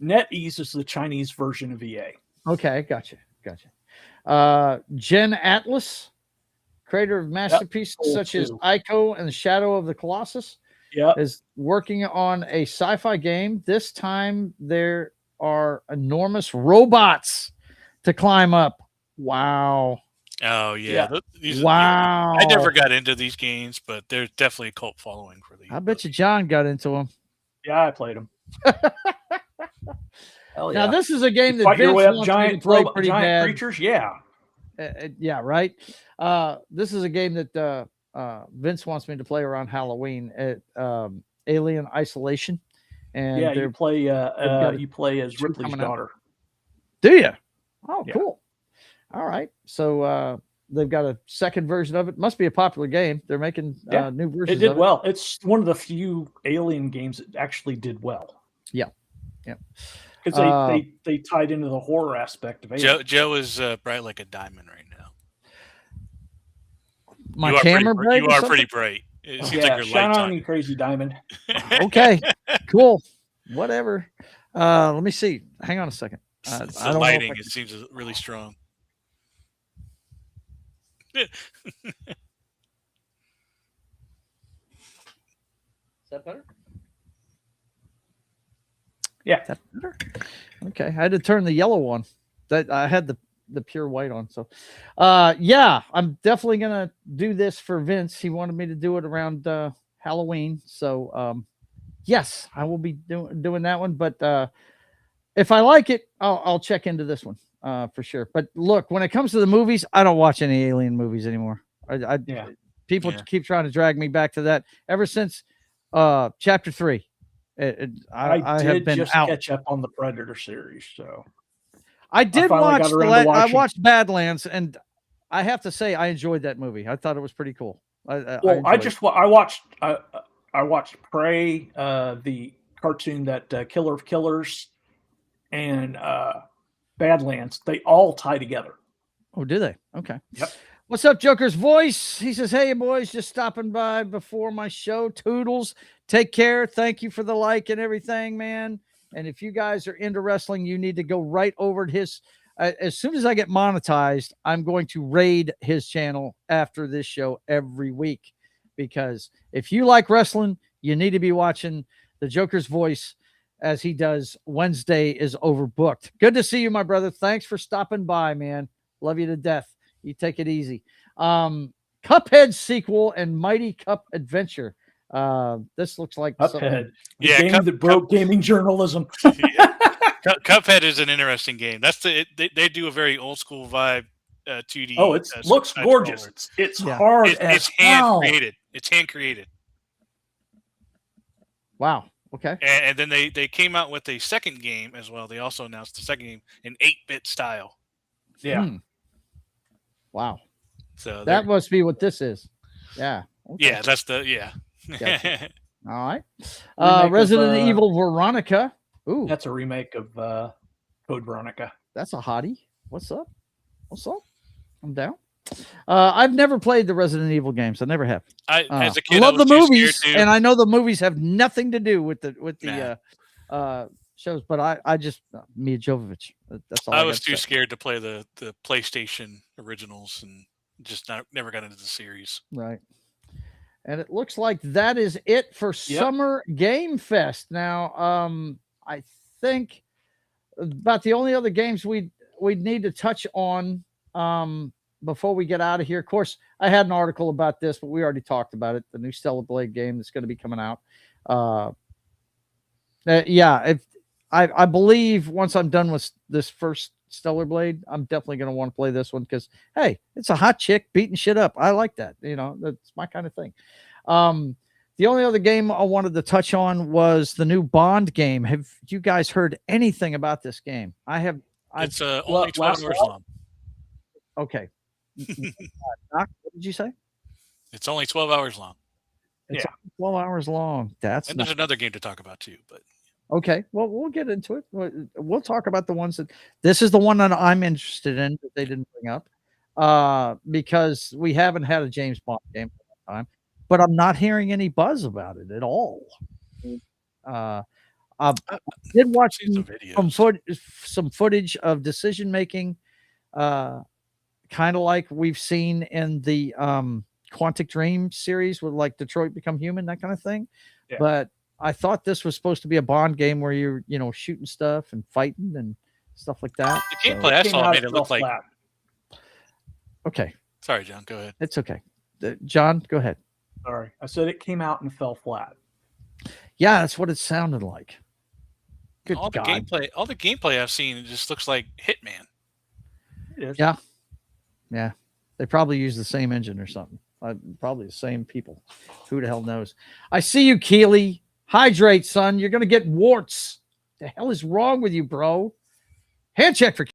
NetEase is the Chinese version of EA. Okay, gotcha. Jen Atlas, creator of masterpieces such as Ico and the Shadow of the Colossus, is working on a sci-fi game. This time there are enormous robots to climb up. Wow. Oh yeah. Wow. I never got into these games, but there's definitely a cult following for these. I bet you John got into them. Yeah, I played them. Hell yeah. Now this is a game that fight Vince your way up wants giant, me to play pretty bad. Creatures. Yeah. Yeah, right. This is a game that Vince wants me to play around Halloween at Alien Isolation. And yeah, you play as Ripley's daughter. Do you? Oh, yeah. Cool. All right. So they've got a second version of it. Must be a popular game. They're making new versions. It did well. It's one of the few Alien games that actually did well. Yeah. Because they tied into the horror aspect of Alien. Joe is bright like a diamond right now. My camera bright? You are pretty bright. It seems like your shine light's on, you crazy diamond. Okay, cool. Whatever. Let me see. Hang on a second. It's the lighting. It seems really strong. Is that better? Yeah. That better? Okay. I had to turn the yellow on. That I had the pure white on. So yeah, I'm definitely gonna do this for Vince. He wanted me to do it around Halloween. So yes, I will be doing that one. But if I like it, I'll check into this one for sure. But look, when it comes to the movies, I don't watch any Alien movies anymore. People keep trying to drag me back to that ever since Chapter 3. I have been just out. Catch up on the Predator series, so I did watch. I watched Badlands, and I have to say I enjoyed that movie. I thought it was pretty cool. I watched Prey, the cartoon that Killer of Killers, and Badlands. They all tie together. Oh, do they? Okay. Yep. What's up, Joker's Voice? He says, hey, boys, just stopping by before my show. Toodles. Take care. Thank you for the like and everything, man. And if you guys are into wrestling, you need to go right over to his. As soon as I get monetized, I'm going to raid his channel after this show every week. Because if you like wrestling, you need to be watching the Joker's Voice as he does Wednesday is Overbooked. Good to see you, my brother. Thanks for stopping by, man. Love you to death. You take it easy. Cuphead sequel and Mighty Cup Adventure. This looks like Cuphead. The game that broke gaming journalism. Cuphead is an interesting game. They do a very old school vibe 2D. Oh, it looks gorgeous. It's hard. It's hand created. It's hand created. Wow. Okay. And then they came out with a second game as well. They also announced the second game in 8-bit style. Yeah. Wow. So that must be what this is. Yeah. Okay. Yeah, that's Gotcha. All right. Resident Evil Veronica. Ooh. That's a remake of Code Veronica. That's a hottie. What's up? I'm down. I've never played the Resident Evil games. I never have. As a kid, I love the movies, and I know the movies have nothing to do with the shows, but I just Mia Jovovich. That's all. I was too scared to play the PlayStation originals and just never got into the series. Right. And it looks like that is it for Summer Game Fest. Now, I think about the only other games we'd need to touch on before we get out of here. Of course, I had an article about this, but we already talked about it. The new Stellar Blade game that's going to be coming out. I believe once I'm done with this first Stellar Blade, I'm definitely going to want to play this one because, hey, it's a hot chick beating shit up. I like that. That's my kind of thing. The only other game I wanted to touch on was the new Bond game. Have you guys heard anything about this game? I have. It's only 12 hours long. Okay. Doc, what did you say? It's only 12 hours long. It's 12 hours long. And there's another game to talk about too, but okay. Well, we'll get into it. We'll talk about the ones that this is the one that I'm interested in that they didn't bring up because we haven't had a James Bond game for that time, but I'm not hearing any buzz about it at all. I did watch some footage of decision making, kind of like we've seen in the Quantic Dream series with like Detroit Become Human, that kind of thing. Yeah. But I thought this was supposed to be a Bond game where you're, shooting stuff and fighting and stuff like that. The gameplay I saw made it look like. Okay. Sorry, John. Go ahead. It's okay. John, go ahead. Sorry, I said it came out and fell flat. Yeah, that's what it sounded like. Good all God. The gameplay I've seen, it just looks like Hitman. It is. Yeah. Yeah. They probably use the same engine or something. Probably the same people. Who the hell knows? I see you, Keely. Hydrate, son. You're going to get warts. The hell is wrong with you, bro? Hand check for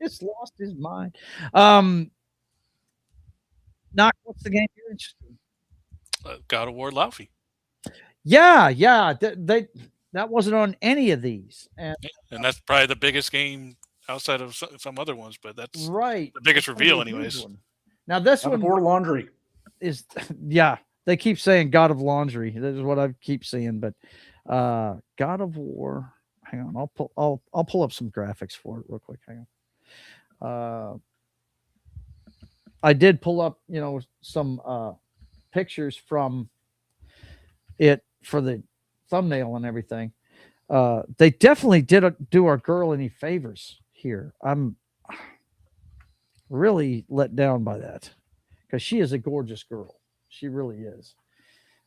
He's lost his mind. Knock, what's the game you're interested in? God of War Laufey. Yeah. That wasn't on any of these. And that's probably the biggest game outside of some other ones, but that's right. The biggest reveal anyways. Now this God of War Laundry is, yeah, they keep saying God of Laundry. That is what I keep seeing, but God of War, hang on. I'll pull up some graphics for it real quick. Hang on. I did pull up, some pictures from it for the thumbnail and everything. They definitely did do our girl any favors here. I'm really let down by that because she is a gorgeous girl. She really is.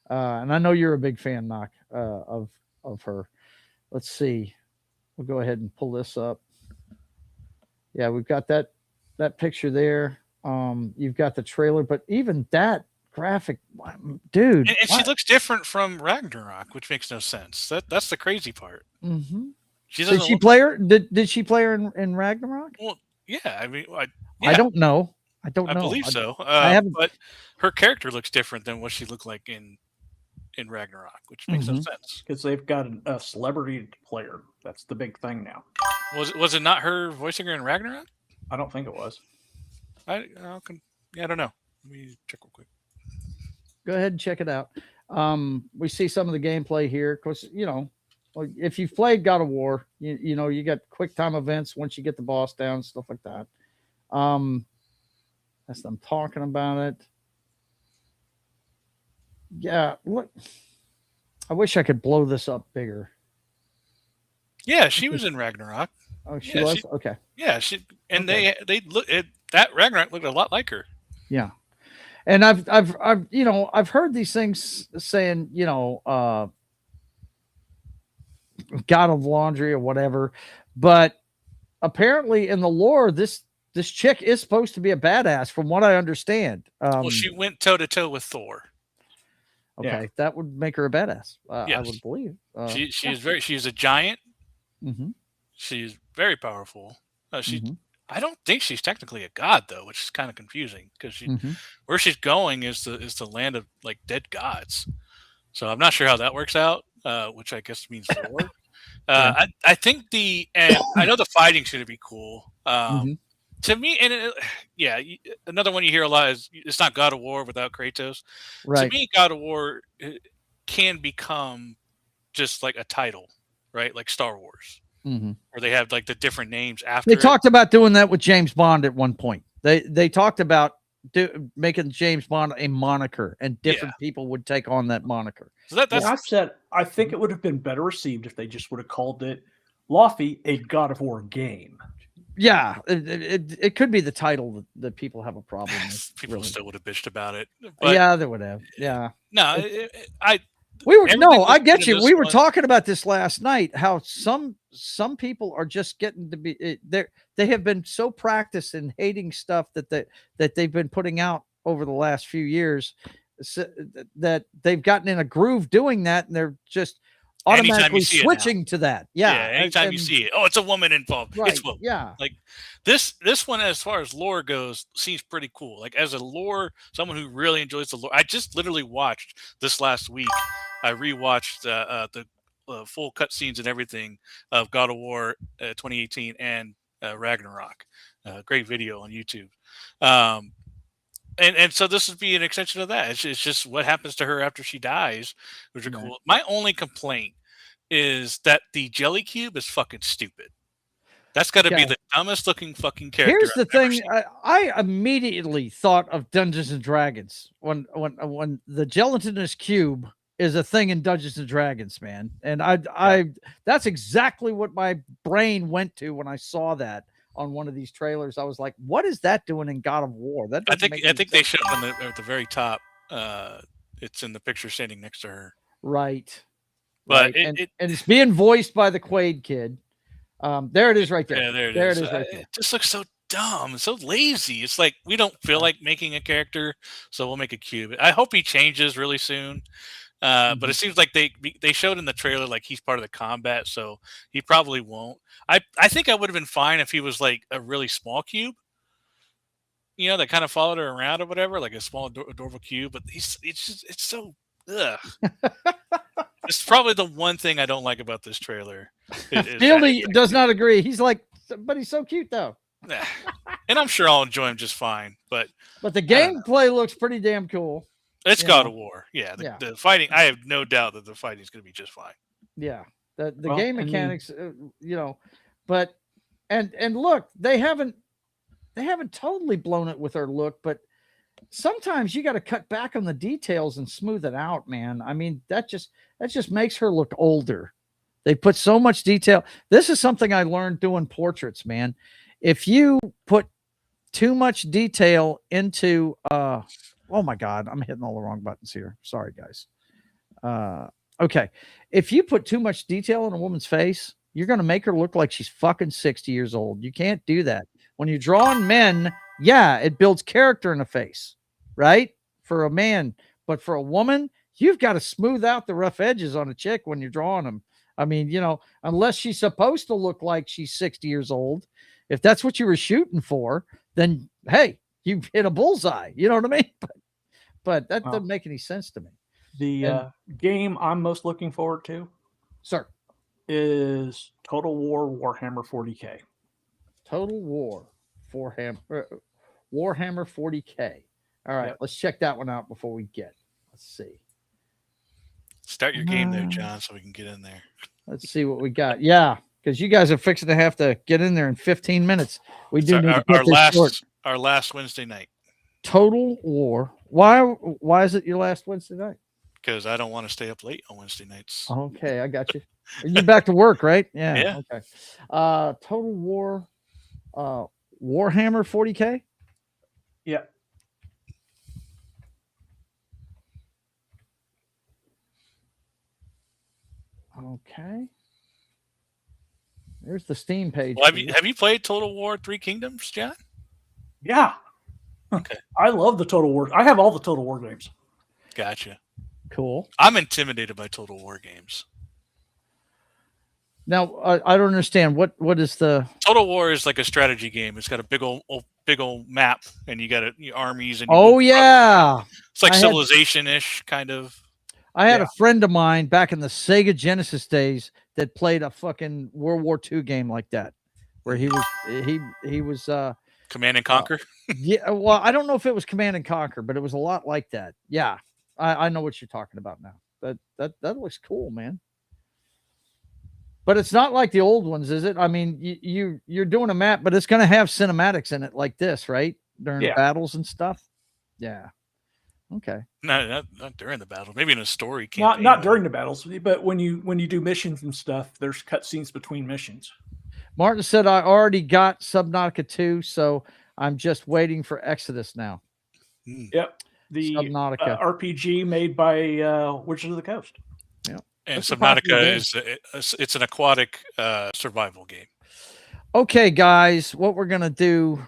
And I know you're a big fan, Knock, of her. Let's see. We'll go ahead and pull this up. Yeah, we've got that picture there. You've got the trailer, but even that graphic, dude. And she looks different from Ragnarok, which makes no sense. That's the crazy part. Mm-hmm. Did she play her? Did she play her in Ragnarok? Well, yeah. I mean, I don't know. I believe so. I haven't. But her character looks different than what she looked like in Ragnarok, which makes no sense. Because they've got a celebrity player. That's the big thing now. Was it not her voicing her in Ragnarok? I don't think it was. I don't know. Let me check real quick. Go ahead and check it out. We see some of the gameplay here. Of course, if you've played God of War, you got quick time events once you get the boss down, stuff like that. That's them talking about it. Yeah, look. I wish I could blow this up bigger. Yeah, she was in Ragnarok. Oh, she was? Okay. Yeah, they look that Ragnarok looked a lot like her. Yeah. And I've heard these things saying, God of Laundry or whatever, but apparently in the lore, this chick is supposed to be a badass, from what I understand. Well, she went toe to toe with Thor. Okay, that would make her a badass. Yes. I would believe. She's a giant. Mm-hmm. She's very powerful. I don't think she's technically a god though, which is kind of confusing because where she's going is the land of like dead gods. So I'm not sure how that works out, which I guess means Thor. I think and I know the fighting's going to be cool. To me, another one you hear a lot is it's not God of War without Kratos. Right. To me, God of War can become just like a title, right? Like Star Wars, where they have like the different names after. They talked about doing that with James Bond at one point. They talked about making James Bond a moniker, and different people would take on that moniker. So I think it would have been better received if they just would have called it Laufey, a God of War game. Yeah, it could be the title that people have a problem with. People still would have bitched about it. But yeah, they would have. Yeah. No, I get you. We were talking about this last night. How some people are just getting to be they have been so practiced in hating stuff that they've been putting out over the last few years, so that they've gotten in a groove doing that, and they're just automatically switching to that. Yeah. Anytime you see it, it's a woman involved. Right. It's woman. Yeah. Like this one, as far as lore goes, seems pretty cool. Like as a someone who really enjoys the lore. I just literally watched this last week. I rewatched the full cutscenes and everything of God of War 2018 and Ragnarok. Great video on YouTube. And so this would be an extension of that. It's just what happens to her after she dies, which are cool. My only complaint is that the jelly cube is fucking stupid. That's got to be the dumbest looking fucking character. Here's the thing: I immediately thought of Dungeons and Dragons when the gelatinous cube is a thing in Dungeons and Dragons, man. And that's exactly what my brain went to when I saw that on one of these trailers. I was like, what is that doing in God of War? I think they showed them at the very top. It's in the picture standing next to her. Right. But and it's being voiced by the Quaid kid. There it is right there. Yeah, there it is. Right there. It just looks so dumb, so lazy. It's like we don't feel like making a character, so we'll make a cube. I hope he changes really soon. But it seems like they showed in the trailer like he's part of the combat, so he probably won't. I think I would have been fine if he was like a really small cube, that kind of followed her around or whatever, like a small adorable cube. But it's so ugh. It's probably the one thing I don't like about this trailer. Fieldy does not agree. He's like, but he's so cute though. And I'm sure I'll enjoy him just fine. But the gameplay looks pretty damn cool. It's God of War. Yeah. The fighting, I have no doubt that the fighting is going to be just fine. Yeah. The game mechanics, but and look, they haven't totally blown it with her look, but sometimes you got to cut back on the details and smooth it out, man. I mean, that just makes her look older. They put so much detail. This is something I learned doing portraits, man. If you put too much detail into oh my God, I'm hitting all the wrong buttons here. Sorry, guys. Okay. If you put too much detail in a woman's face, you're going to make her look like she's fucking 60 years old. You can't do that. When you're drawing men, it builds character in a face, right? For a man. But for a woman, you've got to smooth out the rough edges on a chick when you're drawing them. I mean, unless she's supposed to look like she's 60 years old, if that's what you were shooting for, then, hey, you hit a bullseye. You know what I mean? But that doesn't make any sense to me. The game I'm most looking forward to, sir, is Total War Warhammer 40K. Total War Warhammer 40K. All right, let's check that one out before we get. Let's see. Start your game there, John, so we can get in there. Let's see what we got. Yeah, because you guys are fixing to have to get in there in 15 minutes. We do need to put this short. Our last Wednesday night. Total War. Why is it your last Wednesday night? Because I don't want to stay up late on Wednesday nights. Okay, I got you. You're back to work, right? Yeah. Okay. Total War Warhammer 40K? Yeah. Okay. There's the Steam page. Well, have you played Total War 3 Kingdoms, John? Yeah. Okay. I love the Total War. I have all the Total War games. Gotcha. Cool. I'm intimidated by Total War games. Now, I don't understand. What is the Total War is like a strategy game. It's got a big old map, and you got your armies. And it's like Civilization-ish kind of. I had a friend of mine back in the Sega Genesis days that played a fucking World War II game like that, where he was Command and Conquer. Yeah, well, I don't know if it was Command and Conquer, but it was a lot like that. Yeah, I know what you're talking about now. That looks cool, man. But it's not like the old ones, is it? I mean, you're doing a map, but it's going to have cinematics in it like this, right? During the battles and stuff. Yeah. Okay. No, not during the battle. Maybe in a story campaign. Not during the battles, but when you do missions and stuff, there's cutscenes between missions. Martin said, I already got Subnautica 2, so I'm just waiting for Exodus now. Yep. The Subnautica RPG made by Wizards of the Coast. And That's a popular Subnautica it's an aquatic survival game. Okay, guys, what we're gonna do?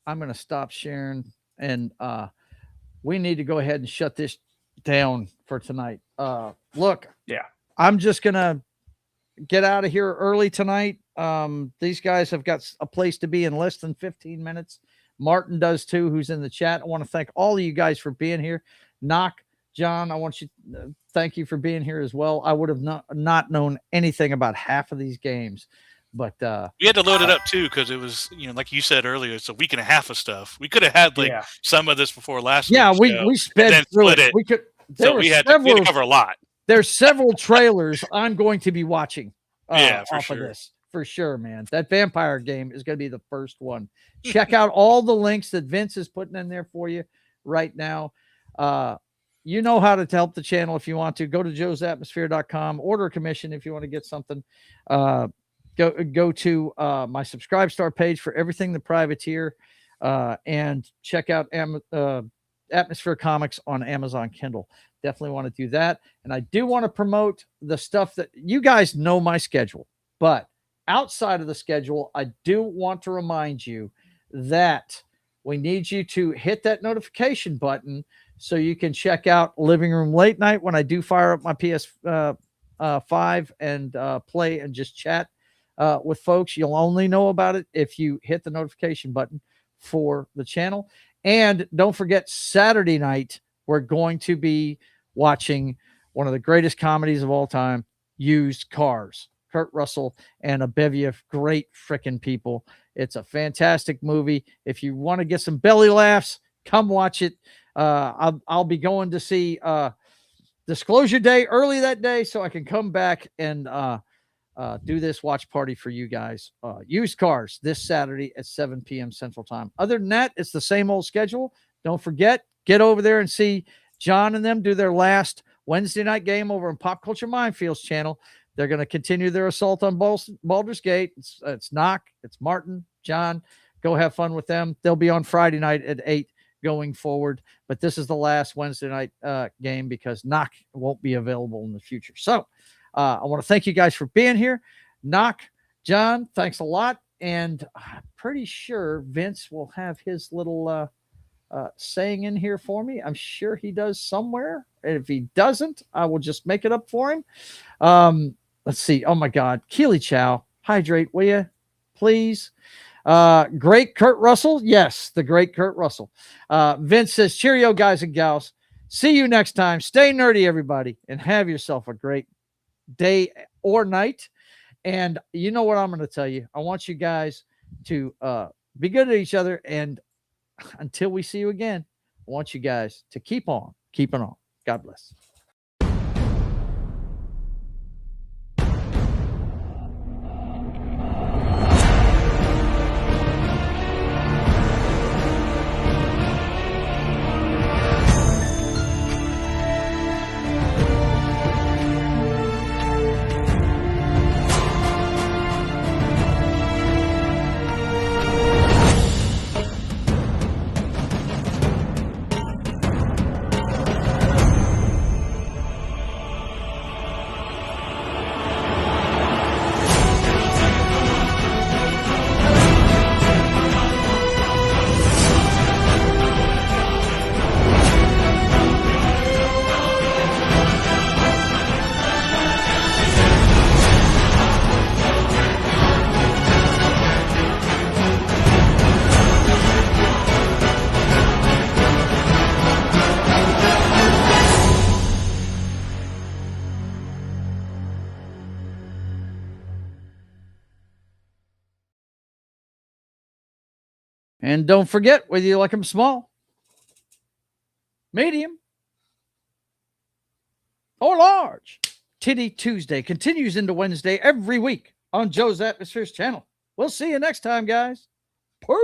I'm gonna stop sharing, and we need to go ahead and shut this down for tonight. Look, yeah, I'm just gonna get out of here early tonight. These guys have got a place to be in less than 15 minutes. Martin does too, who's in the chat. I want to thank all of you guys for being here. Knock, John, I want you thank you for being here as well. I would have not known anything about half of these games, but we had to load it up too because it was, like you said earlier, it's a week and a half of stuff. We could have had some of this before last. Yeah, week's we sped through it. We could. We had to cover a lot. There's several trailers I'm going to be watching. Of this for sure, man. That vampire game is going to be the first one. Check out all the links that Vince is putting in there for you right now. You know how to help the channel if you want to. Go to JoesAtmosfere.com. Order a commission if you want to get something. Go to my Subscribe Star page for everything the Privateer, and check out Atmosfere Comics on Amazon Kindle. Definitely want to do that. And I do want to promote the stuff that you guys know my schedule, but outside of the schedule, I do want to remind you that we need you to hit that notification button so you can check out Living Room Late Night when I do fire up my PS5 and play and just chat with folks. You'll only know about it if you hit the notification button for the channel. And don't forget, Saturday night, we're going to be watching one of the greatest comedies of all time, Used Cars. Kurt Russell and a bevy of great freaking people. It's a fantastic movie. If you want to get some belly laughs, come watch it. I'll be going to see Disclosure Day early that day so I can come back and do this watch party for you guys. Used Cars this Saturday at 7 p.m. Central Time. Other than that, it's the same old schedule. Don't forget, get over there and see John and them do their last Wednesday night game over on Pop Culture Minefields channel. They're going to continue their assault on Baldur's Gate. It's Knock, it's Martin, John. Go have fun with them. They'll be on Friday night at 8 going forward. But this is the last Wednesday night game because Knock won't be available in the future. So I want to thank you guys for being here. Knock, John, thanks a lot. And I'm pretty sure Vince will have his little saying in here for me. I'm sure he does somewhere. And if he doesn't, I will just make it up for him. Let's see. Oh my God. Keely Chow, hydrate, will you? Please. Great Kurt Russell. Yes, the great Kurt Russell. Vince says, cheerio, guys and gals. See you next time. Stay nerdy, everybody, and have yourself a great day or night. And you know what I'm going to tell you? I want you guys to be good to each other. And until we see you again, I want you guys to keep on keeping on. God bless. And don't forget, whether you like them small, medium, or large, Titty Tuesday continues into Wednesday every week on Joe's Atmosfere's channel. We'll see you next time, guys. Peace.